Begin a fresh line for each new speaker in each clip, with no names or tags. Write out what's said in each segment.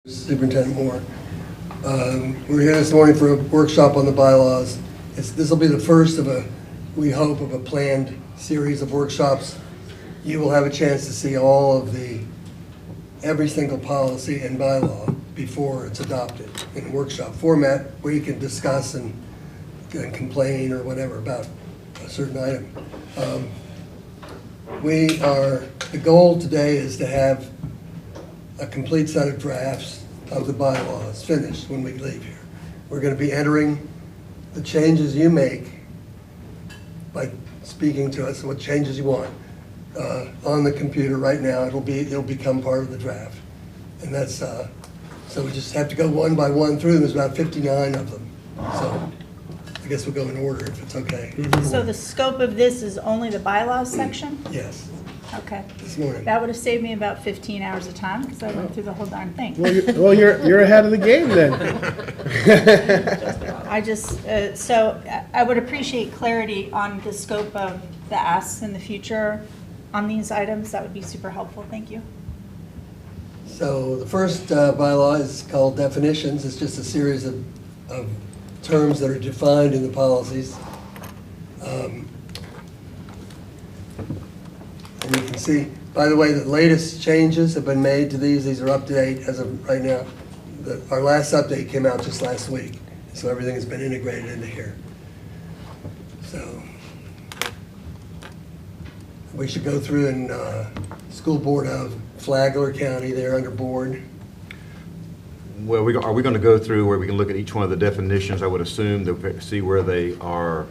Superintendent Moore. We're here this morning for a workshop on the bylaws. This will be the first of we hope, of a planned series of workshops. You will have a chance to see all of every single policy and bylaw before it's adopted in a workshop format where you can discuss and complain or whatever about a certain item. The goal today is to have a complete set of drafts of the bylaws finished when we leave here. We're going to be entering the changes you make by speaking to us, what changes you want, on the computer right now. It'll become part of the draft. And that's, so we just have to go one by one through them. There's about 59 of them. So I guess we'll go in order if it's okay.
So the scope of this is only the bylaws section?
Yes.
Okay.
This morning.
That would have saved me about 15 hours of time because I went through the whole darn thing.
Well, you're ahead of the game then.
I just, so I would appreciate clarity on the scope of the asks in the future on these items. That would be super helpful. Thank you.
So the first bylaw is called definitions. It's just a series of terms that are defined in the policies. And you can see, by the way, the latest changes have been made to these. These are up to date as of right now. Our last update came out just last week, so everything has been integrated into here. So we should go through and School Board of Flagler County, they're under board.
Well, are we going to go through where we can look at each one of the definitions? I would assume to see where they are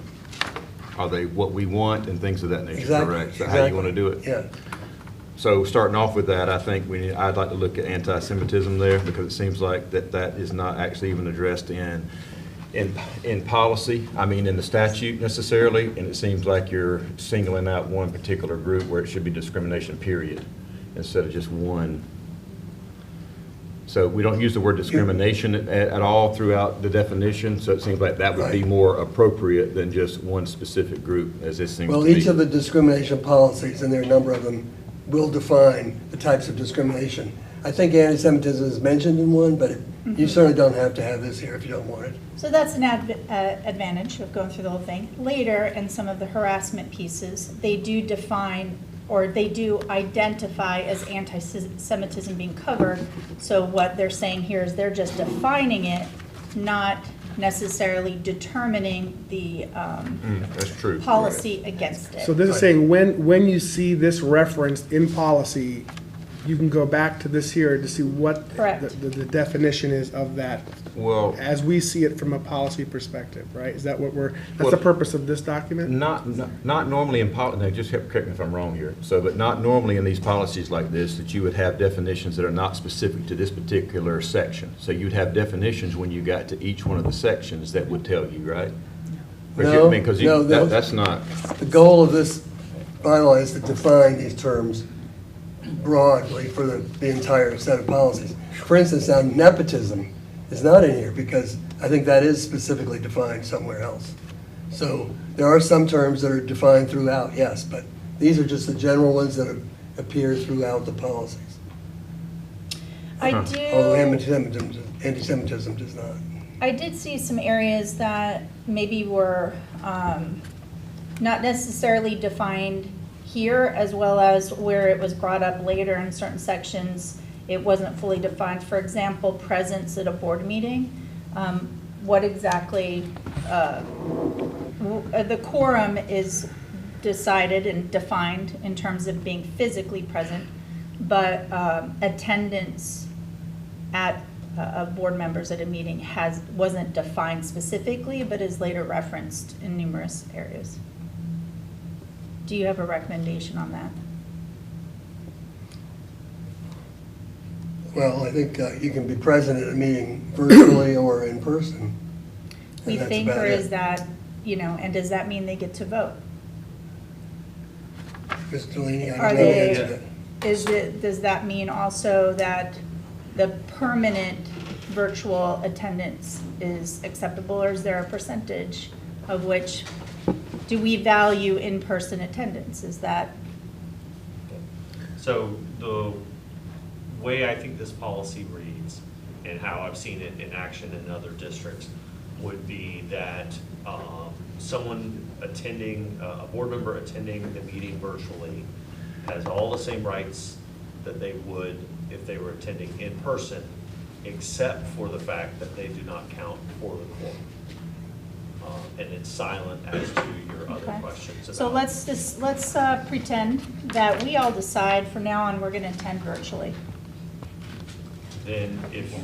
they what we want and things of that nature,
Exactly.
correct? So
Exactly.
how you want to do it?
Yeah.
So starting off with that, I think I'd like to look at anti-Semitism there because it seems like that is not actually even addressed in policy, I mean in the statute necessarily, and it seems like you're singling out one particular group where it should be discrimination, period, instead of just one. So we don't use the word discrimination at all throughout the definition, so it seems like that would be more appropriate than just one specific group, as this seems to be.
Well, each of the discrimination policies, and there are a number of them, will define the types of discrimination. I think anti-Semitism is mentioned in one, but you certainly don't have to have this here if you don't want it.
So that's an advantage of going through the whole thing. Later, in some of the harassment pieces, they do define or they do identify as anti-Semitism being covered. So what they're saying here is they're just defining it, not necessarily determining the
That's true.
policy against it.
So this is saying when you see this referenced in policy, you can go back to this here to see what the definition is of that.
Well,
as we see it from a policy perspective, right? Is that what that's the purpose of this document?
Not normally in policy, now just correct me if I'm wrong here, but not normally in these policies like this that you would have definitions that are not specific to this particular section. So you'd have definitions when you got to each one of the sections that would tell you, right?
No,
that's not.
The goal of this bylaw is to define these terms broadly for the entire set of policies. For instance, now nepotism is not in here because I think that is specifically defined somewhere else. So there are some terms that are defined throughout, yes, but these are just the general ones that appear throughout the policies. Although anti-Semitism does not.
I did see some areas that maybe were not necessarily defined here, as well as where it was brought up later in certain sections. It wasn't fully defined. For example, presence at a board meeting. What exactly, the quorum is decided and defined in terms of being physically present, but attendance at board members at a meeting wasn't defined specifically, but is later referenced in numerous areas. Do you have a recommendation on that?
Well, I think you can be present at a meeting virtually or in person.
We think, or is that, and does that mean they get to vote?
Mr. Delaney, I don't know.
Does that mean also that the permanent virtual attendance is acceptable, or is there a percentage of which do we value in-person attendance? Is that?
So the way I think this policy reads and how I've seen it in action in other districts, would be that someone attending, a board member attending the meeting virtually has all the same rights that they would if they were attending in person, except for the fact that they do not count for the quorum. And it's silent as to your other
Okay.
questions.
So
about-
let's pretend that we all decide from now on we're gonna attend virtually.
Then if.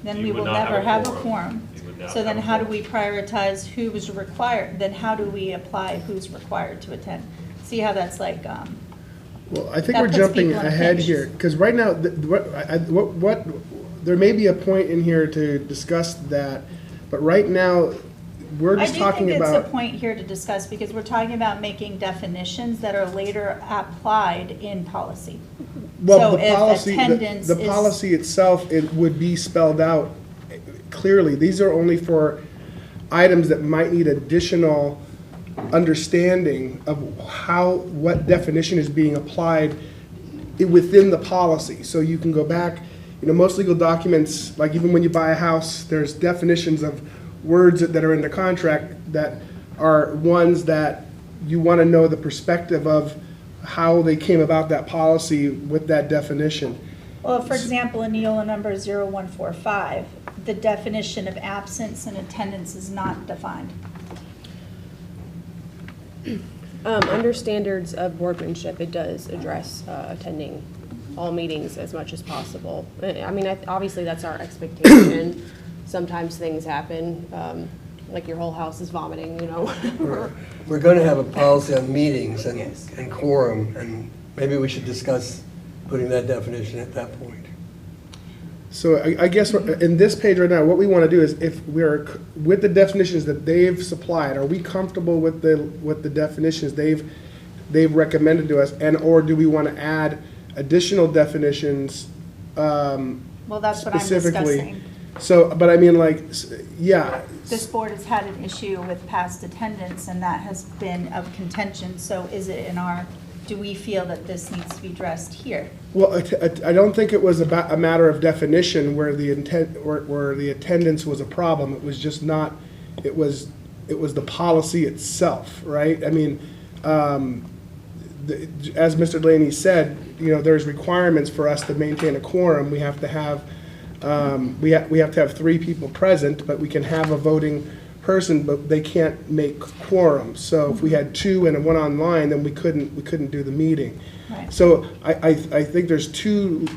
Then
you
we
would
will
not
never have a quorum.
You would not
So then
have a
how do
quorum.
we prioritize who was required, then how do we apply who's required to attend? See how that's like,
Well, I think
That
we're
puts
jumping
people in a
ahead
pinch.
here, because right now, there may be a point in here to discuss that, but right now, we're
I
just
do
talking
think it's a
about.
point here to discuss because we're talking about making definitions that are later applied in policy.
Well,
So
the
if
policy,
attendance
the
is-
policy itself, it would be spelled out clearly. These are only for items that might need additional understanding of what definition is being applied within the policy. So you can go back, most legal documents, like even when you buy a house, there's definitions of words that are in the contract that are ones that you want to know the perspective of how they came about that policy with that definition.
Well, for example, in NEOLA number 0145, the definition of absence and attendance is not defined.
Under standards of boardmanship, it does address attending all meetings as much as possible. I mean, obviously, that's our expectation. Sometimes things happen, like your whole house is vomiting,
We're going to have a policy on meetings and quorum, and maybe we should discuss putting that definition at that point.
So I guess in this page right now, what we want to do is if we're, with the definitions that they've supplied, are we comfortable with the definitions they've recommended to us? Or do we want to add additional definitions
Well, that's what I'm
specifically?
discussing.
So, but I mean, yeah.
This board has had an issue with past attendance, and that has been of contention. So is it do we feel that this needs to be addressed here?
Well, I don't think it was about a matter of definition where the where the attendance was a problem. It was just not, it was the policy itself, right? I mean, as Mr. Delaney said, there's requirements for us to maintain a quorum. We have to have, we have to have 3 people present, but we can have a voting person, but they can't make quorum. So if we had 2 and 1 online, then we couldn't do the meeting.
Right.
So I think there's two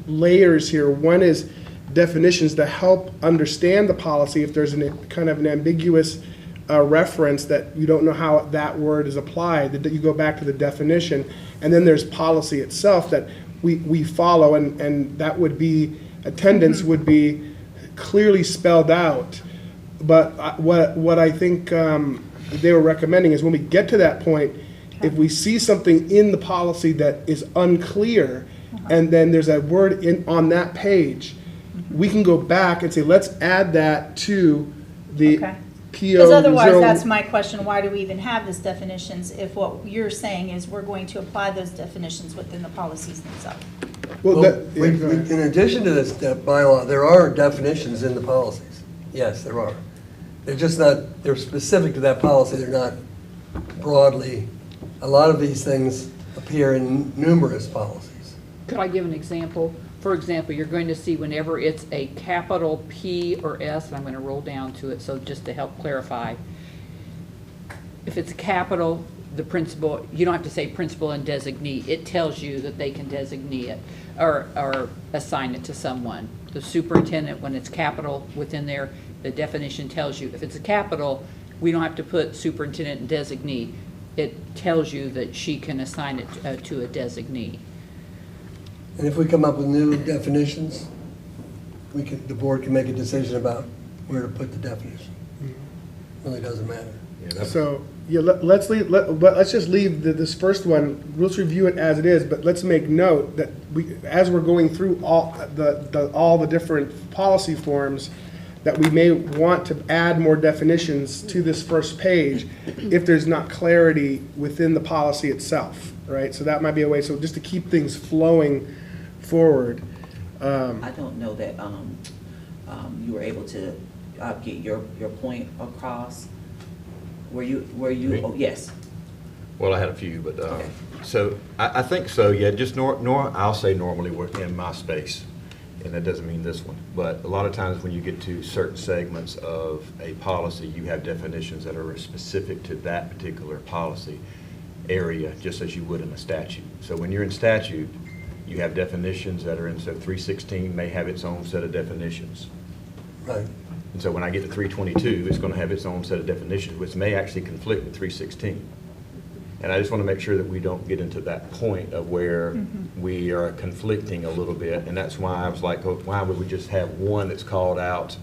layers here. One is definitions to help understand the policy if there's kind of an ambiguous reference that you don't know how that word is applied, that you go back to the definition. And then there's policy itself that we follow, and that would be, attendance would be clearly spelled out. But what I think they were recommending is when we get to that point, if we see something in the policy that is unclear, and then there's a word on that page, we can go back and say, let's add that to the
Okay.
PO.
Because otherwise, that's my question, why do we even have these definitions if what you're saying is we're going to apply those definitions within the policies themselves?
Well,
Well,
yeah, go ahead.
in addition to this bylaw, there are definitions in the policies. Yes, there are. They're just not, they're specific to that policy, they're not broadly. A lot of these things appear in numerous policies.
Could I give an example? For example, you're going to see whenever it's a capital P or S, and I'm going to roll down to it, so just to help clarify. If it's a capital, the principal, you don't have to say principal and designee. It tells you that they can designate it or assign it to someone. The superintendent, when it's capital within there, the definition tells you. If it's a capital, we don't have to put superintendent and designee. It tells you that she can assign it to a designee.
And if we come up with new definitions, the board can make a decision about where to put the definition. Really doesn't matter.
So, yeah, let's just leave this first one, let's review it as it is, but let's make note that as we're going through all the different policy forms, that we may want to add more definitions to this first page if there's not clarity within the policy itself, right? So that might be a way, so just to keep things flowing forward.
I don't know that you were able to get your point across. Were you,
Me?
oh, yes.
Well, I had a few, but,
Okay.
so, I think so, yeah, just I'll say normally within my space, and that doesn't mean this one, but a lot of times when you get to certain segments of a policy, you have definitions that are specific to that particular policy area, just as you would in a statute. So when you're in statute, you have definitions that are in, so 316 may have its own set of definitions.
Right.
And so when I get to 322, it's going to have its own set of definitions, which may actually conflict with 316. And I just want to make sure that we don't get into that point of where we are conflicting a little bit. And that's why I was like, oh, why would we just have one that's called out?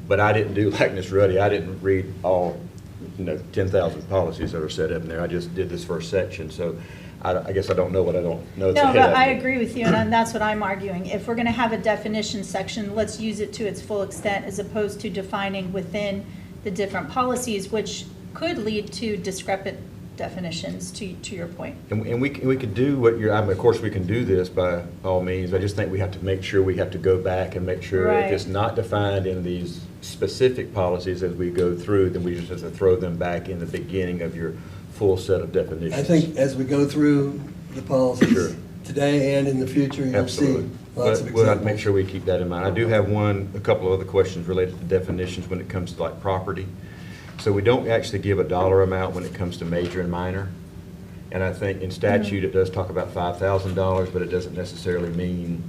But I didn't do like Ms. Ruddy. I didn't read all, 10,000 policies that are set up in there. I just did this first section. So I guess I don't know what I don't know.
No, but I agree with you, and that's what I'm arguing. If we're going to have a definition section, let's use it to its full extent as opposed to defining within the different policies, which could lead to discrepant definitions, to your point.
And we could do what you're, I mean, of course, we can do this by all means. I just think we have to make sure we have to go back and make sure
Right.
if it's not defined in these specific policies as we go through, then we just have to throw them back in the beginning of your full set of definitions.
I think as we go through the policies
Sure.
today and in the future, you'll see
Absolutely.
lots of
But we'll have to
examples.
make sure we keep that in mind. I do have a couple of other questions related to definitions when it comes to like property. So we don't actually give a dollar amount when it comes to major and minor. And I think in statute, it does talk about $5,000, but it doesn't necessarily mean,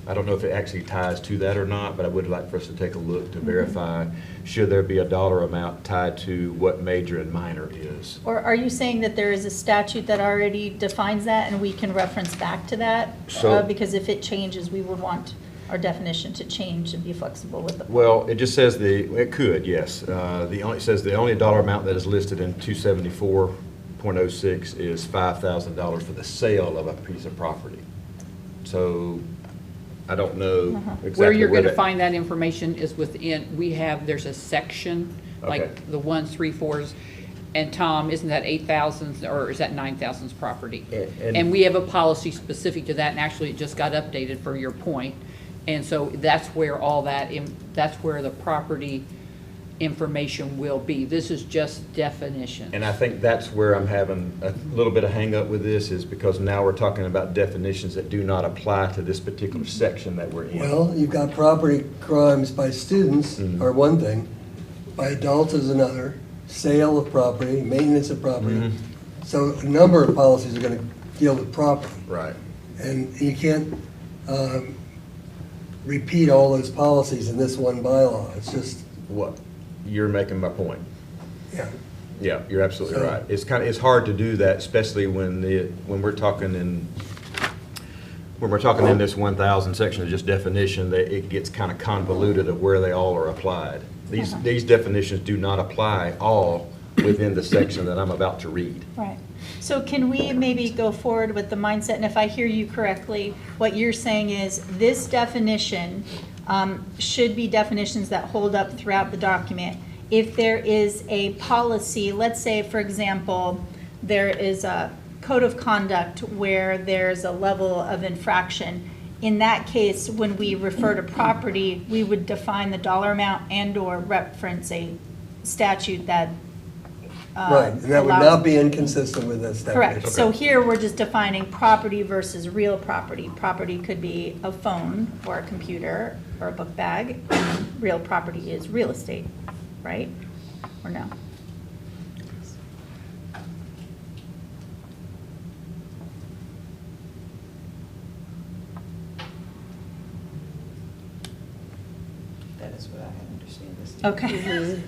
I don't know if it actually ties to that or not, but I would like for us to take a look to verify, should there be a dollar amount tied to what major and minor is?
Or are you saying that there is a statute that already defines that and we can reference back to that?
So-
Because if it changes, we would want our definition to change and be flexible with it.
Well, it just says it could, yes. It says the only dollar amount that is listed in 274.06 is $5,000 for the sale of a piece of property. So I don't know exactly
Where you're going to
that-
find that information is within, there's a section,
Okay.
like the 1s, 3, 4s. And Tom, isn't that 8,000 or is that 9,000's property? And we have a policy specific to that, and actually it just got updated for your point. And so that's where that's where the property information will be. This is just definition.
And I think that's where I'm having a little bit of hang up with this, is because now we're talking about definitions that do not apply to this particular section that we're in.
Well, you've got property crimes by students are one thing, by adults is another, sale of property, maintenance of property. So a number of policies are going to deal with property.
Right.
And you can't repeat all those policies in this one bylaw. It's just,
What? You're making my point.
yeah.
Yeah, you're absolutely
So-
right. It's hard to do that, especially when we're talking in this 1,000 section of just definition, that it gets kind of convoluted of where they all are applied. These definitions do not apply all within the section that I'm about to read.
Right. So can we maybe go forward with the mindset, and if I hear you correctly, what you're saying is this definition should be definitions that hold up throughout the document. If there is a policy, let's say, for example, there is a code of conduct where there's a level of infraction. In that case, when we refer to property, we would define the dollar amount and/or reference a statute that
Right, and that would
allows-
not be inconsistent with this definition.
Correct. So here, we're just defining property versus real property. Property could be a phone or a computer or a book bag. And real property is real estate, right? Or no?
That is what I understand this.
Okay.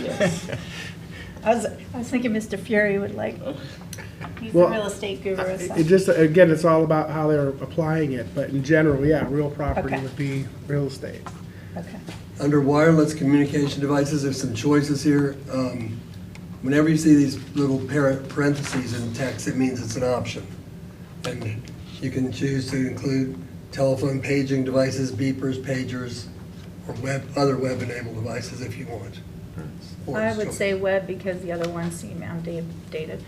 Yes.
I was thinking Mr. Fury would like, he's the
Well,
real estate guru. so-
It just, again, it's all about how they're applying it, but in general, yeah, real property
Okay.
would be real estate.
Okay.
Under wireless communication devices, there's some choices here. Whenever you see these little parentheses in text, it means it's an option. And you can choose to include telephone paging devices, beepers, pagers, or other web-enabled devices if you want.
I would say web because the other ones seem outdated.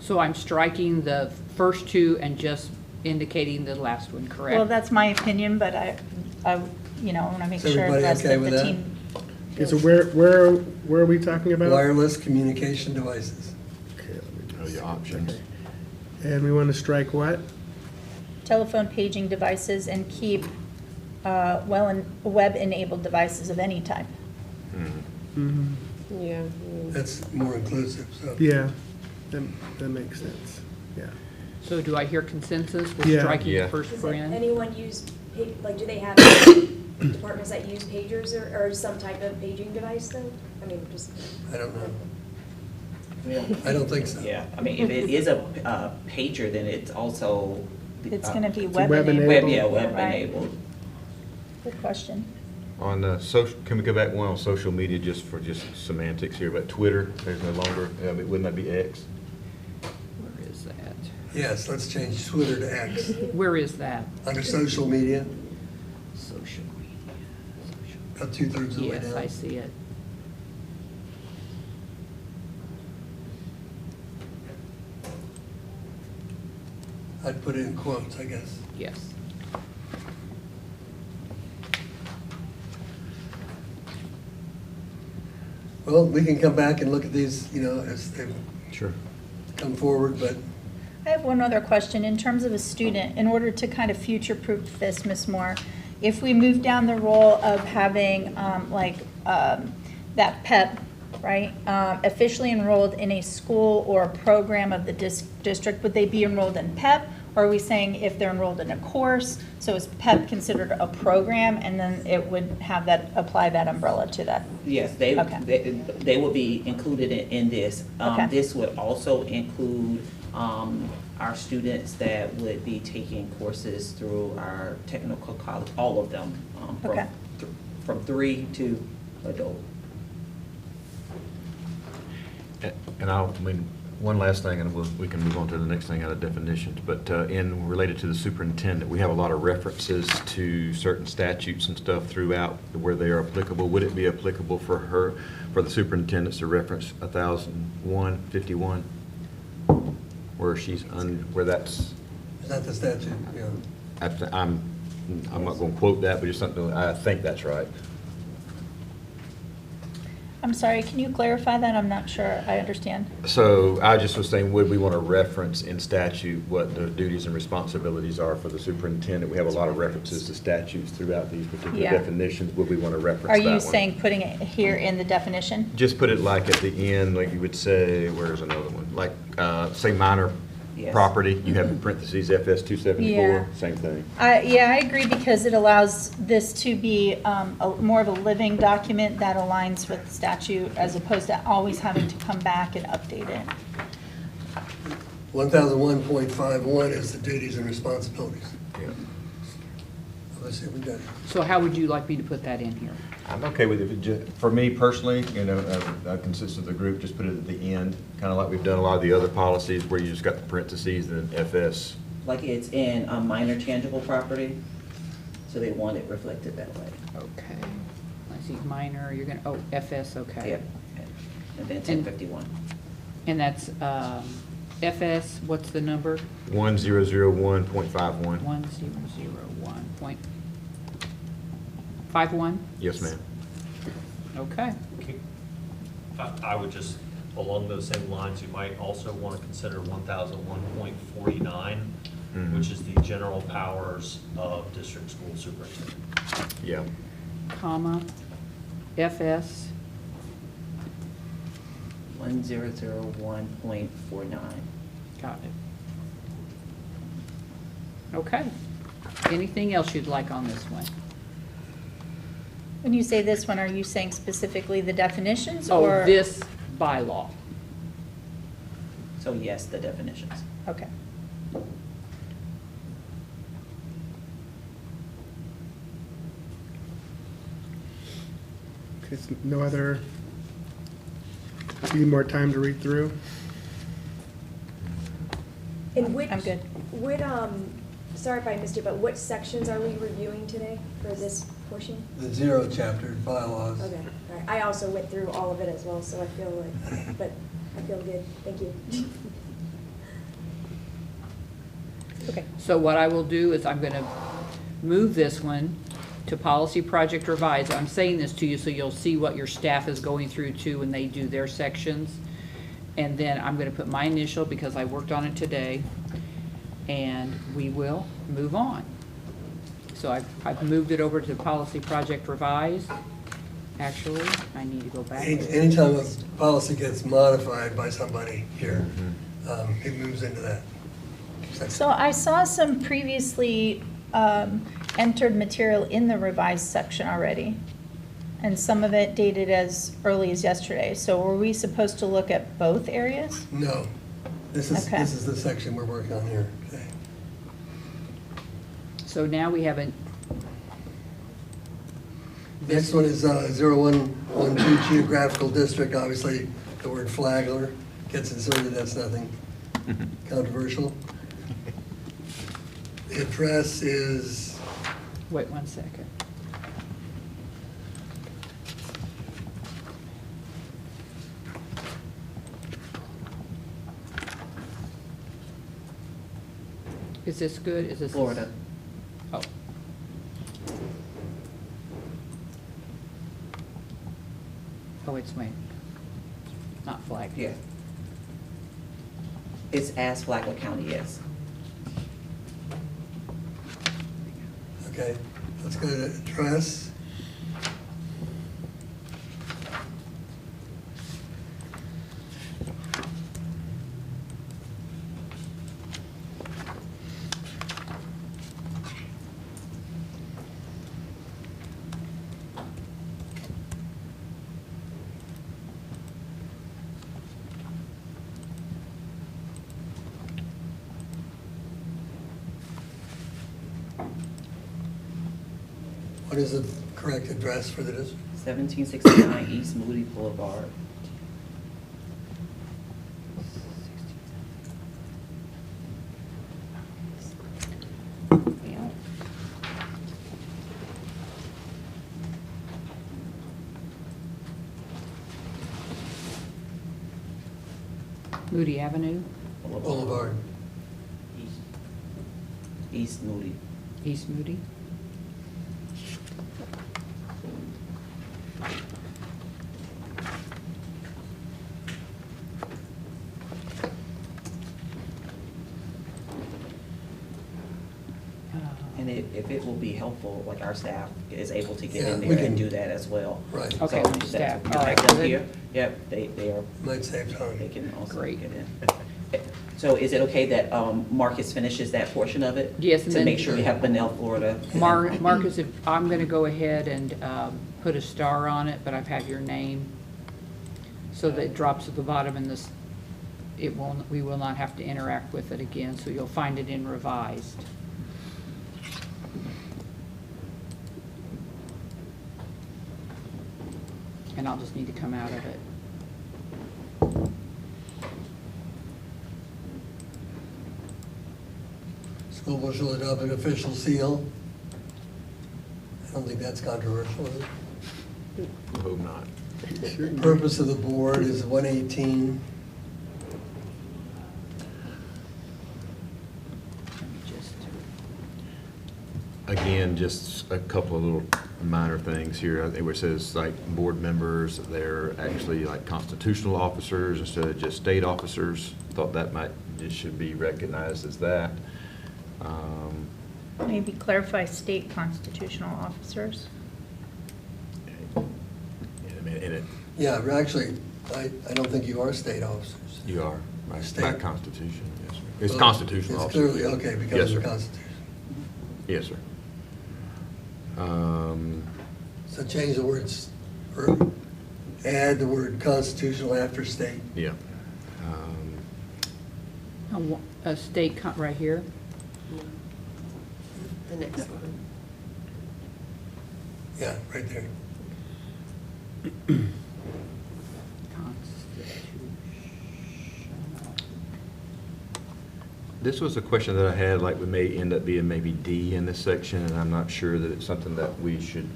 So I'm striking the first two and just indicating the last one, correct?
Well, that's my opinion, but I want to make
Is
sure the
everybody
rest
okay
of the
with that?
team.
Okay, so where are we talking about?
Wireless communication devices.
Okay, let me
Oh,
just-
your options.
And we want to strike what?
Telephone paging devices and keep web-enabled devices of any type.
Yeah.
That's more inclusive, so.
Yeah, that makes sense, yeah.
So do I hear consensus with
Yeah.
striking the
Yeah.
first
Does
brand?
anyone use, like, do they have departments that use pagers or some type of paging device though? I mean, just.
I don't know.
Yeah.
I don't think so.
Yeah, I mean, if it is a pager, then it's also.
It's going to be
web
web-enabled.
Web, yeah, web
Right.
enabled.
Good question.
On social, can we go back one on social media just for semantics here, but Twitter, there's no longer, wouldn't that be X?
Where is that?
Yes, let's change Twitter to X.
Where is that?
Under social media,
Social media.
about 2/3 of the way
Yes,
down.
I see it.
I'd put it in quotes, I guess.
Yes.
Well, we can come back and look at these, as they
Sure.
come forward, but
I have one other question. In terms of a student, in order to kind of future-proof this, Ms. Moore, if we move down the role of having that PEP, right, officially enrolled in a school or a program of the district, would they be enrolled in PEP? Or are we saying if they're enrolled in a course, so is PEP considered a program, and then it would have that, apply that umbrella to that?
Yes,
Okay.
they will be included in this.
Okay.
This would also include our students that would be taking courses through our technical college, all of them,
Okay.
from 3 to adult.
And one last thing, and we can move on to the next thing out of definitions, but related to the superintendent, we have a lot of references to certain statutes and stuff throughout where they are applicable. Would it be applicable for the superintendents to reference 1001-51? Where that's,
is that the statute? Yeah.
I'm not going to quote that, but just something, I think that's right.
I'm sorry, can you clarify that? I'm not sure I understand.
So I just was saying, would we want to reference in statute what the duties and responsibilities are for the superintendent? We have a lot of references to statutes throughout these particular
Yeah.
definitions. Would we want to reference
Are
that
you
one?
saying putting it here in the definition?
Just put it like at the end, like you would say, where's another one? Like, say minor
Yes.
property, you have in parentheses FS 274,
Yeah.
same thing.
Yeah, I agree, because it allows this to be more of a living document that aligns with statute as opposed to always having to come back and update it.
1001.51 is the duties and responsibilities.
Yeah.
Let's see, we got it.
So how would you like me to put that in here?
I'm okay with it. For me personally, consists of the group, just put it at the end, kind of like we've done a lot of the other policies where you just got the parentheses and then FS.
Like it's in a minor tangible property, so they want it reflected that way.
Okay. I see minor, you're gonna, FS, okay.
Yep. And then 1051.
And that's, FS, what's the number?
1001.51.
1001.51?
Yes, ma'am.
Okay.
I would just, along those same lines, you might also want to consider 1001.49,
Mhm.
which is the general powers of district school superintendent.
Yeah.
Comma, FS,
1001.49.
got it. Okay. Anything else you'd like on this one?
When you say this one, are you saying specifically the definitions,
Oh,
or?
this bylaw.
So yes, the definitions.
Okay.
Okay, so no other, need more time to read through?
And which?
I'm good.
Sorry if I missed it, but which sections are we reviewing today for this portion?
The 0 chapter bylaws.
Okay, all right. I also went through all of it as well, so I feel like, but I feel good. Thank you.
Okay.
So what I will do is I'm going to move this one to policy project revise. I'm saying this to you so you'll see what your staff is going through too when they do their sections. And then I'm going to put my initial because I worked on it today, and we will move on. So I've moved it over to policy project revise. Actually, I need to go back.
Anytime a policy gets modified by somebody here, it moves into that section.
So I saw some previously entered material in the revised section already, and some of it dated as early as yesterday. So were we supposed to look at both areas?
No, this
Okay.
is the section we're working on here today.
So now we have an,
Next one is 0112 geographical district. Obviously, the word Flagler gets inserted, that's nothing controversial. The address is,
wait 1 second. Is this good? Is this?
Florida.
Oh. Oh, it's Wayne, not Flag.
Yeah. It's as Flagler County, yes.
okay, let's go to address. What is the correct address for the district?
1769 East Moody Boulevard.
Yeah. Moody Avenue,
Boulevard.
East Moody.
East Moody.
And if it will be helpful, like our staff is able to get
Yeah,
in
we
there
can-
and do that as well.
Right.
Okay,
So that-
staff,
you
all right,
have them
good.
here. Yep, they are,
Might save time.
they can also
Great.
get in. So is it okay that Marcus finishes that portion of it?
Yes, and
To
then-
make sure we have Benel, Florida.
Marcus, if, I'm gonna go ahead and put a star on it, but I've had your name, so that it drops at the bottom and this, it won't, we will not have to interact with it again, so you'll find it in revised. And I'll just need to come out of it.
School board shall adopt an official seal. I don't think that's controversial, is it?
I hope not.
Purpose of the board is 118.
Let me just,
Again, just a couple of little minor things here, where it says like board members, they're actually like constitutional officers instead of just state officers. Thought that might, just should be recognized as that.
Maybe clarify state constitutional officers.
And it,
Yeah, actually, I don't think you are state officers.
you are, right,
State.
by Constitution, yes, sir. It's
Well,
constitutional
It's
officers.
clearly, okay,
Yes,
because of
sir.
the Constitution.
Yes, sir.
So change the words, or add the word constitutional after state.
Yeah.
a state, right here,
The next one.
Yeah, right there.
constitutional.
This was a question that I had, like we may end up being maybe D in this section, and I'm not sure that it's something that we should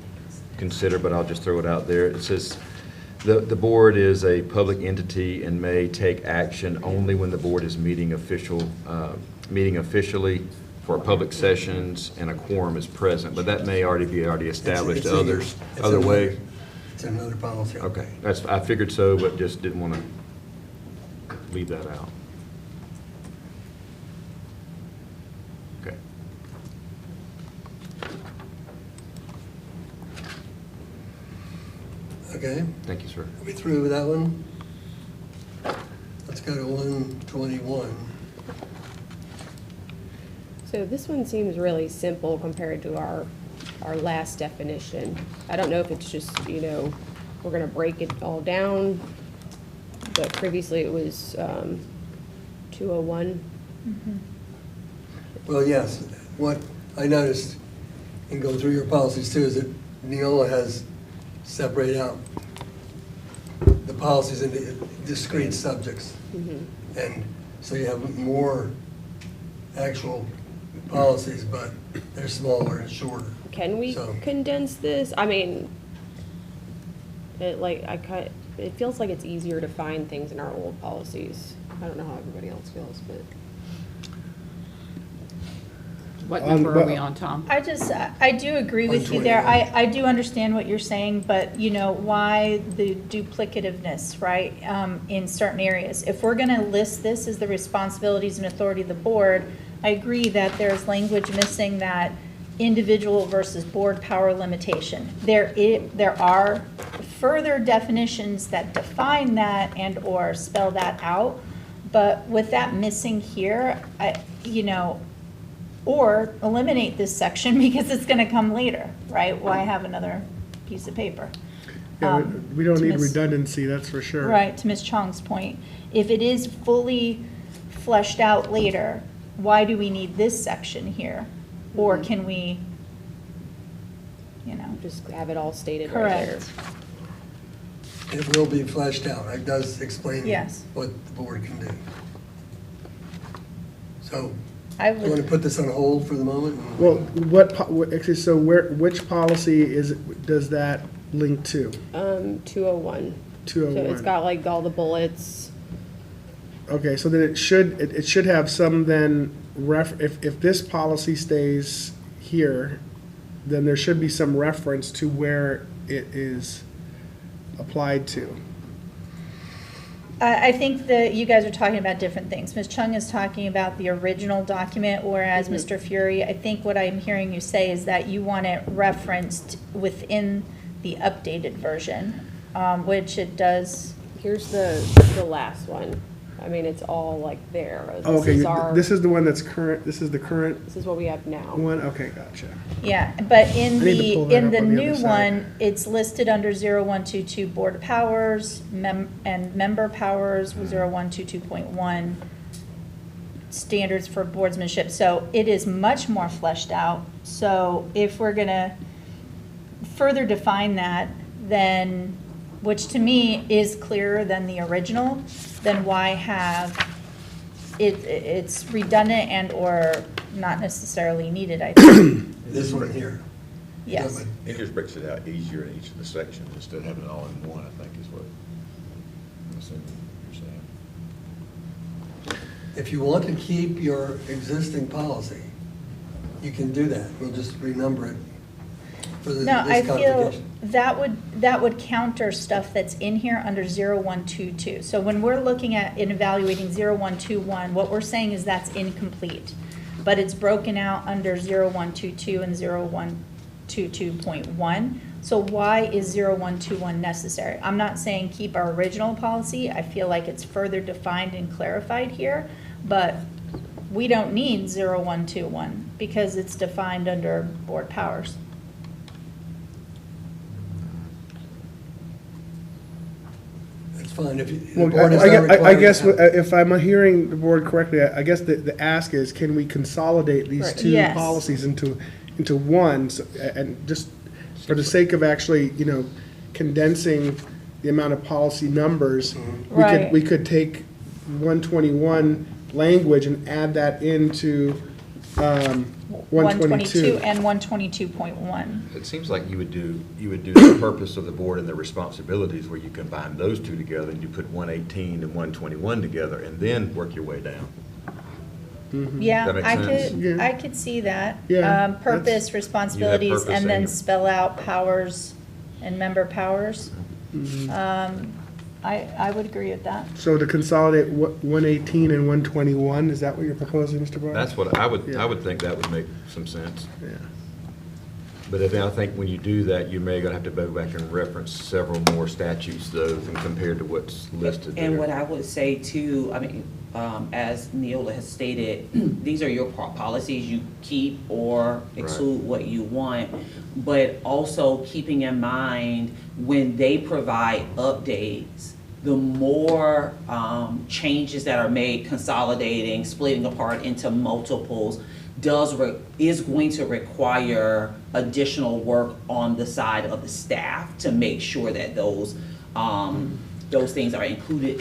consider, but I'll just throw it out there. It says, The board is a public entity and may take action only when the board is meeting officially for public sessions and a quorum is present, but that may already be established
It's
other
in
way.
It's another policy.
Okay, I figured so, but just didn't want to leave that out. Okay.
Okay,
Thank you, sir.
are we through with that one? Let's go to 121.
So this one seems really simple compared to our last definition. I don't know if it's just, we're gonna break it all down, but previously it was 201.
Well, yes, what I noticed in going through your policies too is that NEOLA has separated out the policies into discrete subjects. And so you have more actual policies, but they're smaller and shorter.
Can we
So-
condense this? I mean, it feels like it's easier to find things in our old policies. I don't know how everybody else feels, but.
What number are we on, Tom?
I do agree with you there.
121.
I do understand what you're saying, but why the duplicativeness, right, in certain areas? If we're gonna list this as the responsibilities and authority of the board, I agree that there's language missing that individual versus board power limitation. There are further definitions that define that and/or spell that out, but with that missing here, or eliminate this section because it's gonna come later, right? Why have another piece of paper?
Yeah, we don't
to
need
Ms.
redundancy, that's for sure.
Right, to Ms. Chong's point. If it is fully fleshed out later, why do we need this section here? Or can we,
Just have it all stated right there.
correct?
It will be fleshed out. It does explain
Yes.
what the board can do. So,
I
you want to
would,
put this on hold for the moment?
Well, which policy does that link to?
201.
201.
So it's got like all the bullets.
Okay, so then it should have some then if this policy stays here, then there should be some reference to where it is applied to.
I think that you guys are talking about different things. Ms. Chung is talking about the original document, whereas Mr. Fury, I think what I'm hearing you say is that you want it referenced within the updated version, which it does.
Here's the last one. I mean, it's all like there.
Okay, this is the one that's current, this is the current
This is what we have now.
one? Okay, gotcha.
Yeah, but
I need to pull that up on the
new
other side.
one, it's listed under 0122 board powers, and member powers, 0122.1, standards for boardsmanship. So it is much more fleshed out. So if we're gonna further define that, then, which to me is clearer than the original, then why have it's redundant and/or not necessarily needed, I think.
This one here.
Yes.
It just breaks it out easier in each of the sections instead of having it all in one, I think is what I'm assuming you're saying.
If you want to keep your existing policy, you can do that. We'll just renumber it for this
No, I feel
codification.
that would counter stuff that's in here under 0122. So when we're looking at and evaluating 0121, what we're saying is that's incomplete. But it's broken out under 0122 and 0122.1. So why is 0121 necessary? I'm not saying keep our original policy. I feel like it's further defined and clarified here, but we don't need 0121 because it's defined under board powers.
It's fine if you. the
Well,
board is not
I
required
guess
to have-
if I'm hearing the board correctly, I guess the ask is, can we consolidate these
Right.
two
Yes.
policies into one? And just for the sake of actually, condensing the amount of policy numbers,
Right.
we could take 121 language and add that into
122 and 122.1.
It seems like you would do the purpose of the board and the responsibilities where you combine those two together and you put 118 and 121 together and then work your way down.
Yeah,
That makes
I
sense?
could,
Yeah.
I could see that.
Yeah,
Purpose, responsibilities,
purpose
and then
and-
spell out powers and member powers. I would agree with that.
So to consolidate 118 and 121, is that what you're proposing, Mr. Barr?
That's what I
Yeah.
would think that would make some sense.
Yeah.
But then I think when you do that, you may gonna have to go back and reference several more statutes though, than compared to what's listed there.
And what I would say too, I mean, as NEOLA has stated, these are your policies, you keep or exclude what you want. But also keeping in mind, when they provide updates, the more changes that are made, consolidating, splitting apart into multiples, is going to require additional work on the side of the staff to make sure that those things are included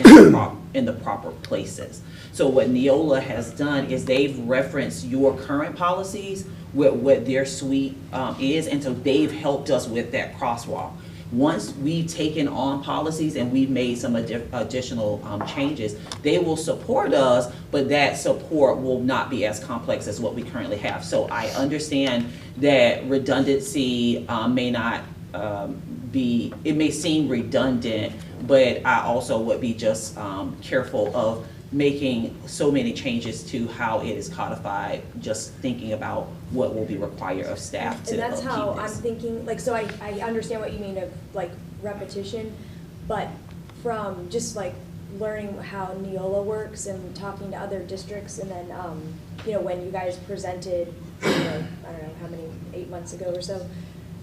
in the proper places. So what NEOLA has done is they've referenced your current policies with what their suite is, and so they've helped us with that crosswalk. Once we've taken on policies and we've made some additional changes, they will support us, but that support will not be as complex as what we currently have. So I understand that redundancy may not it may seem redundant, but I also would be just careful of making so many changes to how it is codified, just thinking about what will be required of staff to
And that's
keep
how I'm
this.
thinking, like, so I understand what you mean of like repetition, but from just like learning how NEOLA works and talking to other districts, and then, you know, when you guys presented, you know, I don't know how many, 8 months ago or so,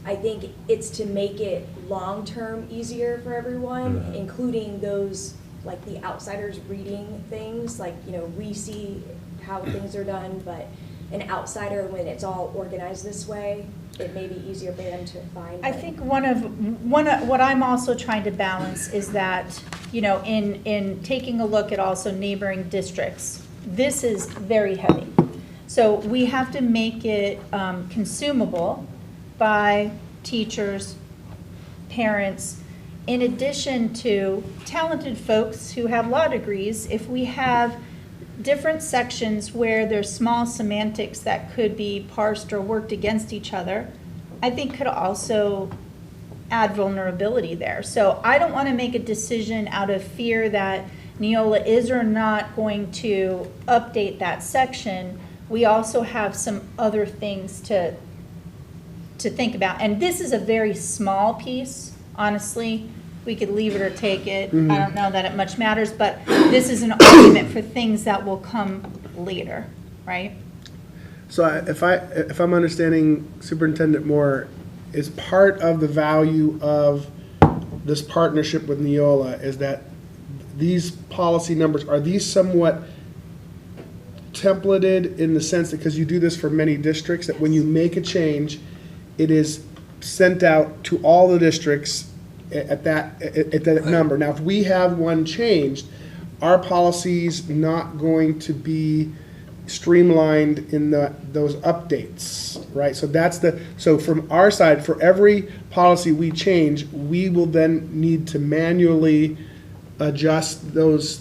I think it's to make it long-term easier for everyone, including those, like the outsiders reading things, like, you know, we see how things are done, but an outsider, when it's all organized this way, it may be easier for them to find.
I think one of what I'm also trying to balance is that, you know, in taking a look at also neighboring districts, this is very heavy. So we have to make it consumable by teachers, parents, in addition to talented folks who have law degrees. If we have different sections where there's small semantics that could be parsed or worked against each other, I think could also add vulnerability there. So I don't want to make a decision out of fear that NEOLA is or not going to update that section. We also have some other things to think about. And this is a very small piece, honestly. We could leave it or take it. I don't know that it much matters, but this is an argument for things that will come later, right?
So if I'm understanding Superintendent Moore, is part of the value of this partnership with NEOLA is that these policy numbers, are these somewhat templated in the sense that, because you do this for many districts, that when you make a change, it is sent out to all the districts at that number. Now, if we have one changed, our policy's not going to be streamlined in those updates, right? So from our side, for every policy we change, we will then need to manually adjust those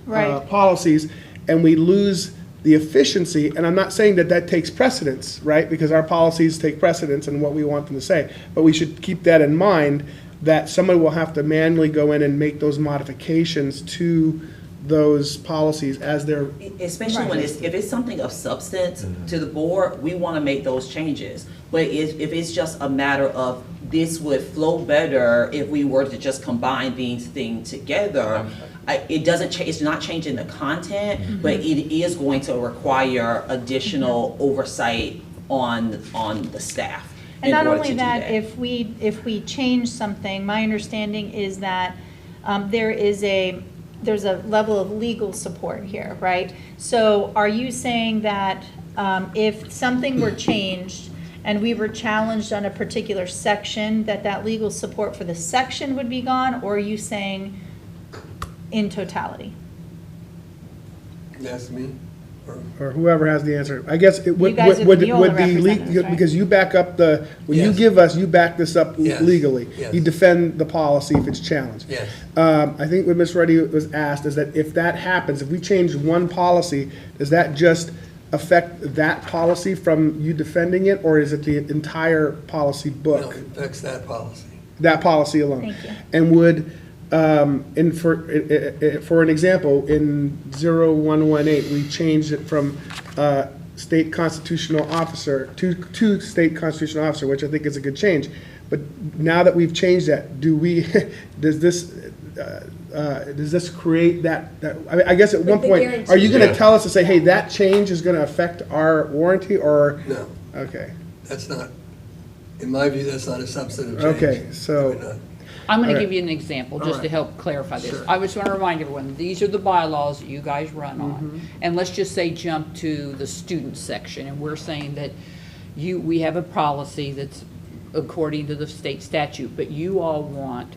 Right.
policies, and we lose the efficiency. And I'm not saying that takes precedence, right? Because our policies take precedence in what we want them to say. But we should keep that in mind, that somebody will have to manually go in and make those modifications to those policies as they're.
Especially when if it's something of substance to the board, we want to make those changes. But if it's just a matter of this would flow better if we were to just combine these things together, it doesn't change. It's not changing the content, but it is going to require additional oversight on the staff.
And
in
not
order
only
to do
that, if we change something, my understanding is that there's a level of legal support here, right? So are you saying that if something were changed and we were challenged on a particular section, that legal support for the section would be gone, or are you saying in totality?
That's me.
or whoever has the answer. I guess it would,
You guys are the
would
NEOLA
would the,
representatives, right?
because you back up when you
Yes.
give us, you back this up
Yes.
legally.
Yes.
You defend the policy if it's challenged.
Yes.
I think what Ms. Ruddy was asked is that if that happens, if we change one policy, does that just affect that policy from you defending it, or is it the entire policy
No,
book?
it affects that policy.
That policy alone?
Thank you.
And would, and for an example, in 0118, we changed it from state constitutional officer to state constitutional officer, which I think is a good change. But now that we've changed that, does this create that, I mean, I guess at one
Like the
point,
guarantee.
are you gonna
Yeah.
tell us to say, hey, that change is gonna affect our warranty, or?
No,
Okay,
that's not, in my view, that's not a substantive change.
Okay, so-
Really not.
I'm going
All
to
right.
give you an example, just to
right.
help clarify this.
Sure.
I just want to remind everyone, these are the bylaws that you guys run
Mm-hmm.
on. And let's just say jump to the student section, and we're saying that we have a policy that's according to the state statute, but you all want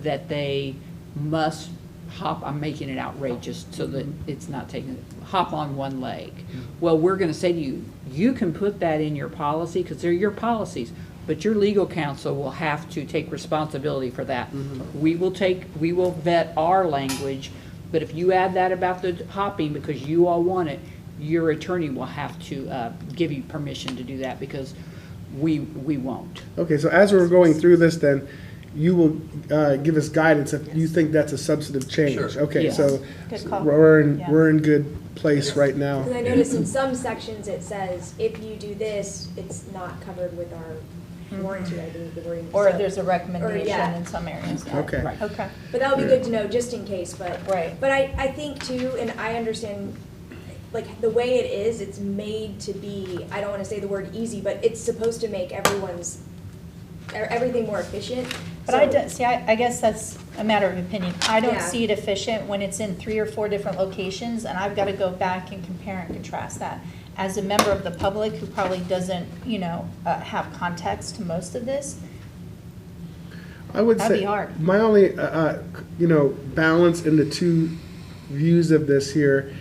that they must hop, I'm making it outrageous so that it's not taken, hop on one leg. Well, we're going to say to you, you can put that in your policy because they're your policies, but your legal counsel will have to take responsibility for that. We will vet our language, but if you add that about the hopping because you all want it, your attorney will have to give you permission to do that because we won't.
Okay, so as we're going through this, then, you will give us guidance if you think that's a substantive change.
Sure.
Okay,
Yes.
so
Good call.
we're in,
Yeah.
we're in good place right now.
Because I noticed in some sections it says, if you do this, it's not covered with our warranty, I believe the wording.
Or
So-
there's a recommendation
yeah.
in some areas. yeah.
Okay.
Right.
Okay,
But that would be good to know, just in case, but.
Right.
But I think too, and I understand, like, the way it is, it's made to be, I don't wanna say the word easy, but it's supposed to make everything more efficient.
but I
So-
don't, see, I guess that's a matter of opinion. I don't
Yeah.
see it efficient when it's in 3 or 4 different locations, and I've got to go back and compare and contrast that. As a member of the public who probably doesn't, have context to most of this,
I would
That'd
say,
be hard.
my only, balance in the two views of this here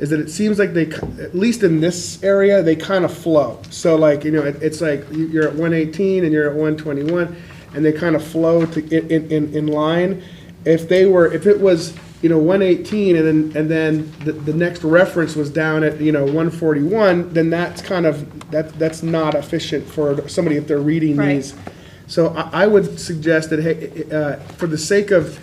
is that it seems like they, at least in this area, they kind of flow. So like, it's like you're at 118 and you're at 121, and they kind of flow in line. If it was, 118 and then the next reference was down at, 141, then that's kind of, that's not efficient for somebody if they're reading
Right.
these. So I would suggest that, hey, for the sake of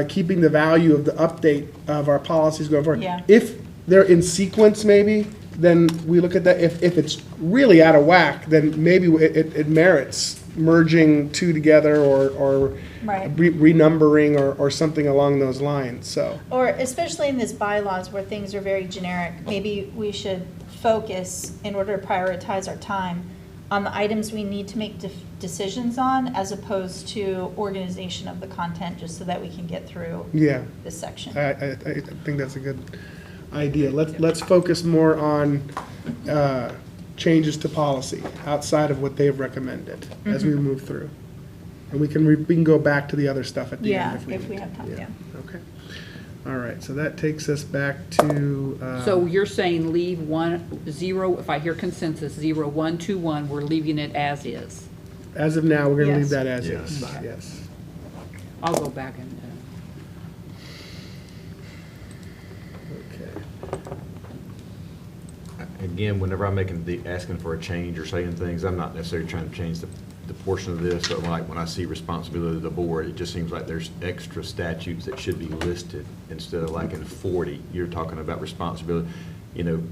keeping the value of the update of our policies going forward,
Yeah.
if they're in sequence maybe, then we look at that. If it's really out of whack, then maybe it merits merging two together or
Right.
renumbering or something along those lines, so.
or especially in this bylaws where things are very generic, maybe we should focus, in order to prioritize our time, on the items we need to make decisions on, as opposed to organization of the content, just so that we can get through
Yeah,
this section.
I think that's a good idea. Let's focus more on changes to policy outside of what they've recommended as we move through. And we can go back to the other stuff at the
Yeah,
end
if we have time, yeah.
Okay. All right, so that takes us back to.
So you're saying leave 0, if I hear consensus, 0121, we're leaving it as is.
As of now, we're gonna leave
Yes.
that as
Yes.
is, yes.
I'll go back and,
Okay.
Again, whenever I'm asking for a change or saying things, I'm not necessarily trying to change the portion of this, but like when I see responsibility of the board, it just seems like there's extra statutes that should be listed instead of like in 40, you're talking about responsibility.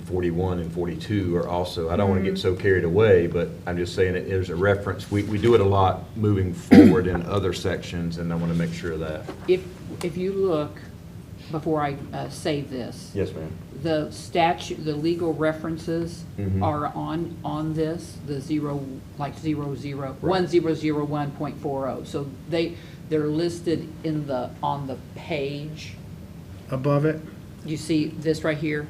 41 and 42 are also, I don't want to get so carried away, but I'm just saying that there's a reference. We do it a lot moving forward in other sections, and I want to make sure of that.
if you look, before I save this,
Yes, ma'am.
the statute, the legal references
Mhm.
are on this, the 1001.40. So they're listed on the page.
Above it?
You see this right here?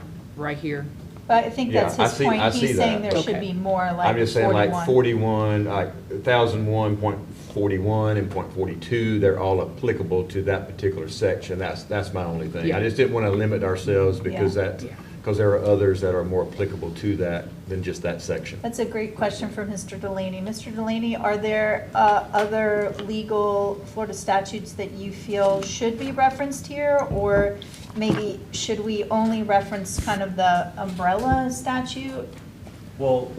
But I think that's
Yeah, I
his
see-
point.
I see
He's saying
that.
there should
Okay.
be more like 41.
I'm just saying like 41, like 1001.41 and .42, they're all applicable to that particular section. That's my only thing.
Yeah.
I just didn't want to limit ourselves because
Yeah.
that Because there are others that are more applicable to that than just that section.
That's a great question for Mr. Delaney. Mr. Delaney, are there other legal Florida statutes that you feel should be referenced here? Or maybe should we only reference kind of the umbrella statute?
Well,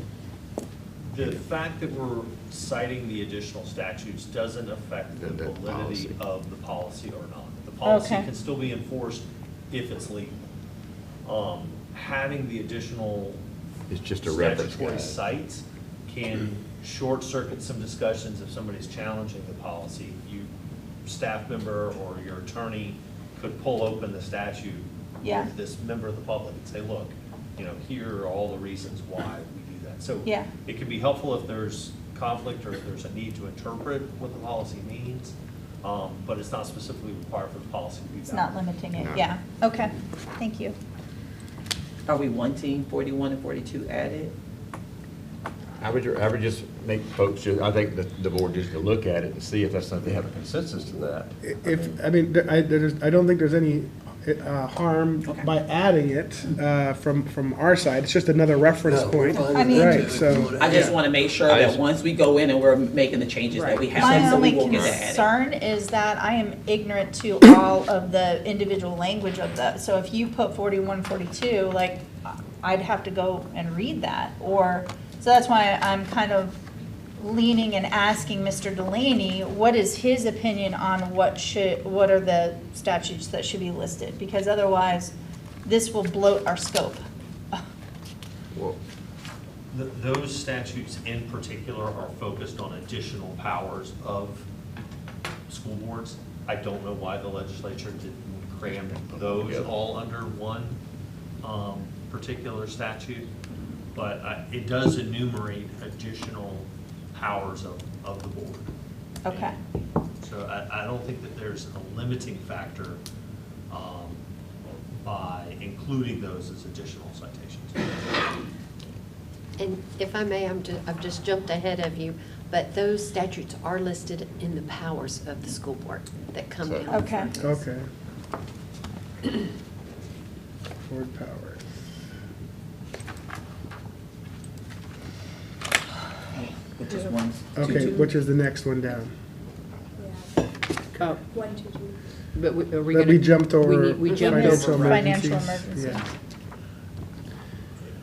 the fact that we're citing the additional statutes doesn't affect the
The
validity
policy.
of the policy or not. The policy
Okay.
can still be enforced if it's legal. Having the additional
It's just a reference
statutory
guide.
cites can short circuit some discussions if somebody's challenging the policy. You, staff member or your attorney could pull open the statute
Yeah.
with this member of the public and say, look, here are all the reasons why we do that. So
Yeah.
it can be helpful if there's conflict or if there's a need to interpret what the policy means, but it's not specifically required for the policy to be
It's not
valid.
limiting it,
No.
yeah. Okay, thank you.
Are we wanting 41 and 42 added?
I would just make folks, I think that the board just to look at it and see if that's something, they have a consensus to that.
I don't think there's any harm
Okay.
by adding it from our side. It's just another reference
No, we're
point.
fine
I
with
mean-
that,
Right,
too, if
so-
you wanna
I just
add.
want to make sure
I
that
just-
once we go in and we're making the changes that we have,
My
so we
only
will get that added.
concern is that I am ignorant to all of the individual language of that. So if you put 41, 42, like, I'd have to go and read that, so that's why I'm kind of leaning and asking Mr. Delaney, what is his opinion on what are the statutes that should be listed? Because otherwise, this will bloat our scope.
Well,
Those statutes in particular are focused on additional powers of school boards. I don't know why the legislature didn't cram those all under one particular statute, but it does enumerate additional powers of the board.
Okay.
So I don't think that there's a limiting factor by including those as additional citations.
And if I may, I've just jumped ahead of you, but those statutes are listed in the powers of the school board that come down.
Okay.
from this.
Okay. Board powers.
Which is 1, 2,
Okay,
2.
which is the next one down?
Yeah,
Oh,
1, 2, 2.
but are we
That
gonna?
we jumped over.
We jumped
missed
over.
financial
emergencies.
emergency.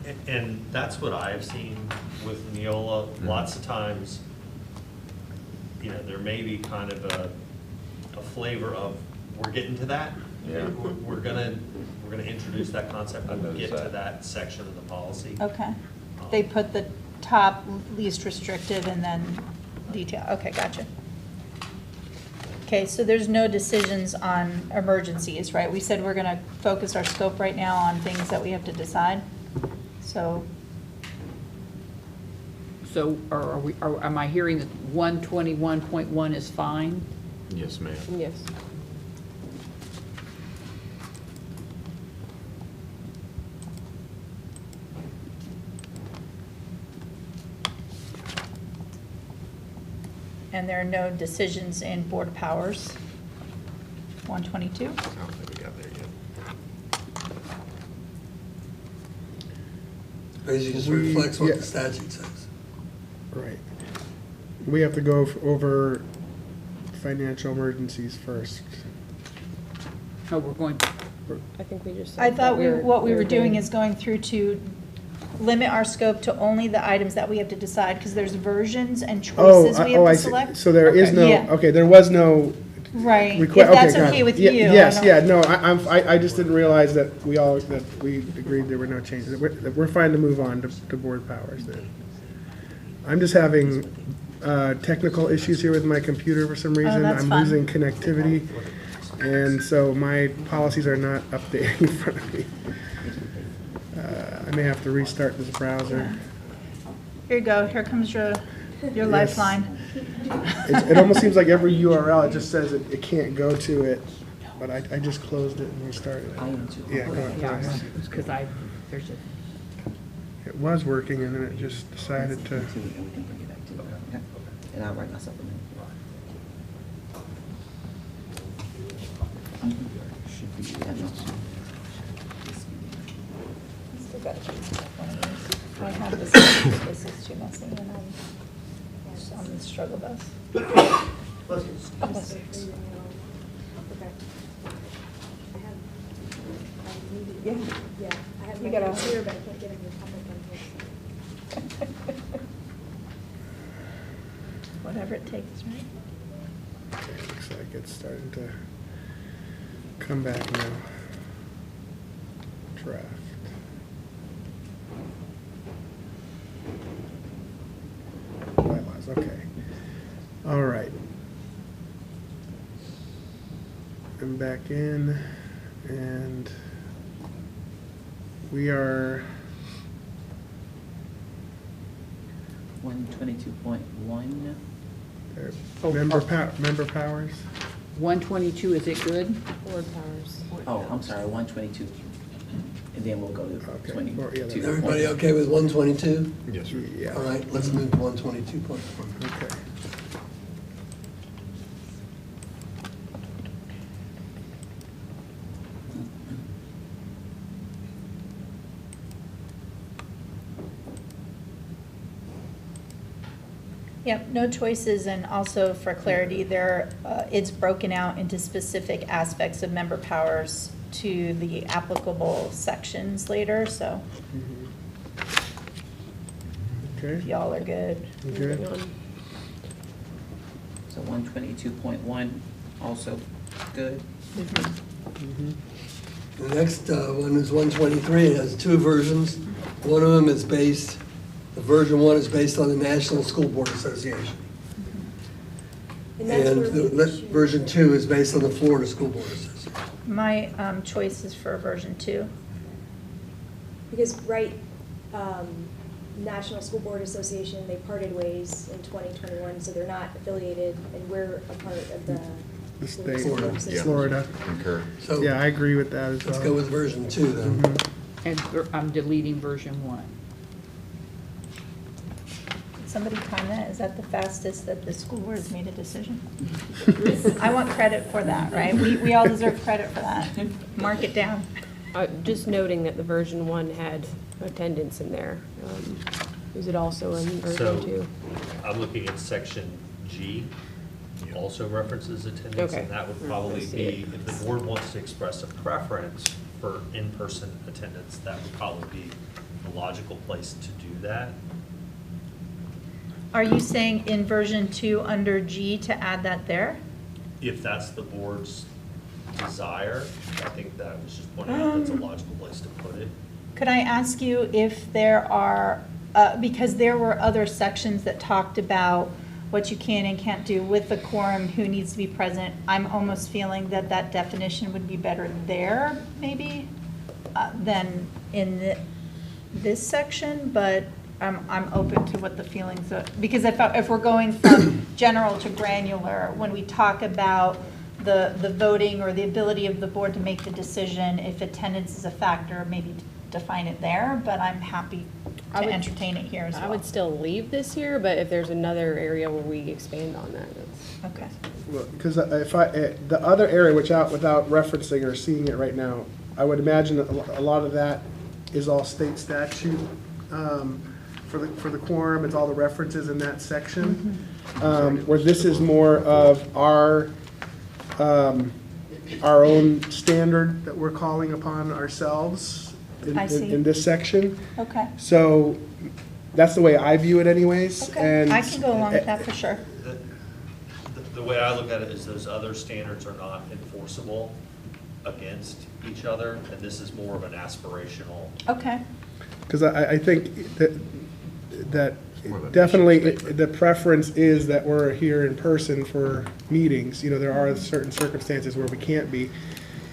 Yeah.
And that's what I have seen with NEOLA. Lots of times, there may be kind of a flavor of, we're getting to that.
Yeah.
We're gonna introduce that concept when we
noticed
get to
that.
that section of the policy.
Okay. They put the top least restrictive and then detail. Okay, gotcha. Okay, so there's no decisions on emergencies, right? We said we're gonna focus our scope right now on things that we have to decide. So,
So am I hearing that 121.1 is fine?
yes, ma'am.
Yes.
and there are no decisions in board powers. 122?
I don't think we got there yet.
It just
We-
reflects what
yeah.
the statute says.
Right. We have to go over financial emergencies first.
Oh, we're going,
I think we just.
I
said
thought
that
what we
we're
were doing
good.
is going through to limit our scope to only the items that we have to decide, because there's versions and choices we have
I
to
see.
select.
So there is
Okay.
no,
Yeah.
okay, there was no.
Right, if
requi-
that's
got
okay
it.
with
Ye-
you. I
Yes,
don't-
yeah, no, I just didn't realize that we agreed there were no changes. That we're fine to move on to board powers then. I'm just having technical issues here with my computer for some reason.
that's
I'm
fine.
losing connectivity, and so my policies are not updating in front of me. I may have to restart this browser.
Here you go, here comes your
Yes.
lifeline.
It almost seems like every URL, it just says it can't go to it, but I just closed it and restarted
I
it.
am too.
Yeah, go ahead.
because there's a,
It was working and then it just decided to.
And we can bring it back to it. Okay. And I'll write myself a note. Should be, yeah, no.
got one of these. I have this, this is too messy, and I'm on the struggle bus.
Okay.
You. Yeah.
Yeah, I have
You
my
gotta-
notes here, but I can't get them in public.
Whatever it takes, right?
Okay, looks like it's starting to come back now. Draft. Bylaws, okay. All right. I'm back in, and we are,
122.1.
there.
Oh,
member powers?
122, is it good?
Board powers.
Oh, I'm sorry, 122. And then we'll go to
Okay.
22.
Is
Everybody okay with 122?
Yes, sir.
Yeah.
All right, let's move to 122.1.
Okay.
Yep, no choices, and also for clarity, there, it's broken out into specific aspects of member powers to the applicable sections later, so
Okay.
if y'all are good.
Good.
Moving on.
So 122.1 also good.
The next one is 123. It has two versions. One of them is based, the version 1 is based on the National School Board Association.
And that's
And
where we
the
choose-
version 2 is based on the Florida School Board Association.
My choice is for version 2.
Because, right, National School Board Association, they parted ways in 2021, so they're not affiliated, and we're a part of the.
The
Florida
state,
School Board
Florida.
Association.
Florida.
Concur.
So
Yeah, I agree with that as well.
let's go with version 2 then.
Mhm.
And I'm deleting version 1.
Somebody time that, is that the fastest that the school board has made a decision? I want credit for that, right? We all deserve credit for that. Mark it down.
Just noting that the version 1 had attendance in there. Is it also in version
So
2?
I'm looking at section G, also references attendance.
Okay.
And that would
I
probably
see
be,
it.
if the board wants to express a preference for in-person attendance, that would probably be the logical place to do that.
Are you saying in version 2 under G to add that there?
If that's the board's desire, I think that was just pointing out that's a logical place to put it.
Could I ask you if there are, because there were other sections that talked about what you can and can't do with the quorum, who needs to be present. I'm almost feeling that that definition would be better there, maybe, than in this section, but I'm open to what the feelings are. Because if we're going from general to granular, when we talk about the voting or the ability of the board to make the decision, if attendance is a factor, maybe define it there, but I'm happy to
I would-
entertain it here as well.
I would still leave this here, but if there's another area where we expand on that, that's.
Okay.
Because the other area, without referencing or seeing it right now, I would imagine a lot of that is all state statute for the quorum. It's all the references in that section. Where this is more of our own standard that we're calling upon ourselves
I see.
in this section.
Okay.
So that's the way I view it anyways.
Okay,
And
I can go along with that for sure.
The way I look at it is those other standards are not enforceable against each other, and this is more of an aspirational.
Okay.
Because I think that
More of a
definitely
mission statement.
the preference is that we're here in person for meetings. You know, there are certain circumstances where we can't be.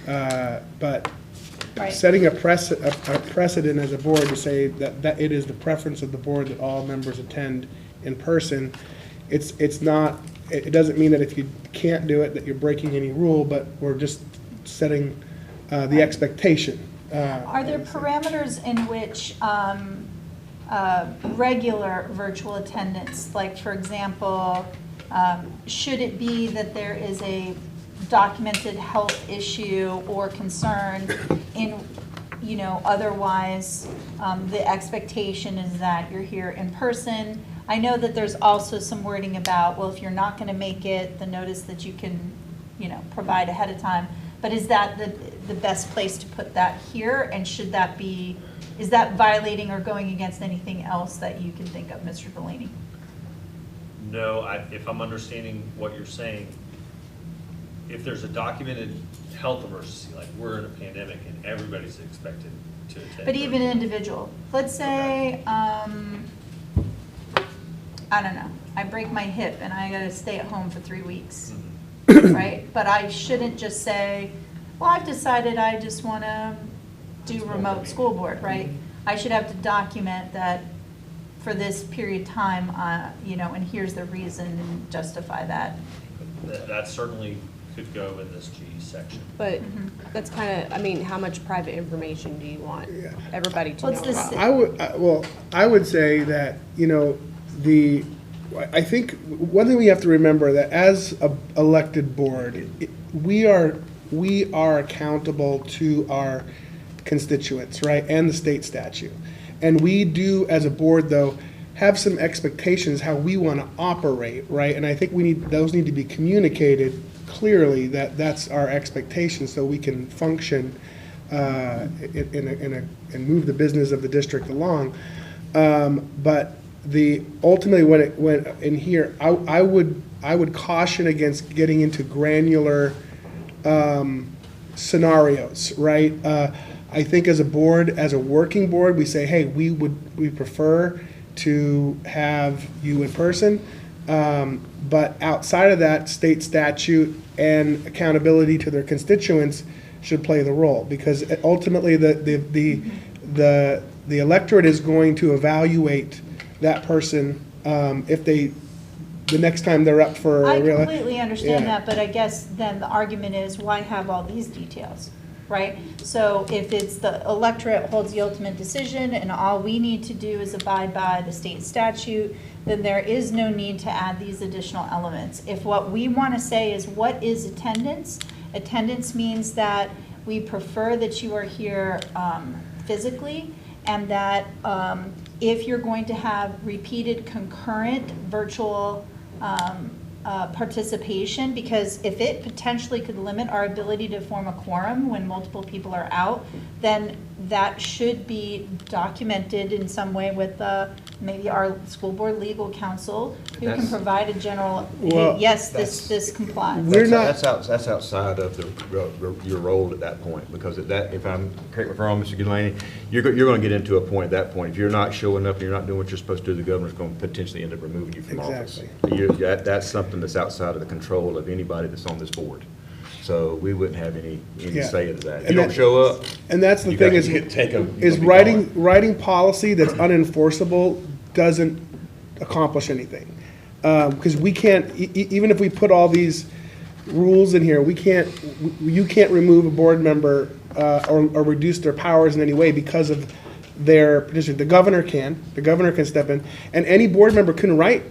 But
Right.
setting a precedent as a board to say that it is the preference of the board that all members attend in person, it's not, it doesn't mean that if you can't do it, that you're breaking any rule, but we're just setting the expectation.
Are there parameters in which regular virtual attendance, like for example, should it be that there is a documented health issue or concern you know, otherwise, the expectation is that you're here in person. I know that there's also some wording about, well, if you're not gonna make it, the notice that you can, you know, provide ahead of time. But is that the best place to put that here? And should that be, is that violating or going against anything else that you can think of, Mr. Delaney?
No, if I'm understanding what you're saying, if there's a documented health emergency, like we're in a pandemic and everybody's expected to attend.
But even individual, let's say, I don't know, I break my hip and I gotta stay at home for 3 weeks, right? But I shouldn't just say, well, I've decided I just wanna do remote school board, right? I should have to document that for this period of time, you know, and here's the reason and justify that.
That certainly could go in this G section.
But that's kind of, I mean, how much private information do you want everybody to know
What's this-
about?
I would say that, you know, I think one thing we have to remember that as a elected board, we are accountable to our constituents, right, and the state statute. And we do, as a board, though, have some expectations how we want to operate, right? And I think those need to be communicated clearly, that that's our expectation, so we can function and move the business of the district along. But ultimately when in here, I would caution against getting into granular scenarios, right? I think as a board, as a working board, we say, hey, we prefer to have you in person. But outside of that, state statute and accountability to their constituents should play the role, because ultimately the electorate is going to evaluate that person if the next time they're up for
I
a
completely understand
Yeah.
that, but I guess then the argument is, why have all these details, right? So if it's the electorate holds the ultimate decision and all we need to do is abide by the state statute, then there is no need to add these additional elements. If what we want to say is, what is attendance? Attendance means that we prefer that you are here physically, and that if you're going to have repeated concurrent virtual participation, because if it potentially could limit our ability to form a quorum when multiple people are out, then that should be documented in some way with maybe our school board legal counsel, who can provide a general,
Well,
yes, this complies.
We're not-
That's outside of your role at that point, because at that, if I'm correct me if I'm wrong, Mr. Delaney, you're going to get into a point at that point. If you're not showing up and you're not doing what you're supposed to do, the governor's going to potentially end up removing you from office.
Exactly.
That's something that's outside of the control of anybody that's on this board. So we wouldn't have any
Yeah.
say into that. If
And
you don't
that-
show up.
And that's the
you
thing
got-
is,
you take 'em, you're
is
gonna be gone.
writing policy that's unenforceable doesn't accomplish anything. Because we can't, even if we put all these rules in here, you can't remove a board member or reduce their powers in any way because of their petition. The governor can step in, and any board member can write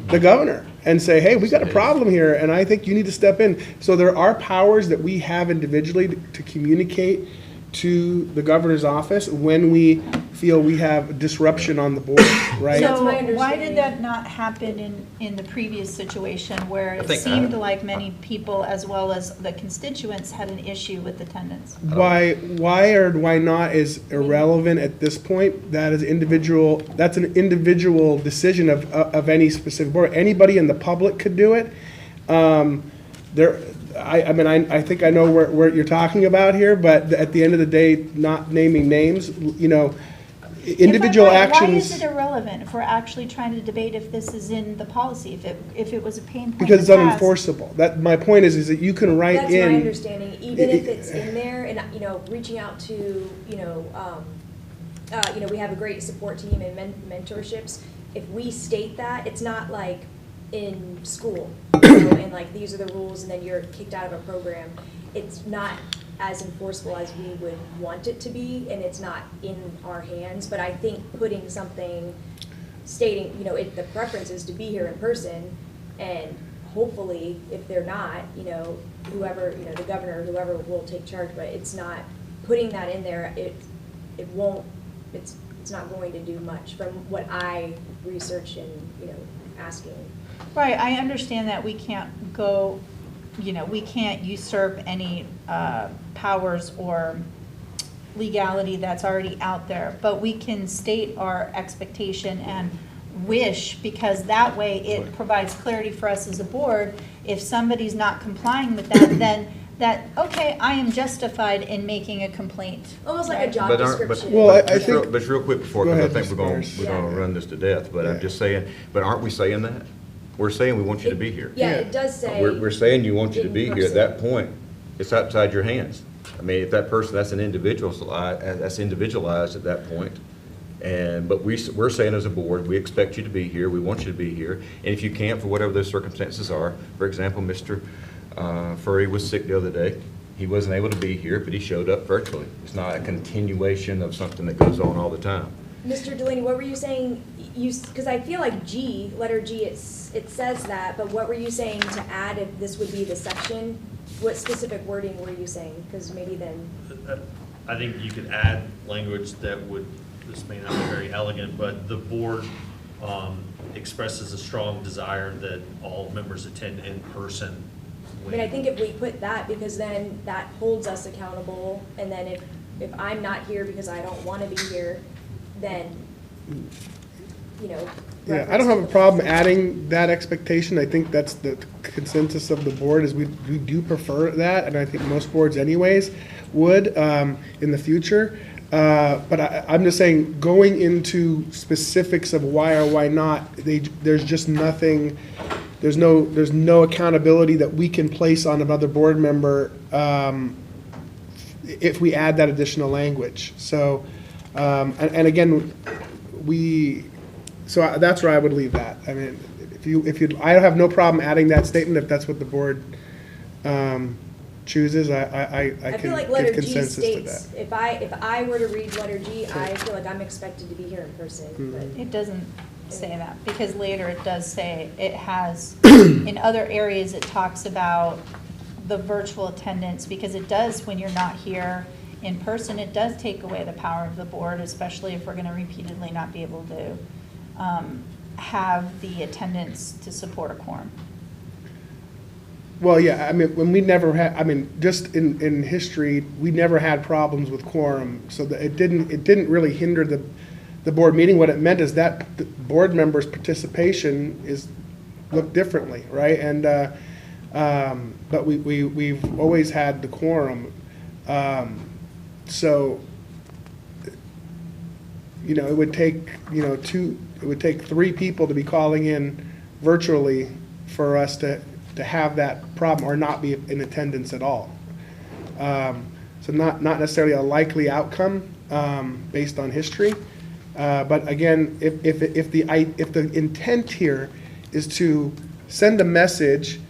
the governor and say, hey, we got a problem here, and I think you need to step in. So there are powers that we have individually to communicate to the governor's office when we feel we have disruption on the board, right?
That's
So
my
why
understanding.
did that not happen in the preevous situation, where it
think
seemed like many people, as well as the constituents, had an issue with attendance?
Why or why not is irrelevant at this point. That's an individual decision of any specific board. Anybody in the public could do it. I think I know where you're talking about here, but at the end of the day, not naming names, individual
Why
actions.
is it irrelevant if we're actually trying to debate if this is in the policy, if it was a pain point?
Because it's
in the past?
unenforceable. My point is that you can write
That's
in.
my understanding, even if it's in there, and, reaching out to, we have a great support team and mentorships. If we state that, it's not like in school, and like, these are the rules, and then you're kicked out of a program. It's not as enforceable as we would want it to be, and it's not in our hands. But I think putting something stating, the preference is to be here in person, and hopefully, if they're not, whoever, the governor, whoever will take charge, but it's not, putting that in there, it won't, it's not going to do much from what I researched and, asking.
Right, I understand that we can't go, we can't usurp any powers or legality that's already out there, but we can state our expectation and wish, because that way it provides clarity for us as a board. If somebody's not complying with that, then okay, I am justified in making a complaint.
Almost like a job
But aren't- but-
description.
Well, I
Just
think-
real quick before,
Go
because I
ahead,
think we're
Mr.
going,
Morris.
we're going to run this to death, but
Yeah.
I'm just saying, but aren't we saying that? We're saying we want you to be here.
Yeah, it does say.
We're saying you want you to
in
be here. At
person.
that point, it's outside your hands. I mean, if that person, that's an individual, that's individualized at that point. But we're saying as a board, we expect you to be here, we want you to be here. And if you can't, for whatever those circumstances are, for example, Mr. Furry was sick the other day. He wasn't able to be here, but he showed up virtually. It's not a continuation of something that goes on all the time.
Mr. Delaney, what were you saying? Because I feel like G, letter G, it says that, but what were you saying to add if this would be the section? What specific wording were you saying? Because maybe then.
I think you could add language that would, this may not be very elegant, but the board expresses a strong desire that all members attend in person.
I mean, I think if we put that, because then that holds us accountable, and then if I'm not here because I don't want to be here, then,
Yeah, I don't have a problem adding that expectation. I think that's the consensus of the board, is we do prefer that, and I think most boards anyways would in the future. But I'm just saying, going into specifics of why or why not, there's just nothing, there's no accountability that we can place on another board member if we add that additional language. So, and again, so that's where I would leave that. I mean, I have no problem adding that statement if that's what the board chooses. I
I
can
feel like
give
letter G
consensus to
states,
that.
if I were to read letter G, I feel like I'm expected to be here in person, but.
It doesn't say that, because later it does say it has, in other areas, it talks about the virtual attendance, because it does, when you're not here in person, it does take away the power of the board, especially if we're gonna repeatedly not be able to have the attendance to support a quorum.
Well, yeah, I mean, when we never had, I mean, just in history, we never had problems with quorum, so that it didn't really hinder the board meeting. What it meant is that the board members' participation looked differently, right? And, but we've always had the quorum. So, it would take, it would take 3 people to be calling in virtually for us to have that problem or not be in attendance at all. So not necessarily a likely outcome based on history. But again, if the intent here is to send a message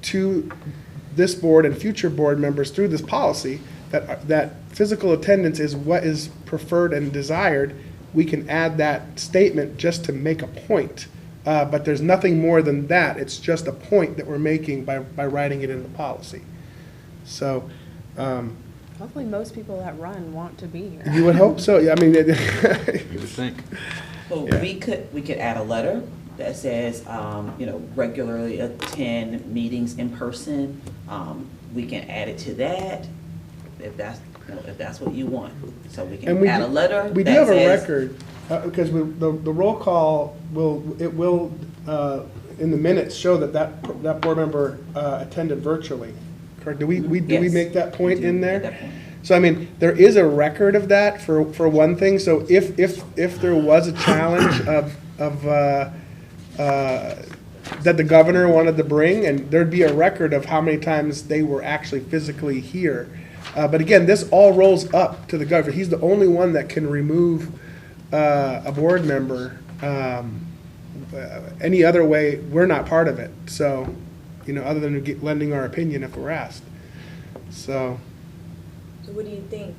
to this board and future board members through this policy that physical attendance is what is preferred and desired, we can add that statement just to make a point. But there's nothing more than that. It's just a point that we're making by writing it in the policy. So,
Hopefully, most people that run want to be here.
you would hope so. Yeah, I mean,
You would think.
Well,
Yeah.
we could add a letter that says, regularly attend meetings in person. We can add it to that, if that's what you want. So we
and
can
we
add
do-
a letter
we do
that
have a
says-
record, because the roll call will in the minutes show that board member attended virtually. Correct? Do we
Yes.
make that point
We do
in
at
there?
that point.
So I mean, there is a record of that for one thing. So if there was a challenge that the governor wanted to bring, and there'd be a record of how many times they were actually physically here. But again, this all rolls up to the governor. He's the only one that can remove a board member. Any other way, we're not part of it. So, other than lending our opinion if we're asked. So,
So what do you think?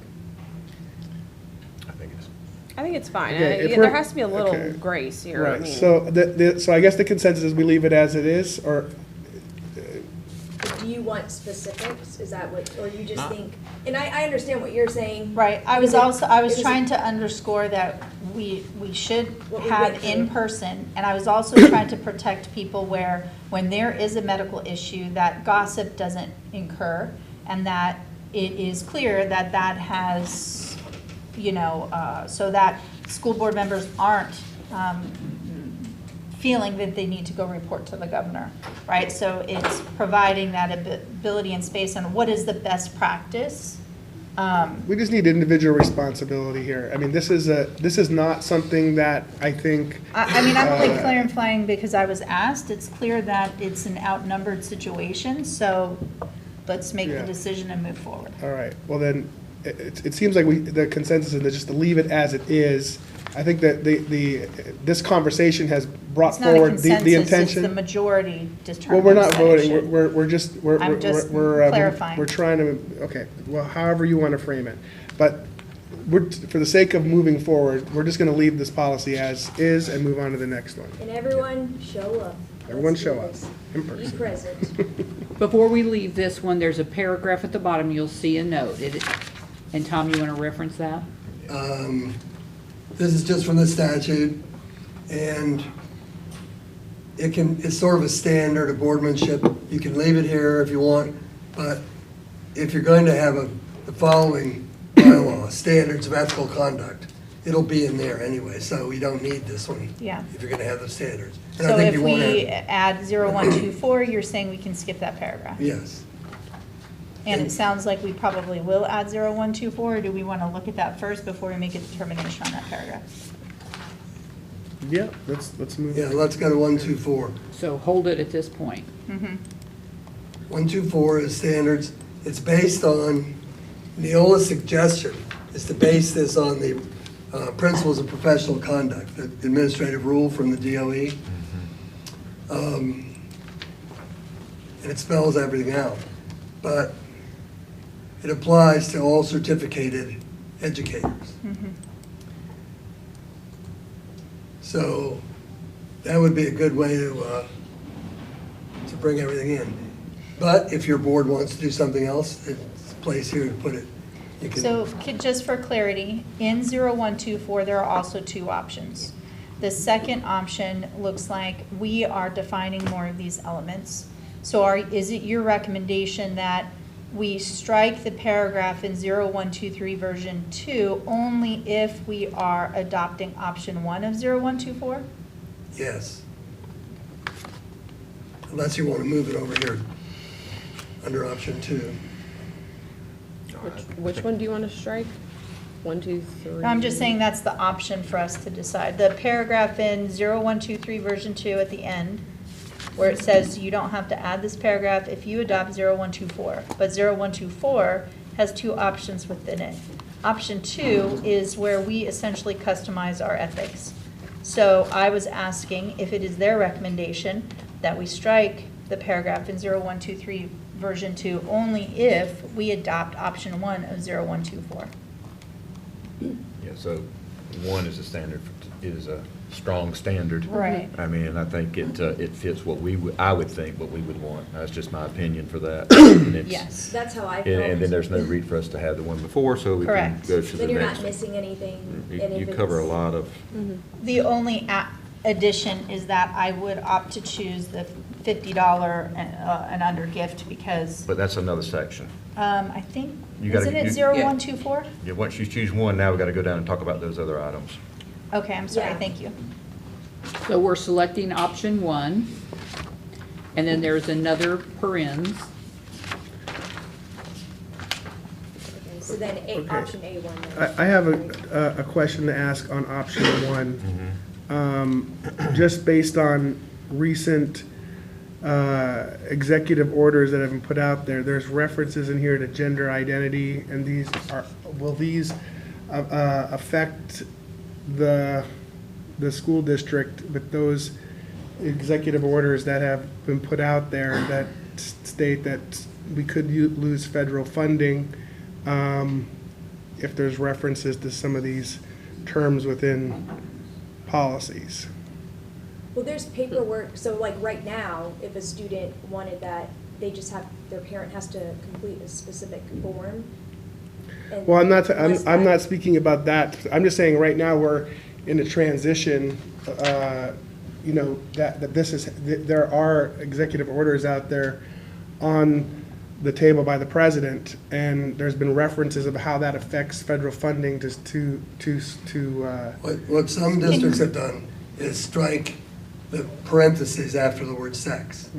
I think it's fine.
Okay, if
There
we're-
has to be a little
okay.
grace here. I
right,
mean,
so so I guess the consensus is we leave it as it is, or
Do you want want specifics? Is that what, or you just
Not-
think, and I understand what you're saying.
Right, I was
because
also, I was
it
trying to underscore that we should
What we
have
went through.
in person, and I was also trying to protect people where, when there is a medical issue, that gossip doesn't incur, and that it is clear that that has, you know, so that school board members aren't feeling that they need to go report to the governor, right? So it's providing that ability and space on what is the best practice.
We just need individual responsibility here. I mean, this is not something that I think.
I mean, I'm only clarifying because I was asked. It's clear that it's an outnumbered situation, so let's make the
Yeah.
decision and move forward.
All right, well then, it seems like the consensus is just to leave it as it is. I think that this conversation has brought
It's not a
forward the
consensus, it's the
intention.
majority
Well,
determines
we're not
that it
voting,
should.
we're just,
I'm just
we're
clarifying.
we're trying to, okay, well, however you want to frame it. But for the sake of moving forward, we're just going to leave this policy as is and move on to the next one.
And everyone show up.
Everyone
Let's do
show up
this.
in
Be
person.
present.
Before we leave this one, there's a paragraph at the bottom, you'll see a note. And Tom, you want to reference that?
This is just from the statute, and it's sort of a standard of boardmanship. You can leave it here if you want, but if you're going to have the following bylaw, standards of ethical conduct, it'll be in there anyway, so we don't need this one.
Yeah.
If you're gonna have the standards. And I
So
think
if
you wanna
we
have-
add 0124, you're saying we can skip that paragraph?
Yes.
And it sounds like we probably will add 0124, or do we want to look at that first before we make a determination on that paragraph?
Yeah, let's move.
Yeah, let's go to 124.
So hold it at this point.
124 is standards. It's based on, NEOLA's suggestion is to base this on the principles of professional conduct, the administrative rule from the DOE. And it spells everything out. But it applies to all certificated educators. So that would be a good way to bring everything in. But if your board wants to do something else, it's a place here to put it. You can-
So just for clarity, in 0124, there are also two options. The second option looks like we are defining more of these elements. So is it your recommendation that we strike the paragraph in 0123 version 2 only if we are adopting option 1 of 0124?
Yes. Unless you want to move it over here under option 2.
Which one do you want to strike? 1, 2, 3.
I'm just saying that's the option for us to decide. The paragraph in 0123 version 2 at the end, where it says you don't have to add this paragraph if you adopt 0124. But 0124 has two options within it. Option 2 is where we essentially customize our ethics. So I was asking if it is their recommendation that we strike the paragraph in 0123 version 2 only if we adopt option 1 of 0124.
Yeah, so 1 is a standard, is a strong standard.
Right.
I mean, I think it fits what I would think what we would want. That's just my opinion for that. And it's-
Yes.
That's how I
And
feel.
and then there's no need for us to have the one before, so we can
Correct.
go to the
Then you're not
next.
missing anything. and
You
if
cover a
it's-
lot of,
The only addition is that I would opt to choose the $50 and under gift because,
but that's another section.
I think,
You gotta-
isn't it
you-
0124?
Yeah, once you choose one, now we've got to go down and talk about those other items.
Okay, I'm sorry,
Yeah.
thank you.
So we're selecting option 1, and then there's another parens.
Okay, so then
Okay.
option A1 then.
I have a question to ask on option 1. Just based on recent executive orders that have been put out there, there's references in here to gender identity, and will these affect the school district with those executive orders that have been put out there that state that we could lose federal funding if there's references to some of these terms within policies?
Well, there's paperwork, so like right now, if a student wanted that they just have, their parent has to complete a specific form? And
Well, I'm
was
not
that-
speaking about that. I'm just saying right now we're in a transition, you know, that this is, there are executive orders out there on the table by the president, and there's been references of how that affects federal funding
What some districts have done is strike the parentheses after the word sex,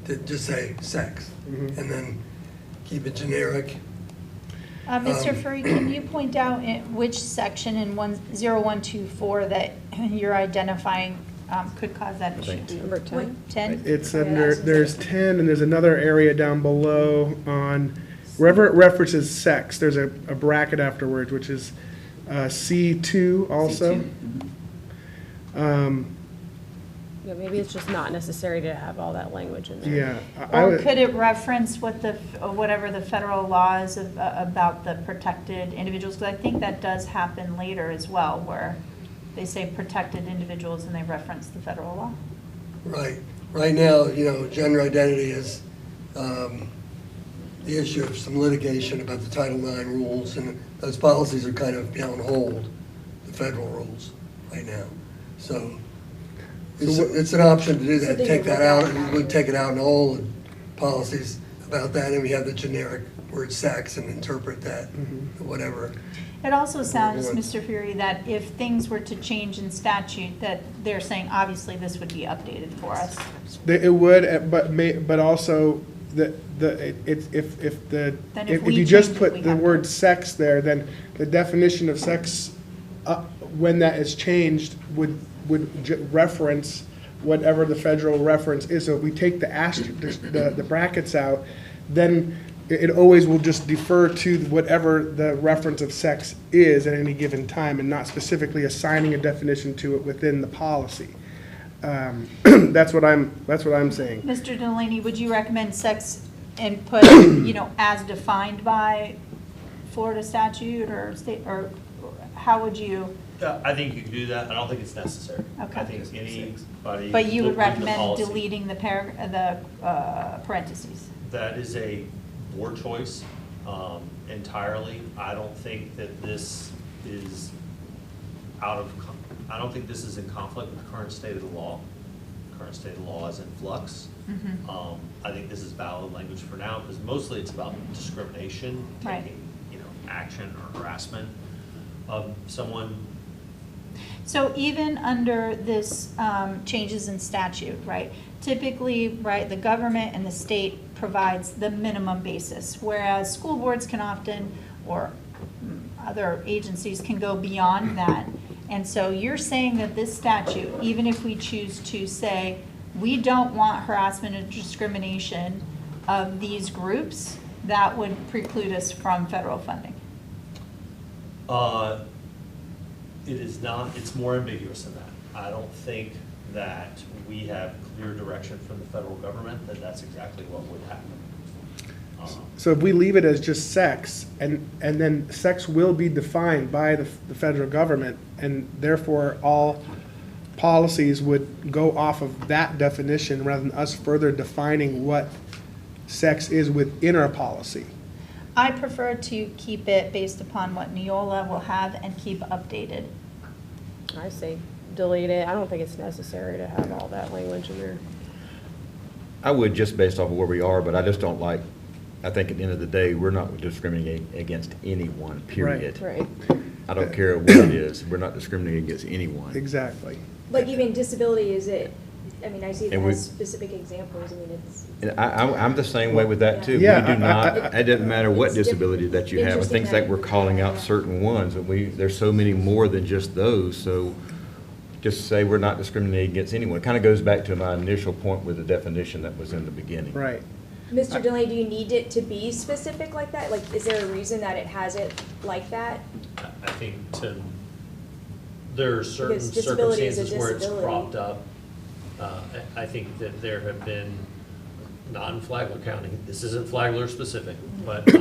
to just say sex, and then keep it generic.
Mr. Furry, can you point out in which section in 0124 that you're identifying could cause that issue?
Number 10.
10?
It's under, there's 10, and there's another area down below on, wherever it references sex, there's a bracket afterwards, which is C2 also.
Yeah, maybe it's just not necessary to have all that language in there.
Yeah. I
Or
would-
could it reference what whatever the federal law is about the protected individuals? Because I think that does happen later as well, where they say protected individuals and they reference the federal law.
Right. Right now, you know, gender identity is the issue of some litigation about the Title IX rules, and those policies are kind of on hold, the federal rules, right now. So it's an option to do that,
So
take
they would
that out,
look at
and
that.
we'd take it out in all the policies about that, and we have the generic word sex and interpret that, whatever.
It also sounds,
Everyone.
Mr. Fury, that if things were to change in statute, that they're saying, obviously, this would be updated for us.
It would, but also, if
Then if we
you just
change it,
put
we
the
have to-
word sex there, then the definition of sex, when that is changed, would reference whatever the federal reference is. So if we take the brackets out, then it always will just defer to whatever the reference of sex is at any given time, and not specifically assigning a definition to it within the policy. That's what I'm saying.
Mr. Delaney, would you recommend sex and put, you know, as defined by Florida statute or state, or how would you?
I think you can do that. I don't think it's necessary.
Okay.
I think anybody.
But you would
look at the
recommend
policy.
deleting the parentheses?
That is a board choice entirely. I don't think that this is I don't think this is in conflict with the current state of the law. Current state of the law is in flux. I think this is valid language for now, because mostly it's about discrimination,
Right.
taking, you know, action or harassment of someone.
So even under this changes in statute, right? Typically, right, the government and the state provides the minimum basis, whereas school boards can often, or other agencies can go beyond that. And so you're saying that this statute, even if we choose to say, we don't want harassment and discrimination of these groups, that would preclude us from federal funding?
It is not, it's more ambiguous than that. I don't think that we have clear direction from the federal government that that's exactly what would happen.
So if we leave it as just sex, and then sex will be defined by the federal government, and therefore all policies would go off of that definition rather than us further defining what sex is within our policy.
I prefer to keep it based upon what NEOLA will have and keep updated.
I say delete it. I don't think it's necessary to have all that language in there.
I would, just based off of where we are, but I just don't like, I think at the end of the day, we're not discriminating against anyone, period.
Right.
I don't care what it is, we're not discriminating against anyone.
Exactly.
Like even disability, is it, I mean, I see it
And we-
has specific examples, I mean, it's.
And I'm the same way with that too. We
Yeah,
do not, it doesn't matter what
It's
disability that you have. It
interesting
thinks like
that-
we're calling out certain ones, and there's so many more than just those, so just say we're not discriminating against anyone. It kind of goes back to my initial point with the definition that was in the beginning.
Right.
Mr. Delaney, do you need it to be specific like that? Like, is there a reason that it has it like that?
I think there are certain
Because disability is a
circumstances where it's
disability.
propped up. I think that there have been, non-Flagler County, this isn't Flagler specific, but, you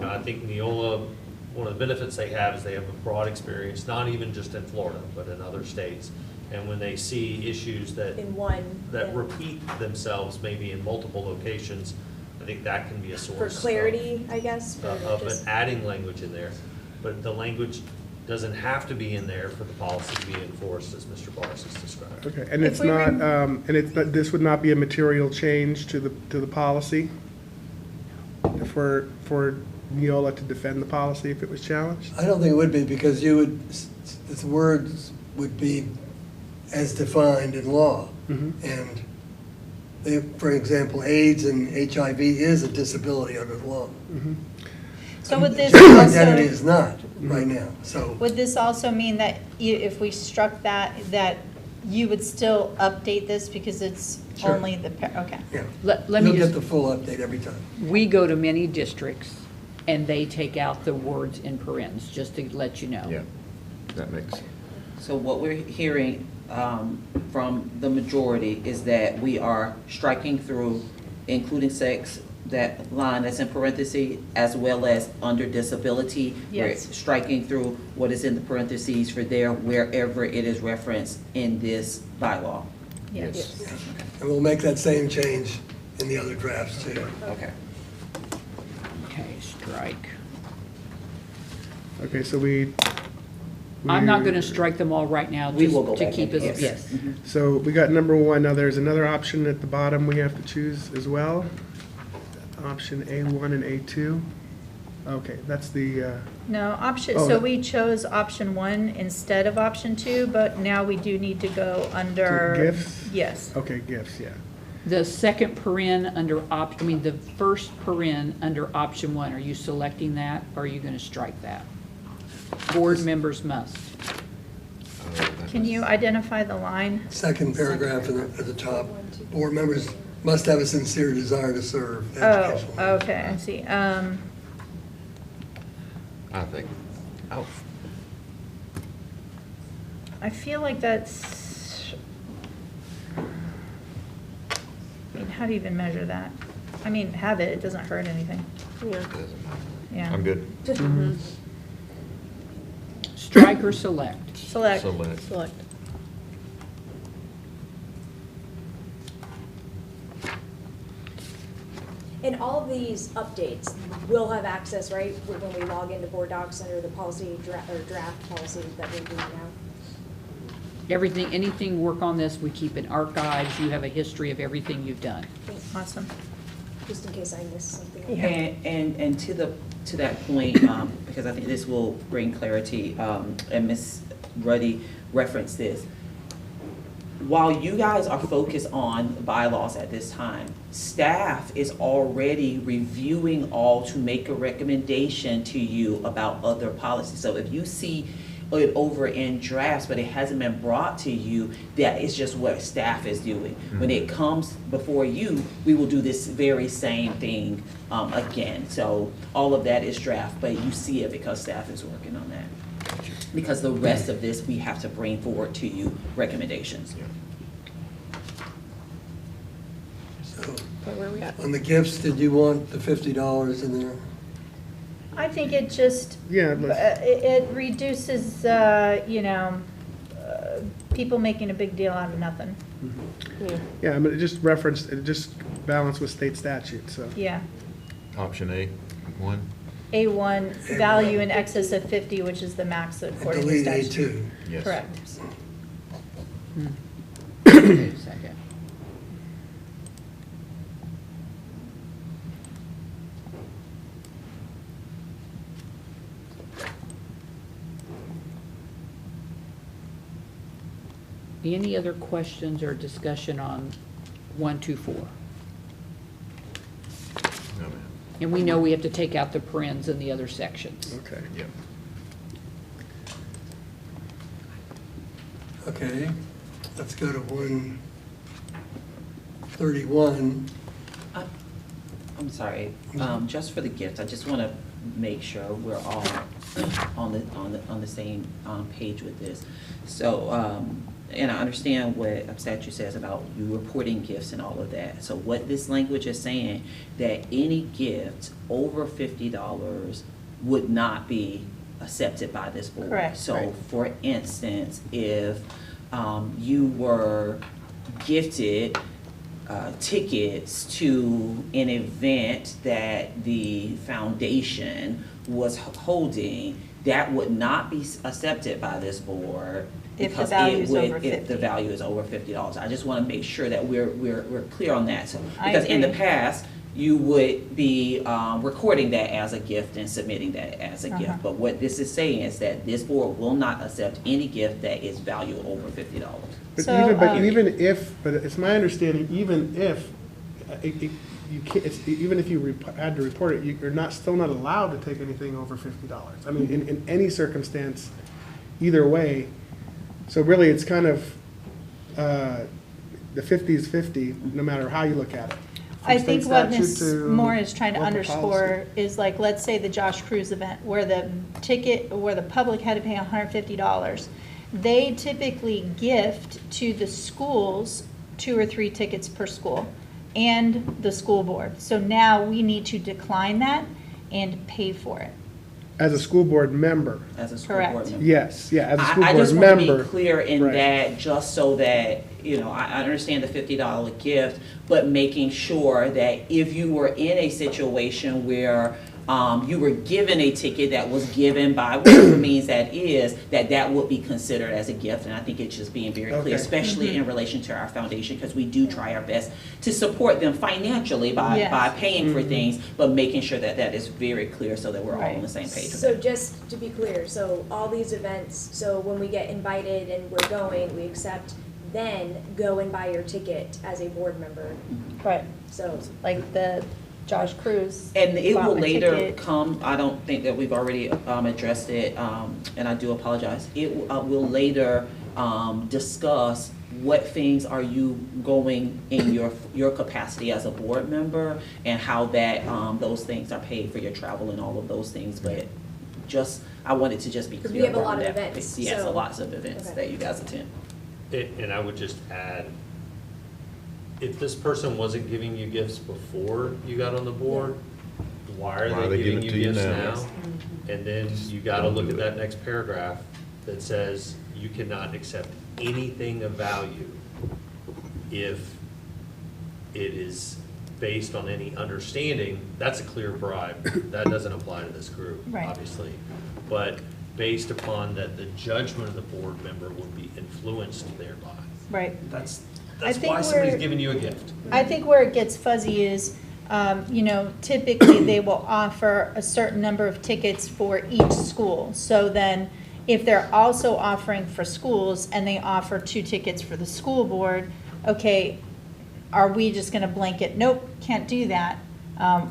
know, I think NEOLA, one of the benefits they have is they have a broad experience, not even just in Florida, but in other states, And when they see issues that,
In one.
that
in-
repeat themselves maybe in multiple locations, I think that can be a source.
For
of-
clarity, I guess, for
Of
just.
adding language in there. But the language doesn't have to be in there for the policy to be enforced, as Mr. Barnes has described.
Okay, and
If
it's
we
not,
rem-
this would not be a material change to the policy? For NEOLA to defend the policy if it was challenged?
I don't think it would be, because you would, the words would be as defined in law.
Mhm.
And they, for example, AIDS and HIV is a disability under the law.
So would this
Gender identity is
also,
not right now, so.
would this also mean that if we struck that, that you would still update this because it's
Sure.
only the, okay.
Yeah.
Let me
You'll
just-
get the full update every time.
We go to many districts, and they take out the words in parentheses, just to let you know.
Yeah, that makes,
So what we're hearing from the majority is that we are striking through, including sex, that line that's in parentheses, as well as under disability.
Yes.
We're striking through what is in the parentheses for there, wherever it is referenced in this bylaw.
Yes.
Yeah. And we'll make that same change in the other drafts too.
Okay.
Okay, strike.
Okay, so we.
I'm not gonna strike them all right now,
We
just
will go
to
back
keep
in,
us,
yes.
yes.
So we got number one. Now there's another option at the bottom we have to choose as well. Option A1 and A2. Okay, that's the,
No, option,
Oh,
so
that-
we chose option 1 instead of option 2, but now we do need to go under.
To gifts?
Yes.
okay, gifts, yeah.
The second paren under the first paren under option 1, are you selecting that, or are you gonna strike that? Board members must.
Can you identify the line?
Second paragraph at the top, board members must have a sincere desire to serve the
Oh,
educational.
okay, I see.
I think, oh,
I feel like that's, I mean, how do you even measure that? I mean, have it doesn't hurt anything.
Yeah.
it doesn't matter.
Yeah.
I'm good.
Strike or select?
Select.
Select.
And all of these updates will have access, right, when we log into Board Docs under the policy draft policy that we're doing now?
Anything work on this, we keep in archives, you have a history of everything you've done.
Awesome.
Just in case I missed something.
And to that point, because I think this will bring clarity, and Ms. Ruddy referenced this. While you guys are focused on bylaws at this time, staff is already reviewing all to make a recommendation to you about other policies. So if you see it over in drafts, but it hasn't been brought to you, that is just what staff is doing. When it comes before you, we will do this very same thing again. So all of that is draft, but you see it because staff is working on that. Because the rest of this, we have to bring forward to you recommendations.
So,
Where are we at?
on the gifts, did you want the $50 in there?
I think it just,
Yeah,
it reduces, people making a big deal out of nothing.
Yeah.
yeah, I mean, it just balanced with state statute, so.
Yeah.
Option A, 1.
A1, value in excess of 50, which is the max
And
according to
delete
statute.
A2.
Yes.
Correct.
Wait a second. Any other questions or discussion on 1, 2, 4?
No, ma'am.
And we know we have to take out the parens in the other sections.
Okay.
Yep.
Okay, let's go to 131.
I'm sorry, just for the gift, I just want to make sure we're all on the same page with this. So, and I understand what statute says about you reporting gifts and all of that. So what this language is saying, that any gift over $50 would not be accepted by this board.
Correct.
So,
Right.
for instance, if you were gifted tickets to an event that the foundation was holding, that would not be accepted by this board.
If the
because
value
it
is
would-
over
If
50.
the value is over $50. I just want to make sure that we're clear on that.
I
Because in the
agree.
past, you would be recording that as a gift and submitting that as a
Uh-huh.
gift. But what this is saying is that this board will not accept any gift that is valued over $50.
But
So,
even if, but it's my understanding, even if, you can't, even if you had to report it, you're still not allowed to take anything over $50. I mean, in any circumstance, either way. So really, it's kind of, the 50 is 50, no matter how you look at it.
I
From
think
state
what
statute
Ms.
to
Moore is trying to
local
underscore
policy.
is like, let's say the Josh Cruz event, where the ticket, where the public had to pay $150. They typically gift to the schools 2 or 3 tickets per school and the school board. So now we need to decline that and pay for it.
As a school board member,
As a school
Correct.
board member.
yes, yeah, as a school
I
board
just want to
member.
be clear in
Right.
that, just so that, I understand the $50 gift, but making sure that if you were in a situation where you were given a ticket that was given by whatever means that is, that would be considered as a gift. And I think it's just being very
Okay.
clear, especially in relation to our foundation, because we do try our best to support them financially by
Yes.
paying for things, but making sure that that is very clear so that we're all
Right.
on the same page with
So
it.
just to be clear, so all these events, so when we get invited and we're going, we accept, then go and buy your ticket as a board member.
Right.
So,
Like the Josh Cruz.
And it
bought
will
my
later
ticket.
come, I don't think that we've already addressed it, and I do apologize. It will later discuss what things are you going in your capacity as a board member, and how that, those things are paid for your travel and all of those things, but I wanted to just be
'Cause
clear
we have a
around
lot of
that.
events,
Yes,
so-
lots of events
Okay.
that you guys attend.
And I would just add, if this person wasn't giving you gifts before you got on the board, why are they giving you gifts now? And then you gotta look at that next paragraph that says you cannot accept anything of value if it is based on any understanding. That's a clear bribe. That doesn't apply to this group,
Right.
obviously. But based upon that, the judgment of the board member would be influenced thereby.
Right.
That's
I think
why somebody's
we're-
giving you a gift.
I think where it gets fuzzy is, typically they will offer a certain number of tickets for each school. So then, if they're also offering for schools and they offer 2 tickets for the school board, okay, are we just gonna blanket, nope, can't do that?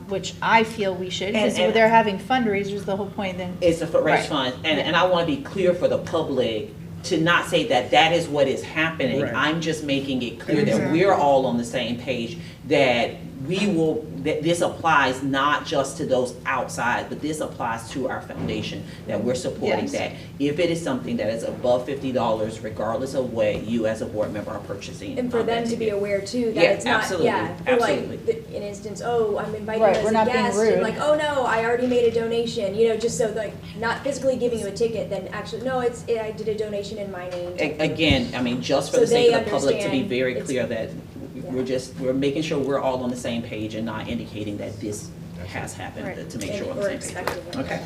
Which I feel we should, because
And-
they're having fundraisers, the whole point then.
It's a
Right.
race fund, and I want to be clear for the public to not say that that is what is happening.
Right.
I'm just making it clear that
Exactly.
we're all on the same page, that that this applies not just to those outside, but this applies to our foundation, that we're supporting
Yes.
that. If it is something that is above $50, regardless of what you as a board member are purchasing.
and for them
that
to be
ticket.
aware too, that
Yeah,
it's not,
absolutely,
for
absolutely.
like, an instance, oh, I'm inviting
Right,
you as
we're
a
not being
guest,
rude.
and like, oh no, I already made a donation, just so like, not physically giving you a ticket, then actually, no, I did a donation in my name.
Again, I mean, just for
So
the sake
they
of the public to be
understand
very
it's-
clear that
Yeah.
we're making sure we're all on the same page and not indicating that this has happened,
Right.
to make sure we're on the
Or
same page.
expected.
Okay,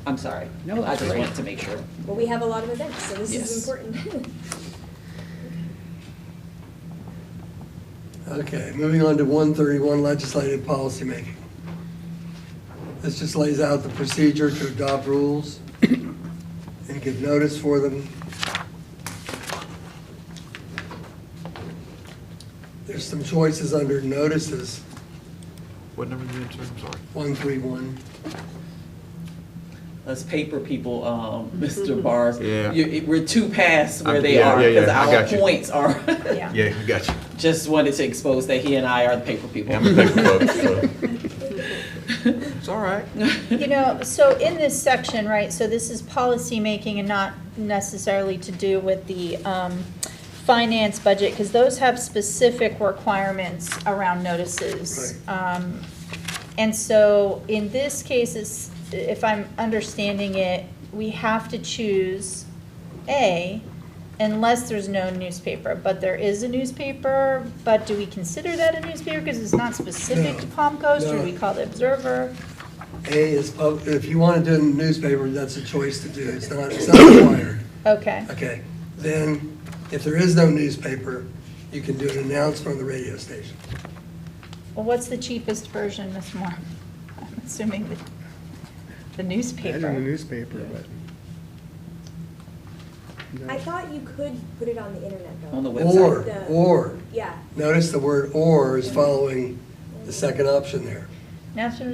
I'm sorry.
No,
I
that's
just
great.
wanted to make sure.
Well, we have a lot of events, so this
Yes.
is important.
Okay, moving on to 131, legislative policymaking. This just lays out the procedure to adopt rules and give notice for them. There's some choices under notices,
What number are you in, sir? I'm sorry.
131.
Us paper people, Mr. Bars,
Yeah.
we're too past where they
Yeah,
are,
yeah,
because
yeah, I
our
got you.
points are,
Yeah.
Yeah, I got you.
just wanted to expose that he and I are the paper people.
Yeah, I'm a paper folks, so. It's all right.
So in this section, right, so this is policy making and not necessarily to do with the finance budget, because those have specific requirements around notices. And so in this case, if I'm understanding it, we have to choose A, unless there's no newspaper, but there is a newspaper, but do we consider that a newspaper because it's not specific to Palm Coast, or do we call it Observer?
A is, if you want to do a newspaper, that's a choice to do. It's not required.
Okay,
Okay, then, if there is no newspaper, you can do an announcement on the radio station.
well, what's the cheapest version, Ms. Moore? I'm assuming the
I didn't
newspaper.
newspaper, but.
I thought you could put it on the internet though.
On the website.
Or,
Yeah,
notice the word or is following the second option there.
National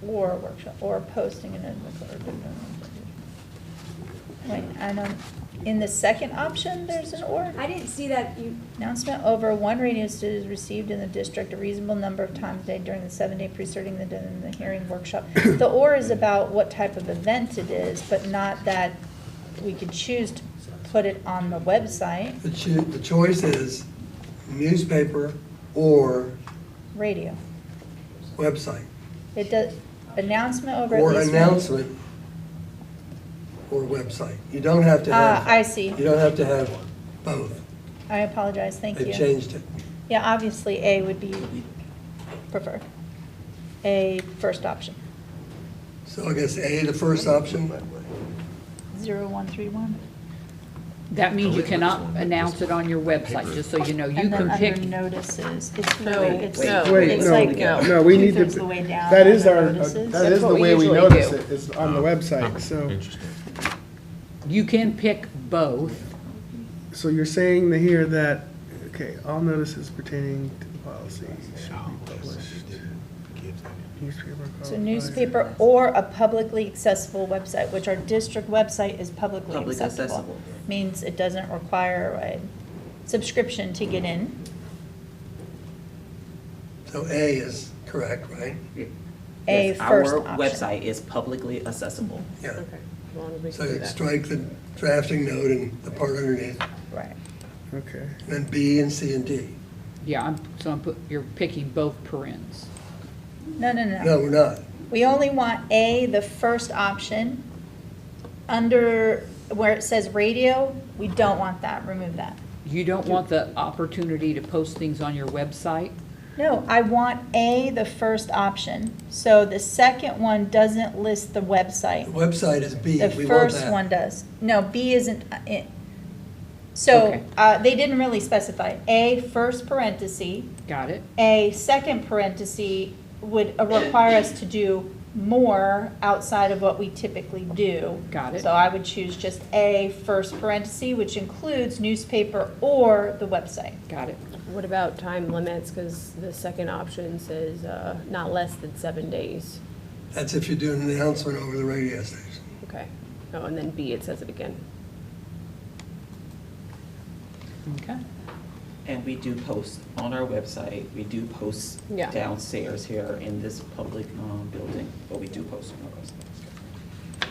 or workshop, or posting in a. Wait, I don't, in the second option, there's an or?
I didn't see that you,
Announcement over one radio station is received in the district a reasonable number of times a day during the 7-day preceding the hearing workshop. The or is about what type of event it is, but not that we could choose to put it on the website,
The choice is newspaper or
radio.
website.
It does, announcement over at
Or
least one.
announcement or website. You don't have to have.
I see.
You don't have to have both.
I apologize, thank
They've
you.
changed it.
Yeah, obviously, A would be preferred. A first option,
So I guess A, the first option.
0131.
That means you cannot announce it on your website, just so you know. You
And then
can
under
pick,
notices, it's
No,
really, it's
Wait,
it's
no,
like
no, we need
two-thirds
to,
of the way down.
that is
under
our,
notices.
that is
what
the
we
way we
usually
notice
do.
it, is on the website, so.
Interesting.
you can pick both.
So you're saying here that, okay, all notices pertaining to the policy should be published. Newspaper,
So
call,
newspaper
flyer.
or a publicly accessible website, which our district website is publicly
Public
accessible.
accessible.
Means it doesn't require a subscription to get in.
So A is correct, right?
A
Yes,
first
Our
option.
website is publicly accessible.
Yeah.
Okay, as long as we
So
can do
you
that.
strike the drafting note and the part underneath,
Right.
Okay,
and then B and C and D.
Yeah, you're picking both parens.
No, no,
No,
no.
we're not.
We only want A, the first option. Under where it says radio, we don't want that, remove that.
You don't want the opportunity to post things on your website?
No, I want A, the first option. So the second one doesn't list the
The
website.
website is B.
The
We want
first
that.
one does. No, B isn't, so,
Okay.
they didn't really specify. A, first parenthesis,
Got it?
a second parenthesis would require us to do more outside of what we typically do.
Got it.
So I would choose just A, first parenthesis, which includes newspaper or the website.
Got it.
What about time limits? Because the second option says not less than 7 days.
That's if you're doing an announcement over the radio station.
Okay. Oh, and then B, it says it again.
Okay.
And we do post on our website, we do post
Yeah.
downstairs here in this public building, but we do post on our website.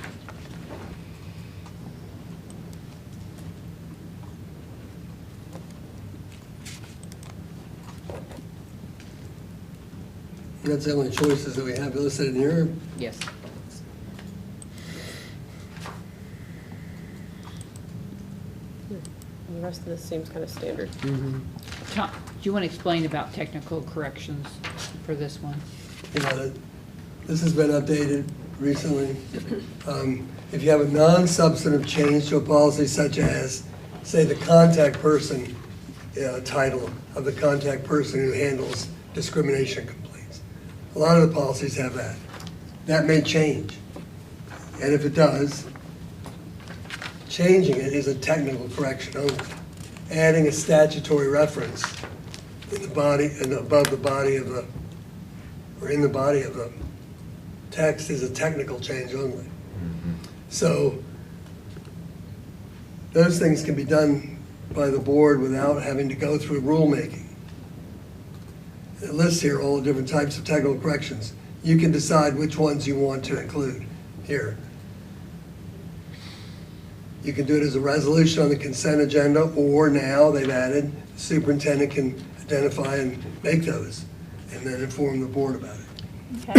And that's the only choices that we have listed in here.
Yes.
The rest of this seems kind of standard.
Tom, do you want to explain about technical corrections for this one?
You know, this has been updated recently. If you have a non-substantive change to a policy such as, say, the contact person, title of the contact person who handles discrimination complaints. A lot of the policies have that. That may change. And if it does, changing it is a technical correction only. Adding a statutory reference in the body and above the body of the, or in the body of the text is a technical change only. So those things can be done by the board without having to go through rulemaking. It lists here all the different types of technical corrections. You can decide which ones you want to include here. You can do it as a resolution on the consent agenda, or now they've added, the superintendent can identify and make those, and then inform the board about it.
Okay,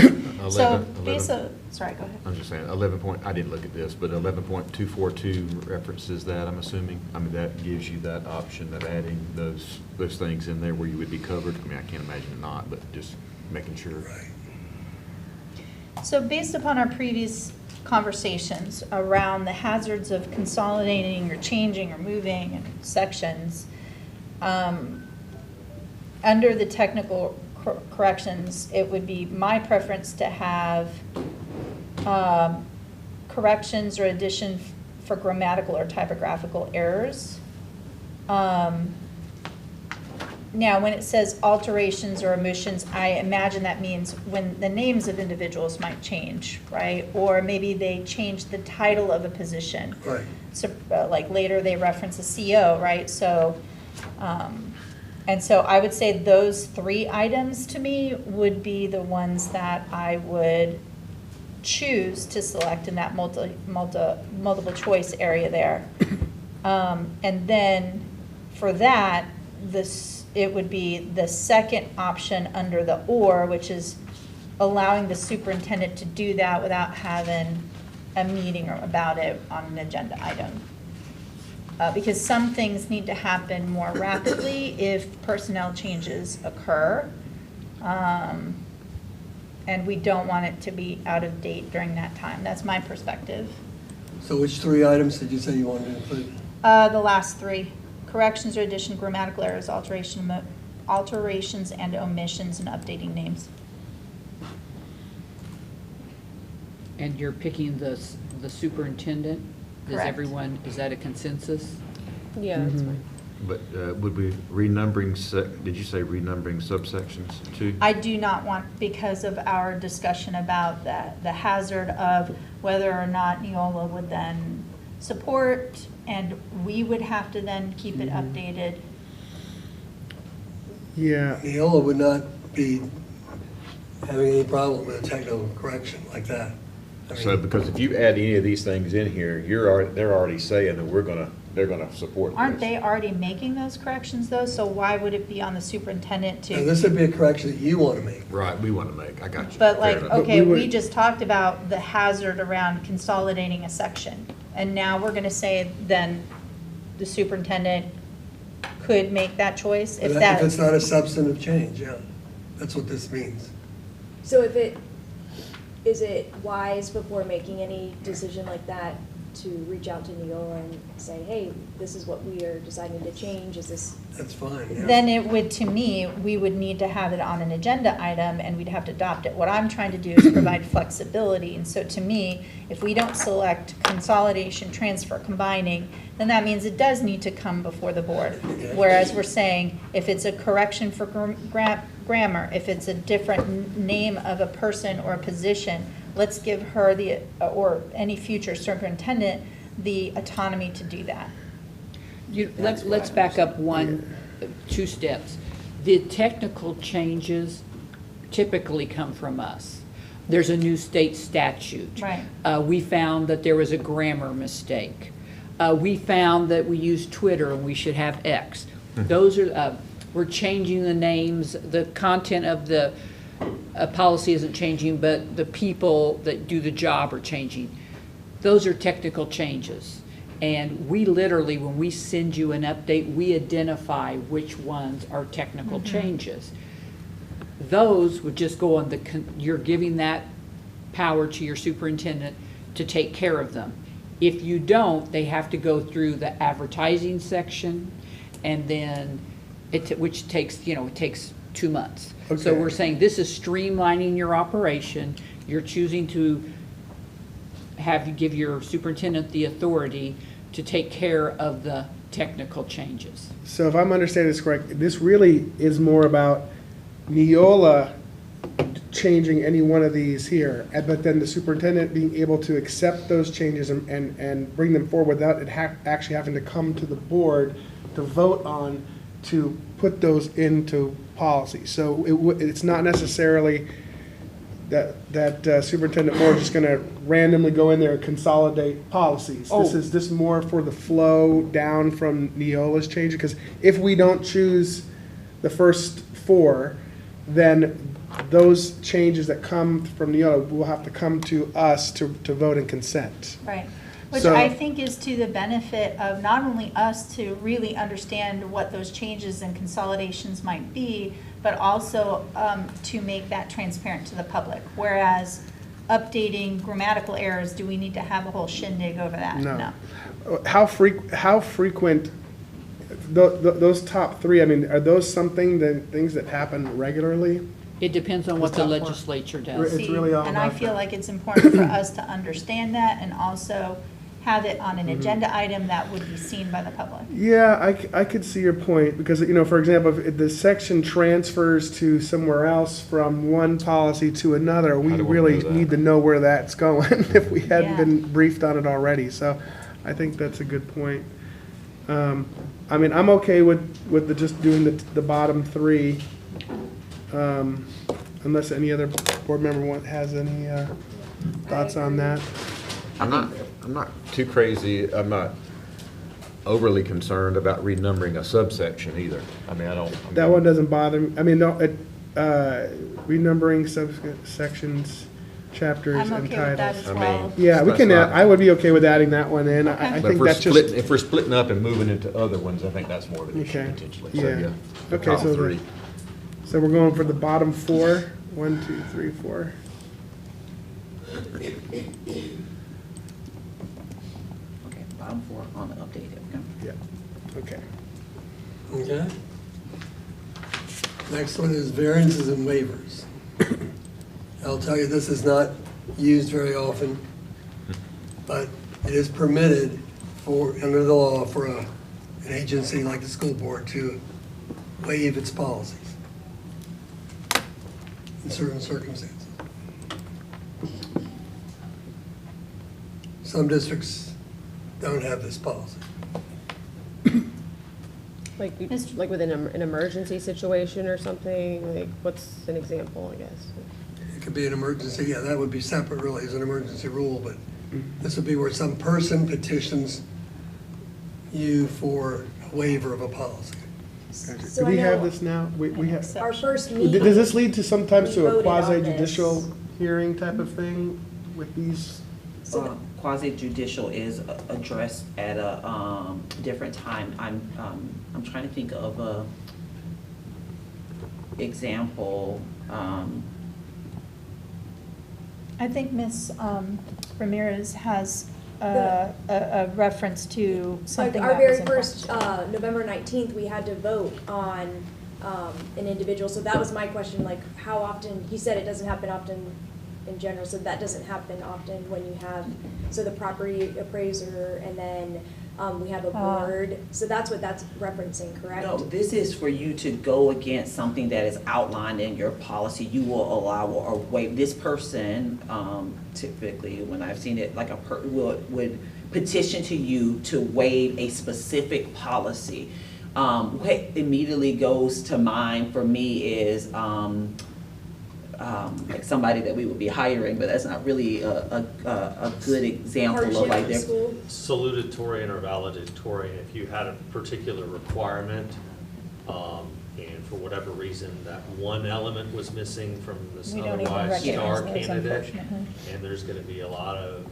so,
11.
sorry, go ahead.
I'm just saying, I didn't look at this, but 11.242 references that, I'm assuming. I mean, that gives you that option of adding those things in there where you would be covered. I mean, I can't imagine not, but just making sure.
Right.
So based upon our previous conversations around the hazards of consolidating or changing or moving in sections, under the technical corrections, it would be my preference to have corrections or addition for grammatical or typographical errors. Now, when it says alterations or omissions, I imagine that means when the names of individuals might change, right? Or maybe they change the title of a position.
Right.
So, like later they reference a CO, right? So, and so I would say those 3 items to me would be the ones that I would choose to select in that multiple choice area there. And then for that, it would be the second option under the or, which is allowing the superintendent to do that without having a meeting about it on an agenda item. Because some things need to happen more rapidly if personnel changes occur. And we don't want it to be out of date during that time. That's my perspective.
So which 3 items did you say you wanted to include?
The last 3, corrections or addition, grammatical errors, alterations and omissions, and updating names.
And you're picking the superintendent?
Correct.
Is that a consensus?
Yeah, that's fine.
But would we renumbering, did you say renumbering subsections too?
I do not want, because of our discussion about the hazard of whether or not NEOLA would then support, and we would have to then keep it updated.
Yeah,
NEOLA would not be having any problem with a technical correction like that. I mean,
So, because if you add any of these things in here, they're already saying that they're gonna support this.
Aren't they already making those corrections though? So why would it be on the superintendent
and
to?
this would be a correction that you want to make.
Right, we want to make, I got you.
But like,
Fair enough.
okay,
we would-
we just talked about the hazard around consolidating a section. And now we're gonna say then the superintendent could make that choice if
If
that.
it's not a substantive change, yeah. That's what this means.
So is it wise before making any decision like that to reach out to NEOLA and say, hey, this is what we are deciding to change, is this?
That's fine, yeah.
Then it would, to me, we would need to have it on an agenda item and we'd have to adopt it. What I'm trying to do is provide flexibility. And so to me, if we don't select consolidation, transfer, combining, then that means it does need to come before the board. Whereas we're saying, if it's a correction for grammar, if it's a different name of a person or a position, let's give her or any future superintendent the autonomy to do that.
Let's back up 2 steps. The technical changes typically come from us. There's a new state statute.
Right.
We found that there was a grammar mistake. We found that we used Twitter and we should have X. Those are, we're changing the names, the content of the policy isn't changing, but the people that do the job are changing. Those are technical changes. And we literally, when we send you an update, we identify which ones are technical changes. Those would just go on you're giving that power to your superintendent to take care of them. If you don't, they have to go through the advertising section, and then which takes, it takes 2 months. So
Okay.
we're saying this is streamlining your operation. You're choosing to give your superintendent the authority to take care of the technical changes.
so if I'm understanding this correct, this really is more about NEOLA changing any one of these here, but then the superintendent being able to accept those changes and bring them forward without it actually having to come to the board to vote on to put those into policy. So it's not necessarily that Superintendent Moore is just going to randomly go in there and consolidate policies.
Oh.
This is more for the flow down from NEOLA's change, because if we don't choose the first 4, then those changes that come from NEOLA will have to come to us to vote and consent.
Right. Which
So-
I think is to the benefit of not only us to really understand what those changes and consolidations might be, but also to make that transparent to the public. Whereas updating grammatical errors, do we need to have a whole shindig over that?
No. How frequent, those top three, I mean, are those things that happen regularly?
It depends on what the
Top one.
legislature does.
It's really all
And I
about
feel
that.
like it's important for us to understand that and also have it on
Mm-hmm.
an agenda item that would be seen by the public.
Yeah, I could see your point, because, for example, if the section transfers to somewhere else from one policy to another, we
How do we
really
know that?
need to know where that's going if we hadn't
Yeah.
been briefed on it already, so I think that's a good point. I mean, I'm okay with just doing the bottom three, unless any other board member has any thoughts on that.
I'm not too crazy, I'm not overly concerned about renumbering a subsection either. I mean,
That one doesn't bother me. I mean, no, renumbering subsections, chapters,
I'm
and
okay with that
titles.
as
I
well.
mean,
Yeah, we
That's
can,
not-
I would be okay with adding that one in. I
Okay.
I
But
think that's just,
if we're splitting up and moving into other ones, I think that's more of an issue
Okay.
potentially. So,
Yeah.
the
Okay,
top
so the-
three.
so we're going for the bottom four. 1, 2, 3, 4.
Okay, bottom four on the updated, okay?
Yeah, okay.
Okay. Next one is variances and waivers. I'll tell you, this is not used very often, but it is permitted under the law for an agency like the school board to waive its policies in certain circumstances. Some districts don't have this policy.
Like,
Mr.
like with an emergency situation or something, like, what's an example, I guess?
It could be an emergency, yeah, that would be separate really as an emergency rule, but this would be where some person petitions you for a waiver of a policy.
Gotcha.
So
Do
I
we have
know-
this now? We have,
So-
Our first meeting.
does this lead to sometimes
we
to a
voted on
quasi judicial
this.
hearing type of thing with these?
So
Quasi judicial is addressed at a different time. I'm trying to think of a example.
I think Ms. Ramirez has a reference to
Like
something
our
that
very
was in
first,
process.
November 19th, we had to vote on an individual, so that was my question, like, how often, he said it doesn't happen often in general, so that doesn't happen often when you have, so the property appraiser, and then we have a board, so that's what that's referencing, correct?
No, this is for you to go against something that is outlined in your policy. You will allow or waive, this person, typically, when I've seen it, like would petition to you to waive a specific policy. What immediately goes to mind for me is, like somebody that we would be hiring, but that's not really a good example of
Hardship
like
in
their.
school?
Salutatorian or valedictorian, if you had a particular requirement, and for whatever reason, that one element was missing from this
We don't even
otherwise star
recognize those,
candidate,
unfortunately.
and there's gonna be a lot of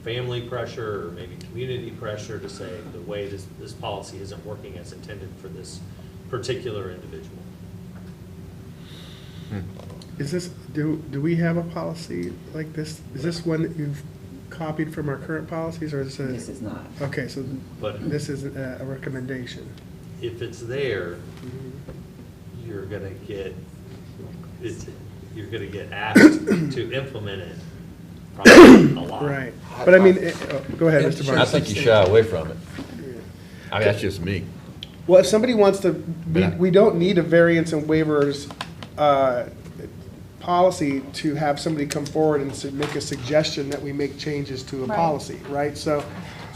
family pressure or maybe community pressure to say the way this policy isn't working as intended for this particular individual.
Is this, do we have a policy like this? Is this one that you've copied from our current policies, or is
This
this
is not.
okay, so
But
this is a recommendation.
if it's there, you're gonna get asked to implement it probably a lot.
Right, but I mean, go ahead, Mr.
I
Barnes.
think you shy away from it. I mean, that's just me.
Well, if somebody wants to,
Yeah.
we don't need a variance and waivers policy to have somebody come forward and make a suggestion that we make changes to a
Right.
policy, right? So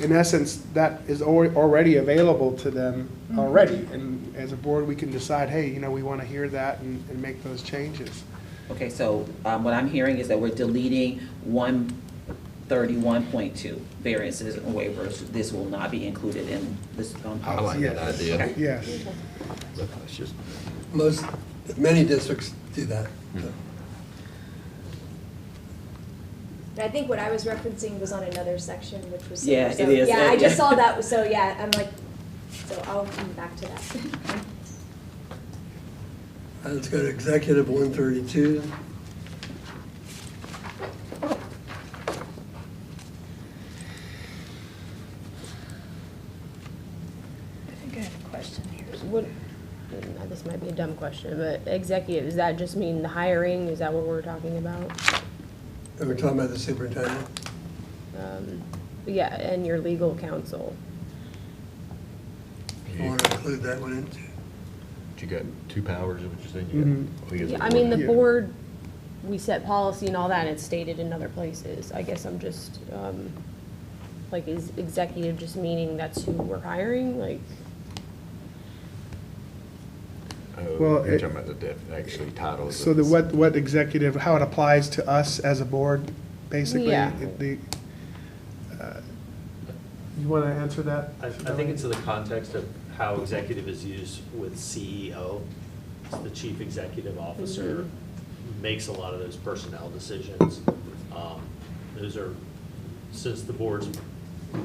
in essence, that is already available to them already. And as a board, we can decide, hey, we want to hear that and make those changes.
Okay, so what I'm hearing is that we're deleting 131.2, variances and waivers. This will not be included in this
I
policy.
like that idea.
Yes.
It's just,
Many districts do that. So,
And I think what I was referencing was on another section, which was.
Yeah,
so-
it is.
Yeah, I just saw that, so yeah, I'm like, so I'll come back to that.
Let's go to executive 132.
I think I have a question here.
What, this might be a dumb question, but executive, does that just mean the hiring? Is that what we're talking about?
And we're talking about the superintendent.
Yeah, and your legal counsel.
I want to include that one into.
You got two powers, is what you're saying? You got- oh, he is a
Yeah, I mean, the
Yeah.
board, we set policy and all that, and it's stated in other places. I guess I'm just, like, is executive just meaning that's who we're hiring? Like,
Oh,
Well,
you're
it-
talking about the actually title.
So the, what executive, how it applies to us as a board, basically?
Yeah.
You want to answer that?
I think it's in the context of how executive is used with CEO. It's the chief executive officer makes a lot of those personnel decisions. Those are, since the board's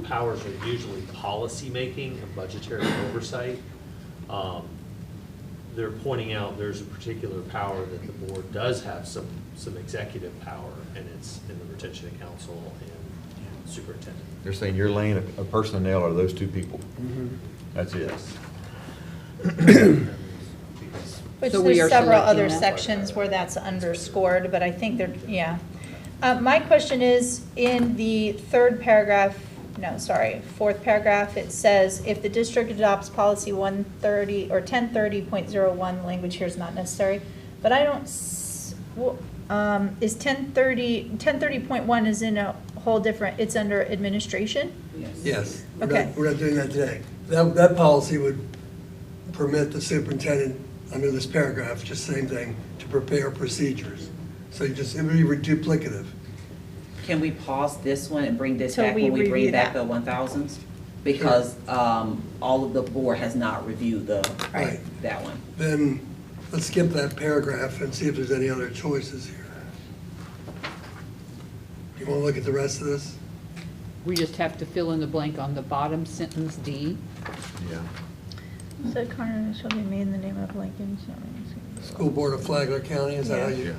powers are usually policy-making and budgetary oversight, they're pointing out there's a particular power that the board does have some executive power, and it's in the retention of counsel and superintendent.
They're saying you're laying a personnel are those two people. That's it.
Which
So we
there's
are
several
selecting
other
that?
sections where that's underscored, but I think they're, yeah. My question is, in the fourth paragraph, it says, if the district adopts policy 130 or 1030.01, language here is not necessary, but I don't, is 1030.1 is in a whole different, it's under administration?
Yes.
Okay.
We're not doing that today. That policy would permit the superintendent, under this paragraph, just same thing, to prepare procedures. So it would be duplicative.
Can we pause this one and bring this
Till
back
we
when we
review
bring back
that.
the 1000s? Because all of the board has not reviewed
Right.
that one.
Then let's skip that paragraph and see if there's any other choices here. You want to look at the rest of this?
We just have to fill in the blank on the bottom sentence D.
Yeah.
Said Connor shall be made in the name of Lincoln.
School Board of Flagler County, is that how you?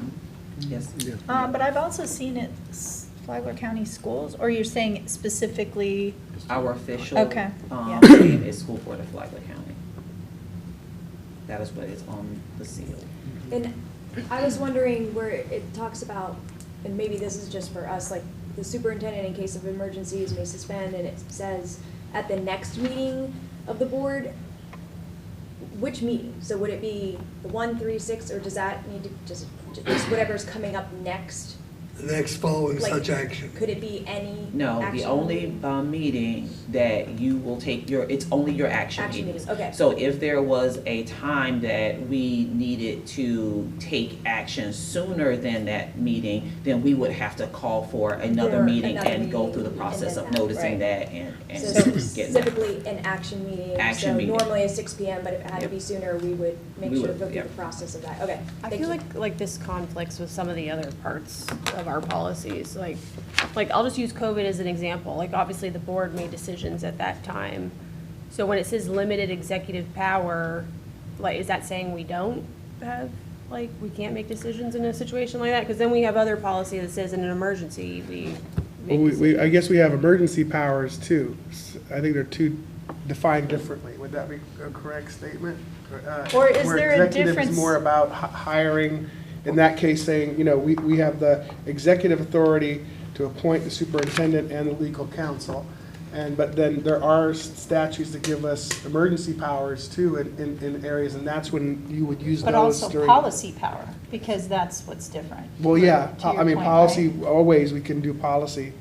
Yes.
But I've also seen it, Flagler County Schools, or you're saying specifically,
Our official
Okay, yeah.
name is School Board of Flagler County. That is what is on the seal.
And I was wondering where it talks about, and maybe this is just for us, like the superintendent in case of emergencies may suspend, and it says at the next meeting of the board, which meeting? So would it be the 1, 3, 6, or does that need to just whatever's coming up next?
The next following
Like,
such action.
Could it be any
No,
action?
the only meeting that you will take it's only your action
Action
meetings.
meetings, okay.
So if there was a time that we needed to take action sooner than that meeting, then we would have to call for another
For
meeting
another
and go
meeting,
through the process
and
of
then
noticing
right.
that and
So
getting that.
specifically an action meeting.
Action meeting.
So normally at 6 PM, but if it had to
Yep.
be sooner, we would make
We
sure to
would,
go through
yeah.
the process of that. Okay.
I
thank
feel
you.
like this conflicts with some of the other parts of our policies. Like I'll just use COVID as an example. Like, obviously, the board made decisions at that time. So when it says limited executive power, like, is that saying we don't have, like, we can't make decisions in a situation like that? Because then we have other policy that says in an emergency, we make
Well, I guess we have emergency powers too. I think they're two defined differently. Would that be a correct statement?
Or is
Where
there a
executive
difference-
is more about hiring, in that case saying, we have the executive authority to appoint the superintendent and the legal counsel. But then there are statutes that give us emergency powers too in areas, and that's when you would use
but
those
also
during.
policy power, because that's what's different.
Well, yeah,
To your
I mean,
point,
policy,
right?
always, we can do policy.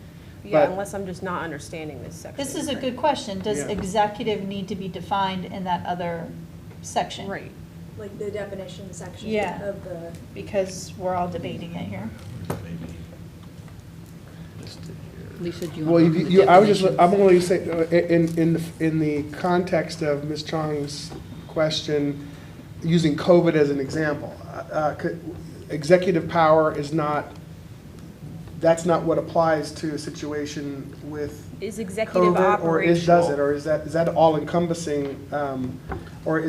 Yeah,
but-
unless I'm just not understanding this section.
This is a good question. Does
Yeah.
executive need to be defined in that other section?
Right.
Like the definition section
Yeah.
of the.
Because we're all debating it here.
Maybe listed here.
Lisa, do you
Well,
want to open the
I was just,
definitions?
I'm only saying, in the context of Ms. Chong's question, using COVID as an example, executive power is not, that's not what applies to a situation with
Is executive
COVID, or does it,
operational?
or is that all encompassing, or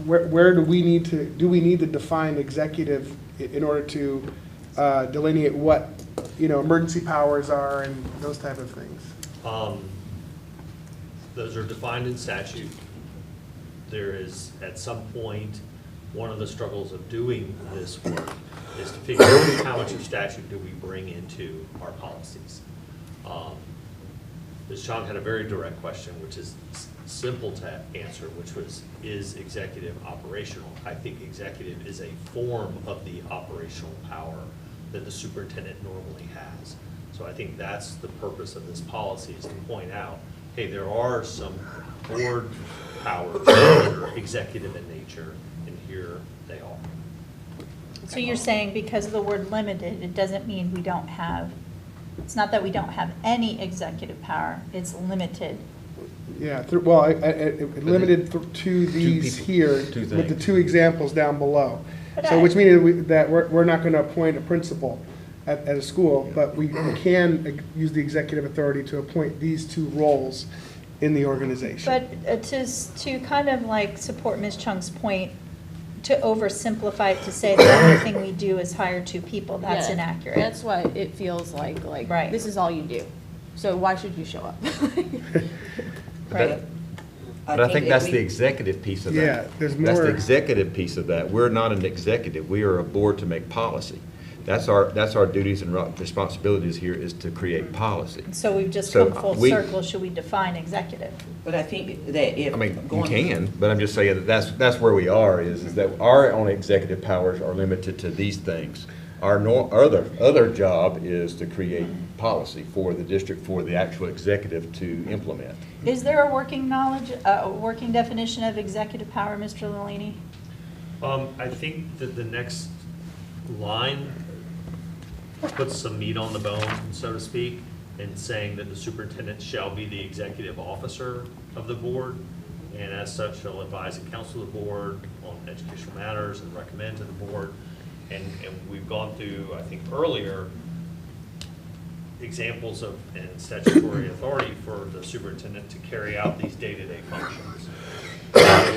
where do we need to define executive in order to delineate what, emergency powers are and those type of things?
Those are defined in statute. There is, at some point, one of the struggles of doing this work is to figure out how much of statute do we bring into our policies. Ms. Chong had a very direct question, which is simple to answer, which was, is executive operational? I think executive is a form of the operational power that the superintendent normally has. So I think that's the purpose of this policy, is to point out, hey, there are some board powers that are executive in nature, and here they are.
So you're saying because of the word limited, it doesn't mean we don't have, it's not that we don't have any executive power, it's limited.
Yeah, limited to these
people,
here,
two
with the
things.
two examples down below.
But
So which means that we're not going to appoint a principal at a school, but we can use the executive authority to appoint these two roles in the organization.
But to kind of like support Ms. Chung's point, to oversimplify it to say the only thing we do is hire two people, that's
Yeah,
inaccurate.
That's why it feels like
Right.
this is all you do. So why should you show up?
Right.
But I think
if
that's
we-
the executive piece of that.
Yeah, there's
That's the
more-
executive piece of that. We're not an executive. We are a board to make policy. That's our duties and responsibilities here, is to create policy.
So we've just
So,
come full
we-
circle, should we define executive?
But I think that if.
I mean, you
going-
can, but I'm just saying that that's where we are, is that our only executive powers are limited to these things. Our other job is to create policy for the district, for the actual executive to implement.
Is there a working working definition of executive power, Mr. Lilini?
I think that the next line puts some meat on the bone, so to speak, in saying that the superintendent shall be the executive officer of the board, and as such shall advise and counsel the board on educational matters and recommend to the board. And we've gone through, I think earlier, examples of and statutory authority for the superintendent to carry out these day-to-day functions.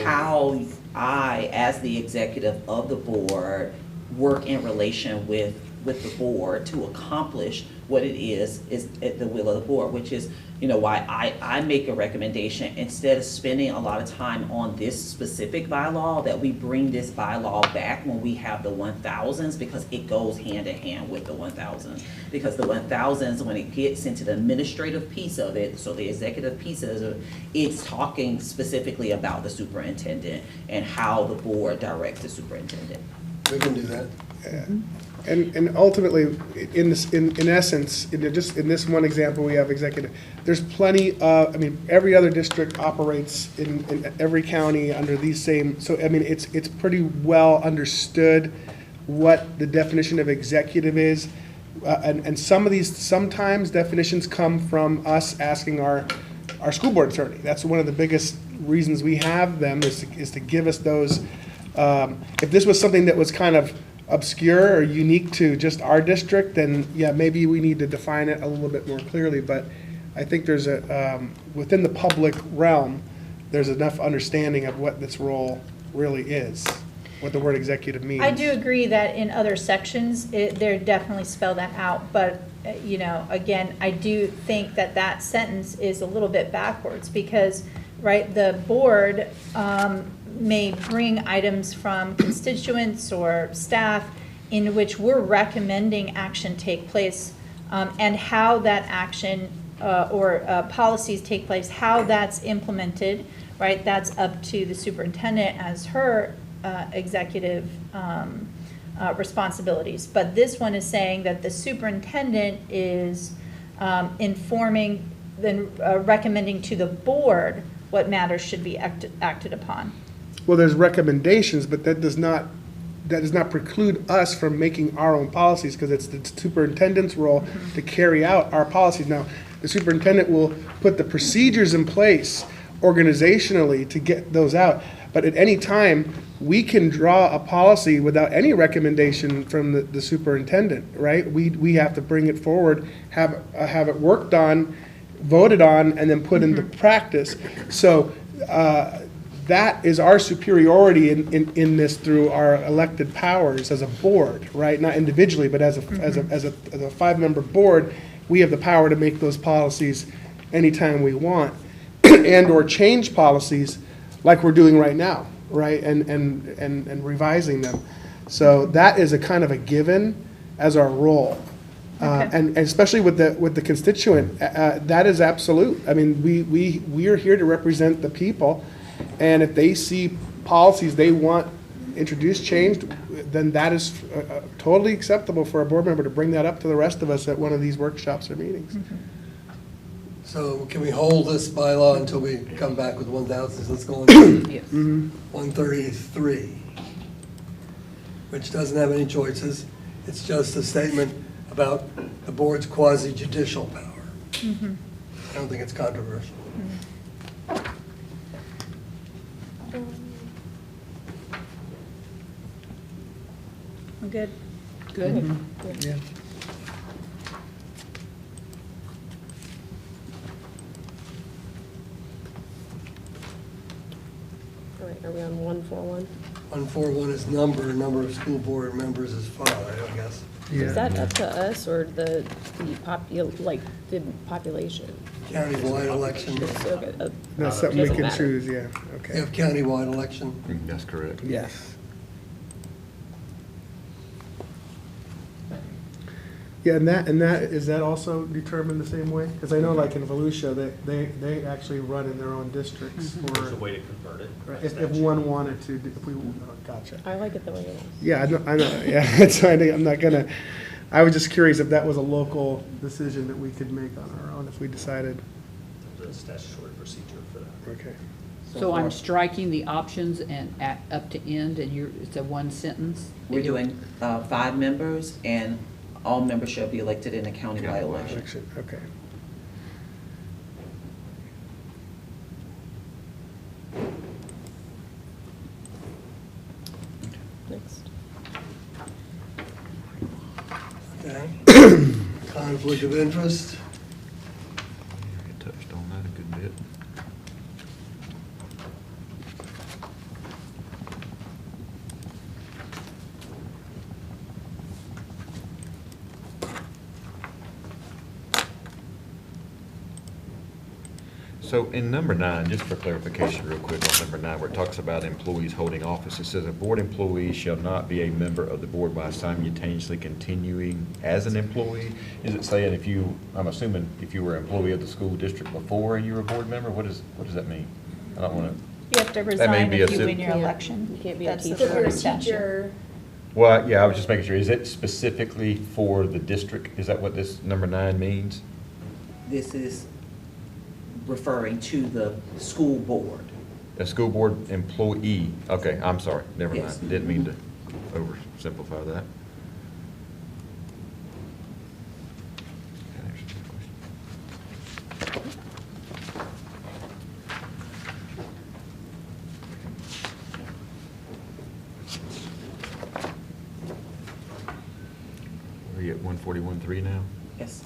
How I, as the executive of the board, work in relation with the board to accomplish what it is at the will of the board, which is, why I make a recommendation, instead of spending a lot of time on this specific bylaw, that we bring this bylaw back when we have the 1000s, because it goes hand in hand with the 1000s. Because the 1000s, when it gets into the administrative piece of it, so the executive piece of it, it's talking specifically about the superintendent and how the board directs the superintendent.
We can do that.
And ultimately, in essence, just in this one example, we have executive. There's plenty of, every other district operates in every county under these same, so, it's pretty well understood what the definition of executive is. And sometimes definitions come from us asking our school board attorney. That's one of the biggest reasons we have them, is to give us those. If this was something that was kind of obscure or unique to just our district, then yeah, maybe we need to define it a little bit more clearly. But I think there's within the public realm, there's enough understanding of what this role really is, what the word executive means.
I do agree that in other sections, they definitely spell that out, but, again, I do think that sentence is a little bit backwards, because, right, the board may bring items from constituents or staff in which we're recommending action take place, and how that action or policies take place, how that's implemented, right, that's up to the superintendent as her executive responsibilities. But this one is saying that the superintendent is informing, then recommending to the board what matters should be acted upon.
Well, there's recommendations, but that does not preclude us from making our own policies, because it's the superintendent's role to carry out our policies. Now, the superintendent will put the procedures in place, organizationally to get those out. But at any time, we can draw a policy without any recommendation from the superintendent, right? We have to bring it forward, have it worked on, voted on, and then put into practice. So that is our superiority in this through our elected powers as a board, right? Not individually, but as a five-member board, we have the power to make those policies anytime we want and/or change policies like we're doing right now, right? And revising them. So that is a kind of a given as our role. And especially with the constituent, that is absolute. I mean, we are here to represent the people, and if they see policies they want introduced, changed, then that is totally acceptable for a board member to bring that up to the rest of us at one of these workshops or meetings.
So can we hold this bylaw until we come back with 1,000? Let's go on to
Yes.
133, which doesn't have any choices. It's just a statement about the board's quasi-judicial power. I don't think it's controversial.
We're good.
Good.
Yeah.
All right, are we on 141?
141 is number of school board members is 5, I guess.
Is that up to us or the population?
Countywide election.
It's okay,
That's something we
doesn't
can
matter.
choose, yeah,
We
okay.
have countywide election.
That's correct.
Yes. Yeah, and that, is that also determined the same way? Because I know like in Volusia, they actually run in their own districts
There's a
for,
way to convert it. by
if
statute.
one wanted to, if we, gotcha.
I like it the way it is.
Yeah, I know, yeah, it's, I'm not gonna, I was just curious if that was a local decision that we could make on our own if we decided,
There's a statutory procedure for that.
okay.
So I'm striking the options and up to end, and it's a one sentence?
We're doing 5 members, and all members shall be elected in a countywide election.
Election, okay.
Next.
Okay. Conflict of interest.
We touched on that a good bit. So in number 9, just for clarification real quick on number 9, where it talks about employees holding office, it says a board employee shall not be a member of the board by simultaneously continuing as an employee. Is it saying if you, I'm assuming if you were an employee of the school district before and you were a board member, what does that mean? I don't want to,
You have to
may
resign
be
if
a
you
sim-
win your
Yeah.
election.
You can't be a
That's the
teacher.
So for a
Florida statute.
teacher,
well, yeah, I was just making sure. Is it specifically for the district? Is that what this number 9 means?
This is referring to the school board.
A school board employee. Okay, I'm sorry. Never
Yes.
mind. Didn't mean to oversimplify that. That answers my question. Are you at 141.3 now?
Yes.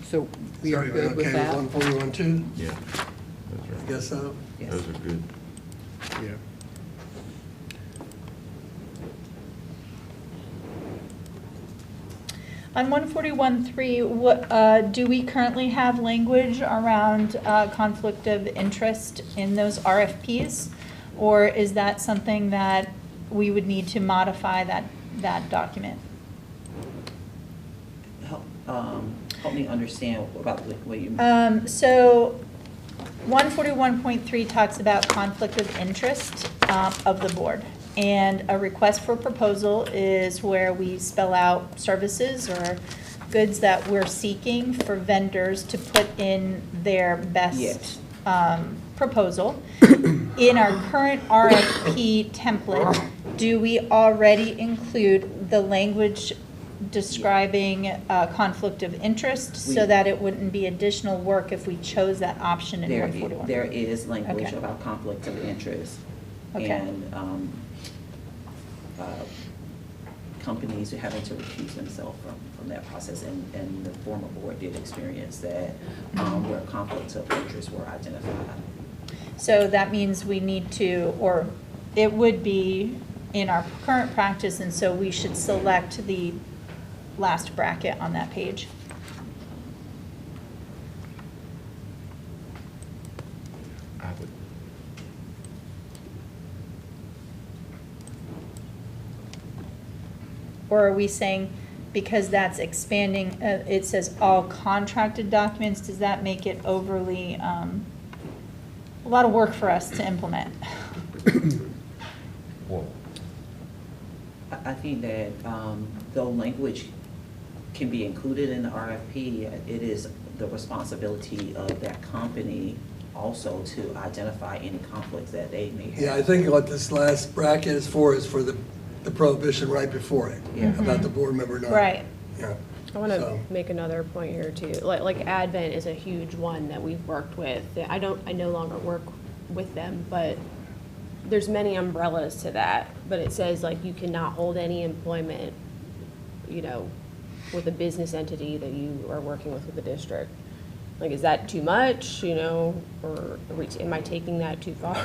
So we are
Sorry,
good with
okay
that?
141.2?
Yeah. That's
I
right.
guess so.
Yes.
Those are good.
Yeah.
On 141.3, what, do we currently have language around conflict of interest in those RFPs? Or is that something that we would need to modify that document?
Help me understand about what you mean.
So 141.3 talks about conflict of interest of the board. And a request for proposal is where we spell out services or goods that we're seeking for vendors to put in their best
Yes.
proposal. In our current RFP template, do we already include the language describing a conflict of interest so
We-
that it wouldn't be additional work if we chose that option in
There,
141?
there is language
Okay.
about conflict of interest.
Okay.
And companies are having to recuse themselves from that process. And the former board did experience that where conflicts of interest were identified.
So that means we need to, or it would be in our current practice, and so we should select the last bracket on that page.
I would,
Or are we saying, because that's expanding, it says all contracted documents, does that make it overly, a lot of work for us to implement?
well,
I think that though language can be included in the RFP, it is the responsibility of that company also to identify any conflicts that they may have.
Yeah, I think what this last bracket is for the prohibition right before it,
Yeah.
about the board member not.
Right.
Yeah.
I want to
So-
make another point here too. Like Advent is a huge one that we've worked with. I no longer work with them, but there's many umbrellas to that. But it says like you cannot hold any employment, with a business entity that you are working with the district. Like, is that too much, or am I taking that too far?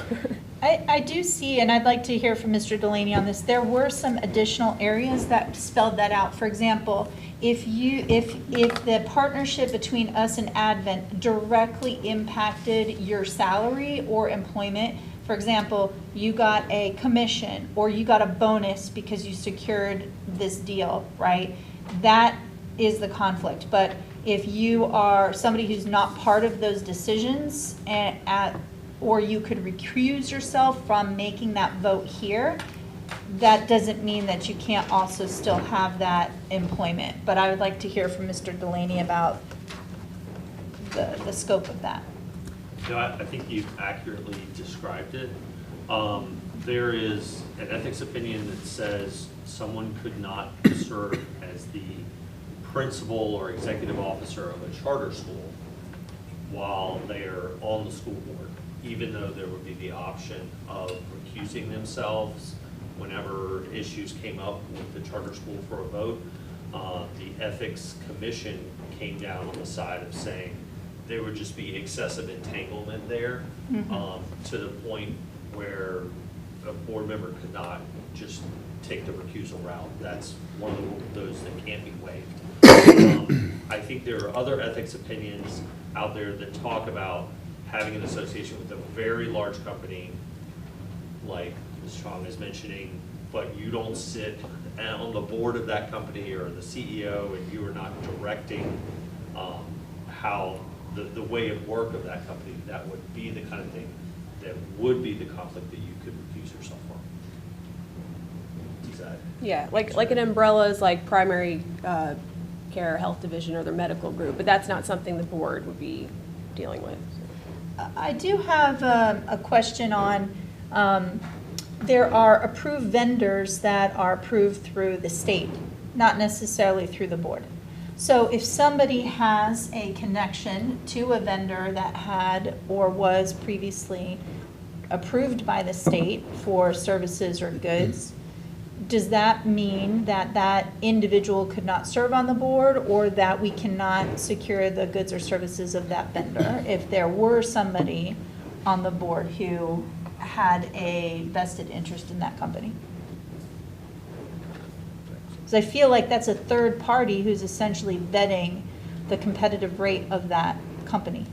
I do see, and I'd like to hear from Mr. Delaney on this, there were some additional areas that spelled that out. For example, if the partnership between us and Advent directly impacted your salary or employment, for example, you got a commission or you got a bonus because you secured this deal, right? That is the conflict. But if you are somebody who's not part of those decisions or you could recuse yourself from making that vote here, that doesn't mean that you can't also still have that employment. But I would like to hear from Mr. Delaney about the scope of that.
No, I think you've accurately described it. There is an ethics opinion that says someone could not serve as the principal or executive officer of a charter school while they are on the school board, even though there would be the option of recusing themselves whenever issues came up with the charter school for a vote. The ethics commission came down on the side of saying there would just be excessive entanglement there, to the point where a board member could not just take the recusal route. That's one of those that can't be waived. I think there are other ethics opinions out there that talk about having an association with a very large company, like Ms. Chong is mentioning, but you don't sit on the board of that company or the CEO, and you are not directing how the way of work of that company. That would be the kind of thing that would be the conflict that you could recuse yourself from. Is that?
Yeah, like an umbrella is like primary care, health division, or their medical group, but that's not something the board would be dealing with.
I do have a question on, there are approved vendors that are approved through the state, not necessarily through the board. So if somebody has a connection to a vendor that had or was previously approved by the state for services or goods, does that mean that that individual could not serve on the board, or that we cannot secure the goods or services of that vendor if there were somebody on the board who had a vested interest in that company? Because I feel like that's a third party who's essentially vetting the competitive rate of that company.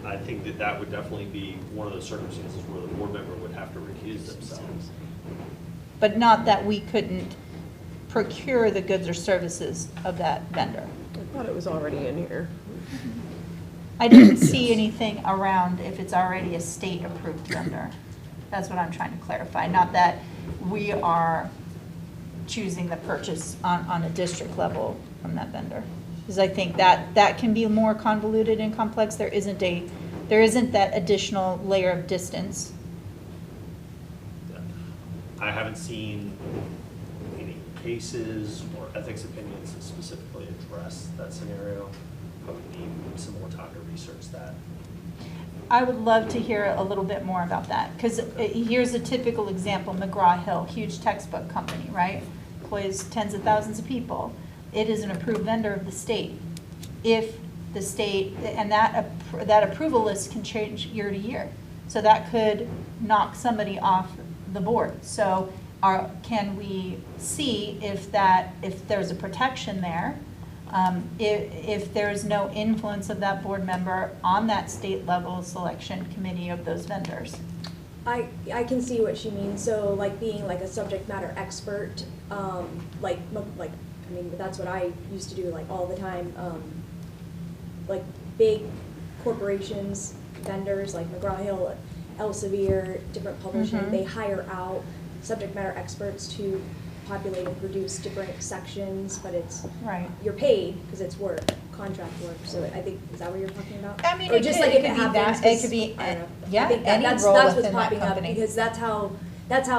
I think that would definitely be one of the circumstances where the board member would have to recuse themselves.
But not that we couldn't procure the goods or services of that vendor.
I thought it was already in here.
I didn't see anything around if it's already a state-approved vendor. That's what I'm trying to clarify, not that we are choosing the purchase on a district level from that vendor. Because I think that can be more convoluted and complex. There isn't that additional layer of distance.
I haven't seen any cases or ethics opinions that specifically address that scenario. I would need some more time to research that.
I would love to hear a little bit more about that, because here's a typical example, McGraw-Hill, huge textbook company, right? Employs tens of thousands of people. It is an approved vendor of the state. If the state, and that approval list can change year to year. So that could knock somebody off the board. So can we see if there's a protection there? If there's no influence of that board member on that state level selection committee of those vendors.
I can see what she means. So like being like a subject matter expert, I mean, that's what I used to do like all the time. Like big corporations, vendors like McGraw-Hill, Elsevier, different publishing, they hire out subject matter experts to populate and produce different sections, but it's,
Right.
you're paid because it's work, contract work. So I think, is that what you're talking about?
I mean,
Or
it
just
could-
like
it
if
could be
happens,
that- it
'cause
could be,
I don't know.
yeah,
I think
any
that's
role
what's
within that
popping up
company.
because that's how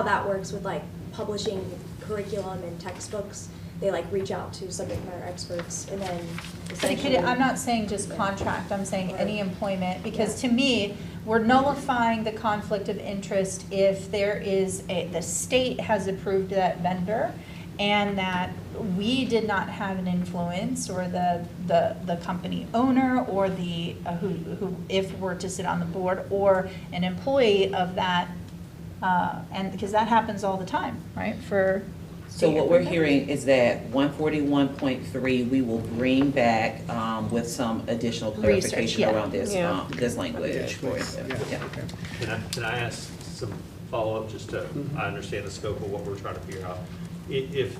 that works with like publishing curriculum and textbooks. They like reach out to subject matter experts and then
But it
essentially.
could, I'm not saying just contract, I'm saying any employment, because to me, we're nullifying the conflict of interest if there is the state has approved that vendor and that we did not have an influence, or the company owner, or the, who, if we're to sit on the board, or an employee of that, and, because that happens all the time, right, for.
So what we're hearing is that 141.3, we will bring back with some additional
Research,
clarification
yeah.
around this,
Yeah.
this language.
Yeah.
Yeah.
Can I ask some follow-up, just to, I understand the scope of what we're trying to figure out. If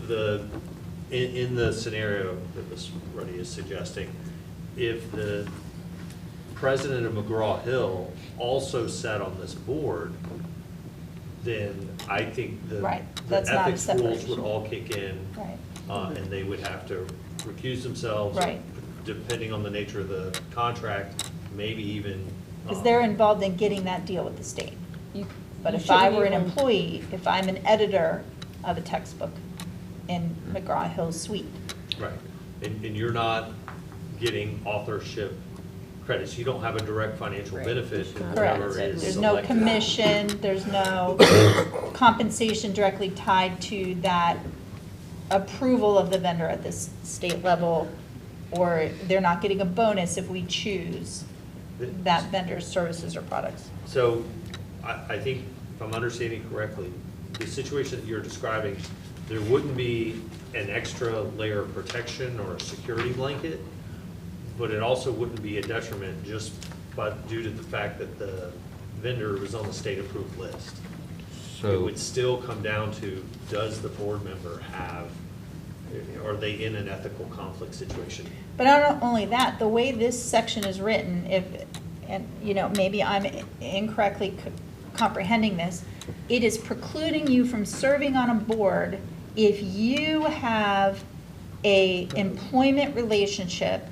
in the scenario that Ms. Ruddy is suggesting, if the president of McGraw-Hill also sat on this board, then I think the
Right,
the
that's not a
ethics rules would
separation.
all kick in.
Right.
And they would have to recuse themselves.
Right.
Depending on the nature of the contract, maybe even.
Because they're involved in getting that deal with the state. But
you
if I
shouldn't
were an
even-
employee, if I'm an editor of a textbook in McGraw-Hill Suite,
Right, and you're not getting authorship credits, you don't have a direct financial benefit in
correct.
whatever is
There's no
selected.
commission, there's no compensation directly tied to that approval of the vendor at this state level, or they're not getting a bonus if we choose that vendor's services or products.
So, I think, if I'm understanding correctly, the situation that you're describing, there wouldn't be an extra layer of protection or a security blanket, but it also wouldn't be a detriment just due to the fact that the vendor was on the state-approved list. It
So,
would still come down to, does the board member are they in an ethical conflict situation?
But not only that, the way this section is written, and maybe I'm incorrectly comprehending this, it is precluding you from serving on a board if you have a employment relationship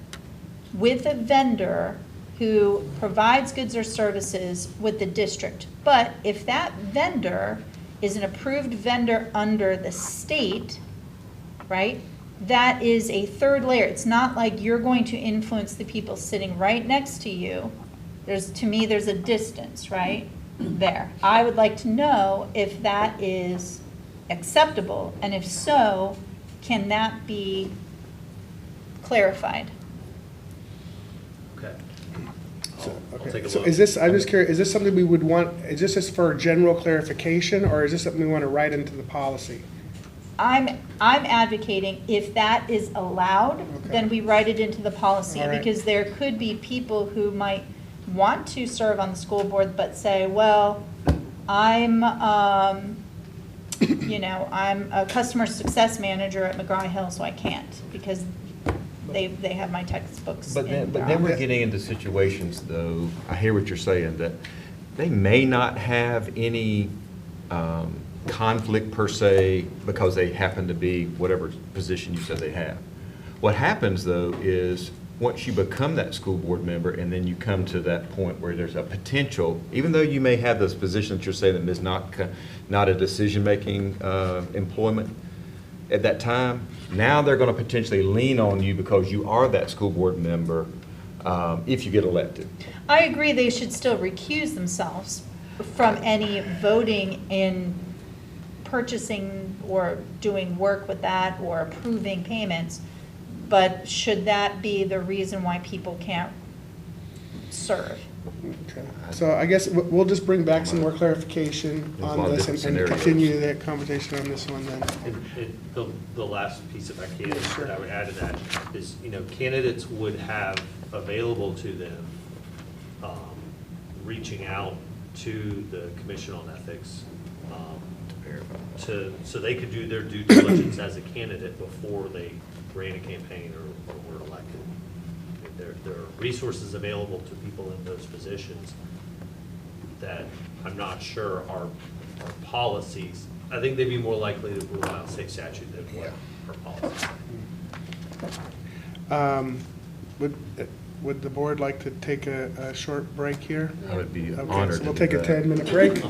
with a vendor who provides goods or services with the district. But if that vendor is an approved vendor under the state, right, that is a third layer. It's not like you're going to influence the people sitting right next to you. To me, there's a distance, right, there. I would like to know if that is acceptable, and if so, can that be clarified?
Okay. I'll
Okay,
take a
so
look.
is this, I'm just curious, is this something we would want, is this just for general clarification, or is this something we want to write into the policy?
I'm advocating if that is allowed, then we write it into the policy,
All right.
because there could be people who might want to serve on the school board, but say, well, I'm a customer success manager at McGraw-Hill, so I can't, because they have my textbooks.
but
in their
then we're
office.
getting into situations, though, I hear what you're saying, that they may not have any conflict per se because they happen to be whatever position you said they have. What happens, though, is once you become that school board member, and then you come to that point where there's a potential, even though you may have those positions you're saying that is not a decision-making employment at that time, now they're going to potentially lean on you because you are that school board member if you get elected.
I agree they should still recuse themselves from any voting in purchasing or doing work with that or approving payments. But should that be the reason why people can't serve?
Okay. So I guess we'll just bring back some more clarification
There's a
on
lot of
this
different
and
scenarios.
continue that conversation on this one then.
And the last piece, if I can,
Sure.
that I would add to that is, candidates would have available to them, reaching out to the Commission on Ethics, so they could do their due diligence as a candidate before they ran a campaign or were elected. There are resources available to people in those positions that I'm not sure are policies. I think they'd be more likely to rule out state statute than what our policies.
Would the board like to take a short break here?
I would be
Okay,
honored
so
to
we'll
do
take a
that.
10-minute break.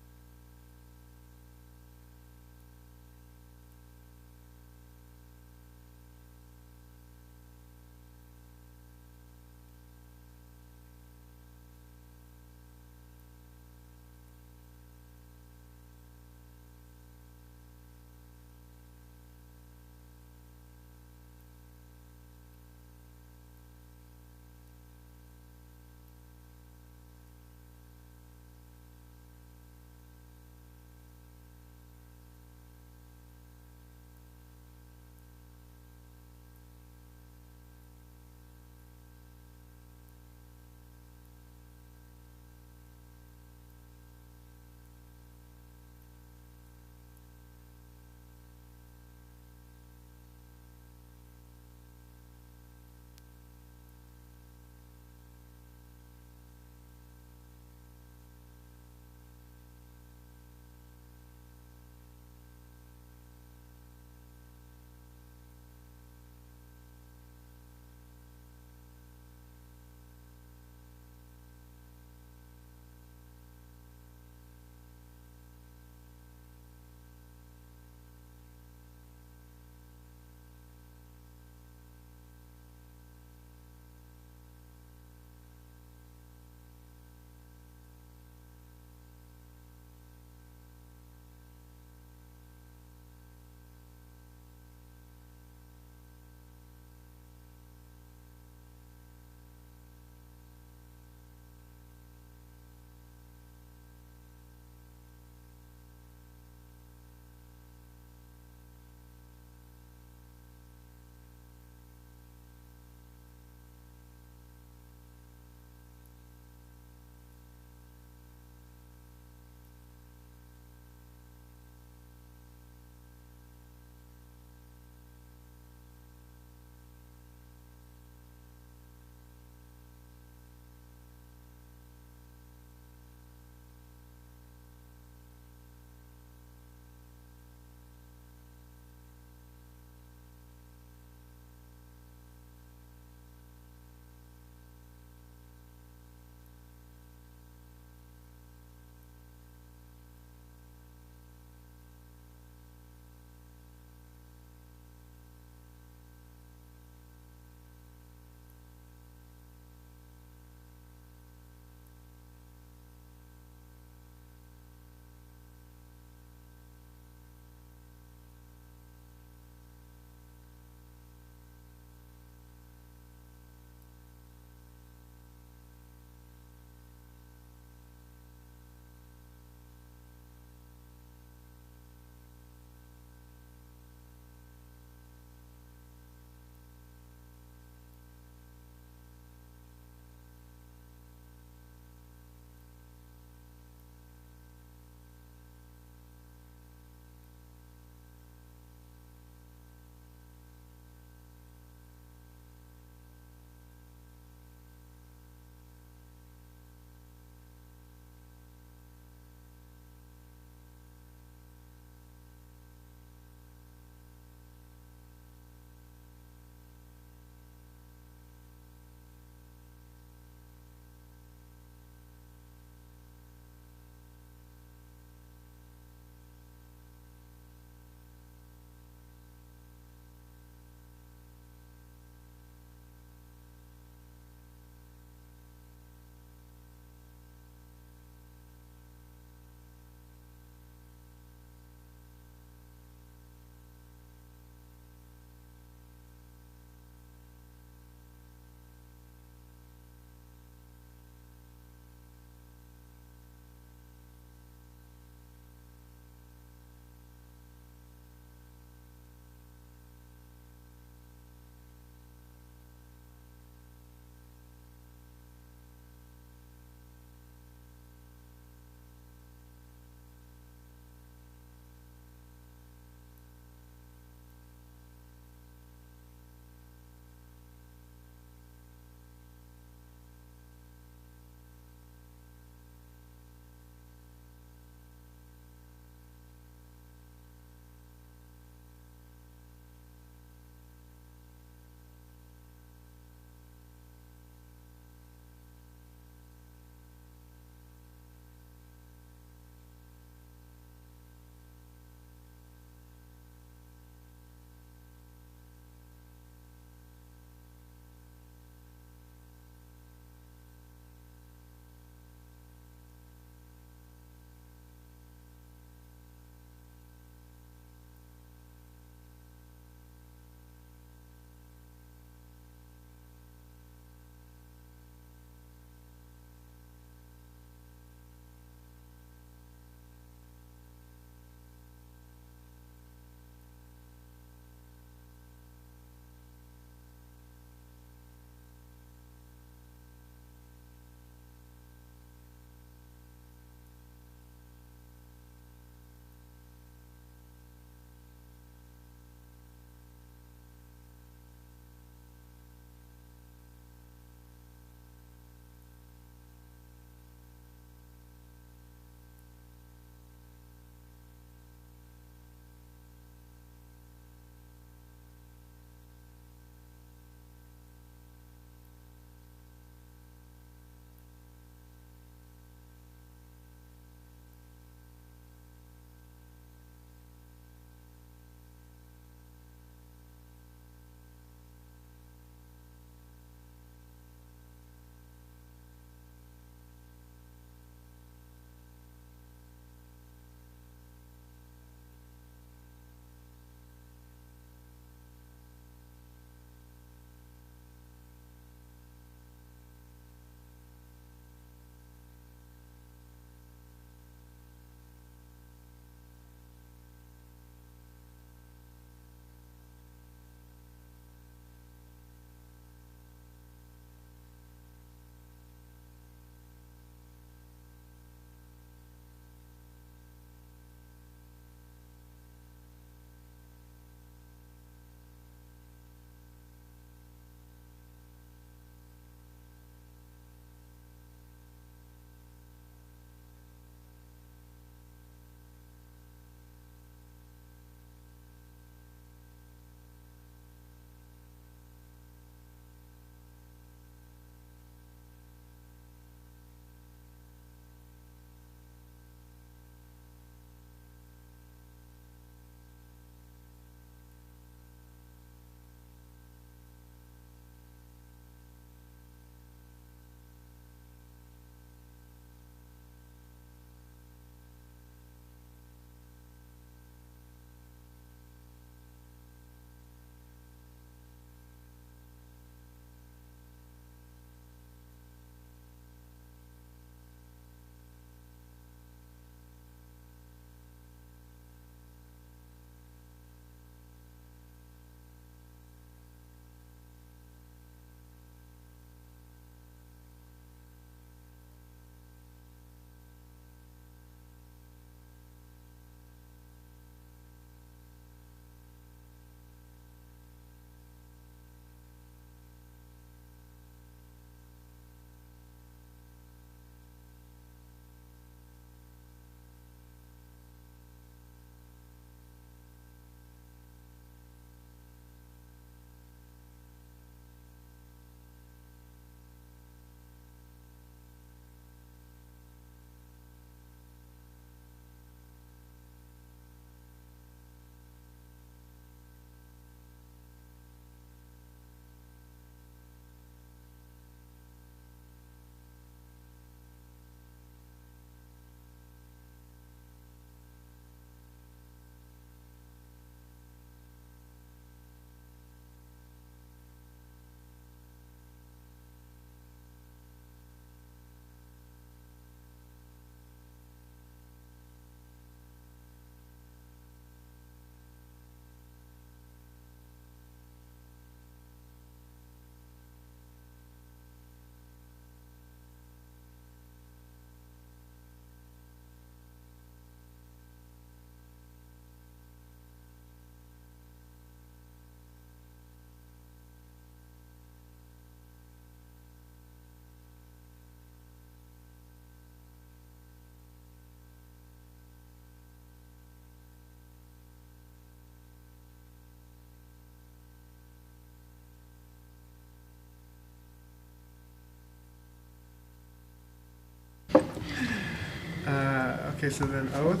Okay, so then oath.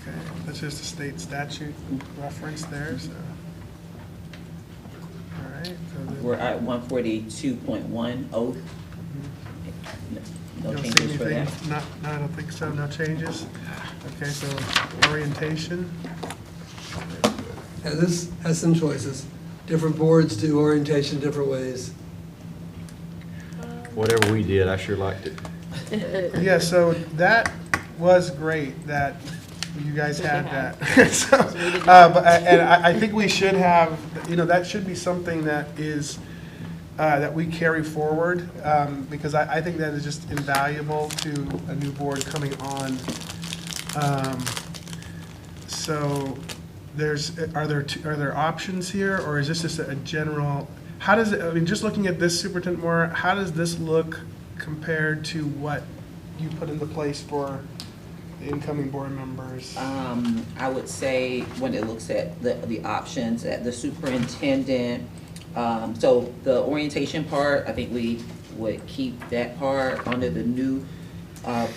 Okay, that's just a state statute reference there, so. All right, so then.
We're at 142.1 oath. No
Don't see
changes for
anything.
that.
Not, I don't think so, no changes. Okay, so orientation.
And this has some choices. Different boards do orientation different ways.
Whatever we did, I sure liked it.
Yeah, so that was great that you guys had that. So, I think we should have, that should be something that is, that we carry forward, because I think that is just invaluable to a new board coming on. So are there options here, or is this just a general, how does it, just looking at this, Superintendent Moore, how does this look compared to what you put into place for the incoming board members?
I would say when it looks at the options, at the superintendent, so the orientation part, I think we would keep that part under the new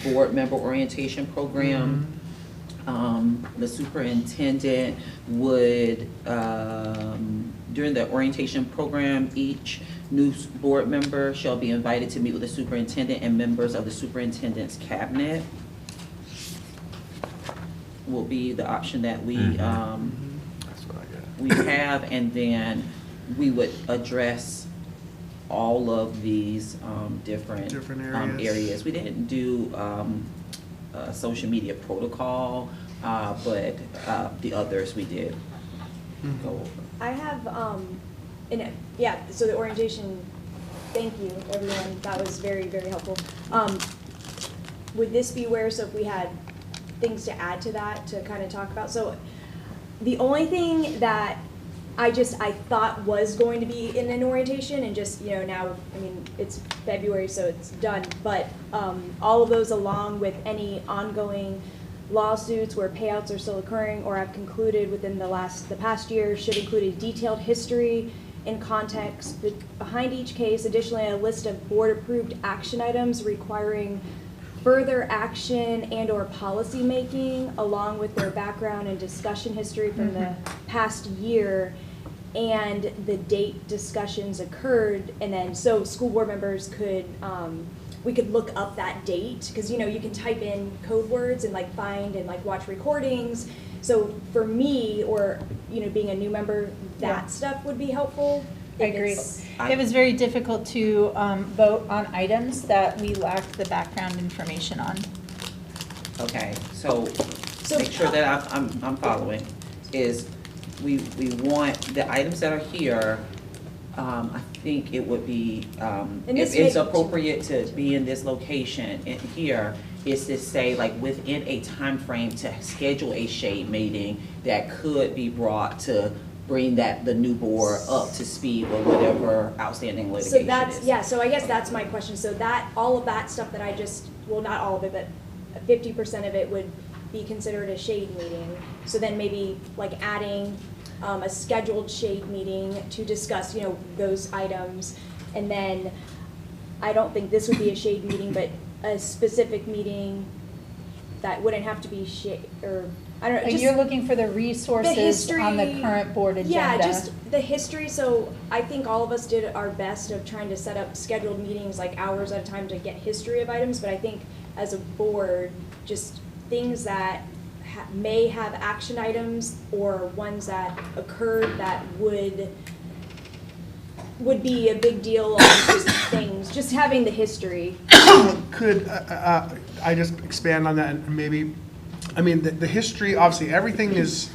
board member orientation program. The superintendent would, during the orientation program, each new board member shall be invited to meet with the superintendent and members of the superintendent's cabinet. Will be the option that we,
That's what I got.
we have, and then we would address all of these different
areas.
We didn't do social media protocol, but the others we did go over.
I have, so the orientation, thank you, everyone, that was very, very helpful. Would this be where, so if we had things to add to that, to kind of talk about? So the only thing that I thought was going to be in an orientation, and just, now, it's February, so it's done, but all of those, along with any ongoing lawsuits where payouts are still occurring or have concluded within the past year, should include a detailed history and context behind each case. Additionally, a list of board-approved action items requiring further action and or policy making, along with their background and discussion history from the past year and the date discussions occurred. And then, so school board members could, we could look up that date, because you can type in code words and find and watch recordings. So for me, or being a new member, that stuff would be helpful.
I agree. It was very difficult to vote on items that we lacked the background information on.
Okay, so make sure that I'm following, is we want the items that are here, I think it would be, if it's appropriate to be in this location in here, is to say within a time frame to schedule a shade meeting that could be brought to bring the new board up to speed with whatever outstanding litigation
So that's,
is.
so I guess that's my question. So that, all of that stuff that I just, well, not all of it, but 50% of it would be considered a shade meeting. So then maybe adding a scheduled shade meeting to discuss, those items. And then I don't think this would be a shade meeting, but a specific meeting that wouldn't have to be shade, or I don't know.
And you're looking for the resources on the current board agenda.
Yeah, just the history. So I think all of us did our best of trying to set up scheduled meetings hours at a time to get history of items. But I think as a board, just things that may have action items or ones that occurred that would be a big deal on just things, just having the history.
Could I just expand on that and maybe, the history, obviously, everything is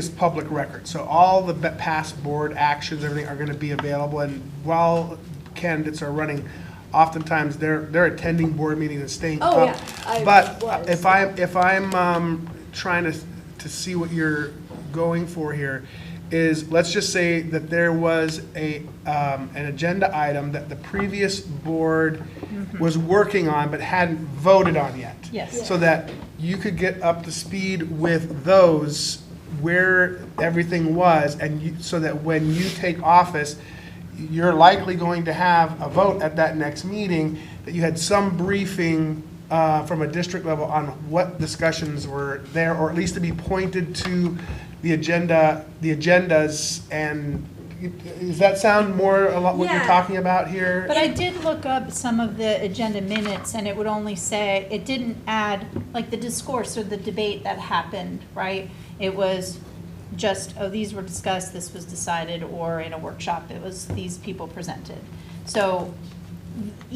public record. So all the past board actions, everything are going to be available. And while candidates are running, oftentimes they're attending board meetings and staying up.
Oh, yeah, I
But
was.
if I'm trying to see what you're going for here, is let's just say that there was an agenda item that the previous board was working on but hadn't voted on yet.
Yes.
So that you could get up to speed with those, where everything was, and so that when you take office, you're likely going to have a vote at that next meeting, that you had some briefing from a district level on what discussions were there, or at least to be pointed to the agendas, and does that sound more a lot what you're
Yeah.
talking about here?
But I did look up some of the agenda minutes, and it would only say, it didn't add, like, the discourse or the debate that happened, right? It was just, oh, these were discussed, this was decided, or in a workshop, it was these people presented. So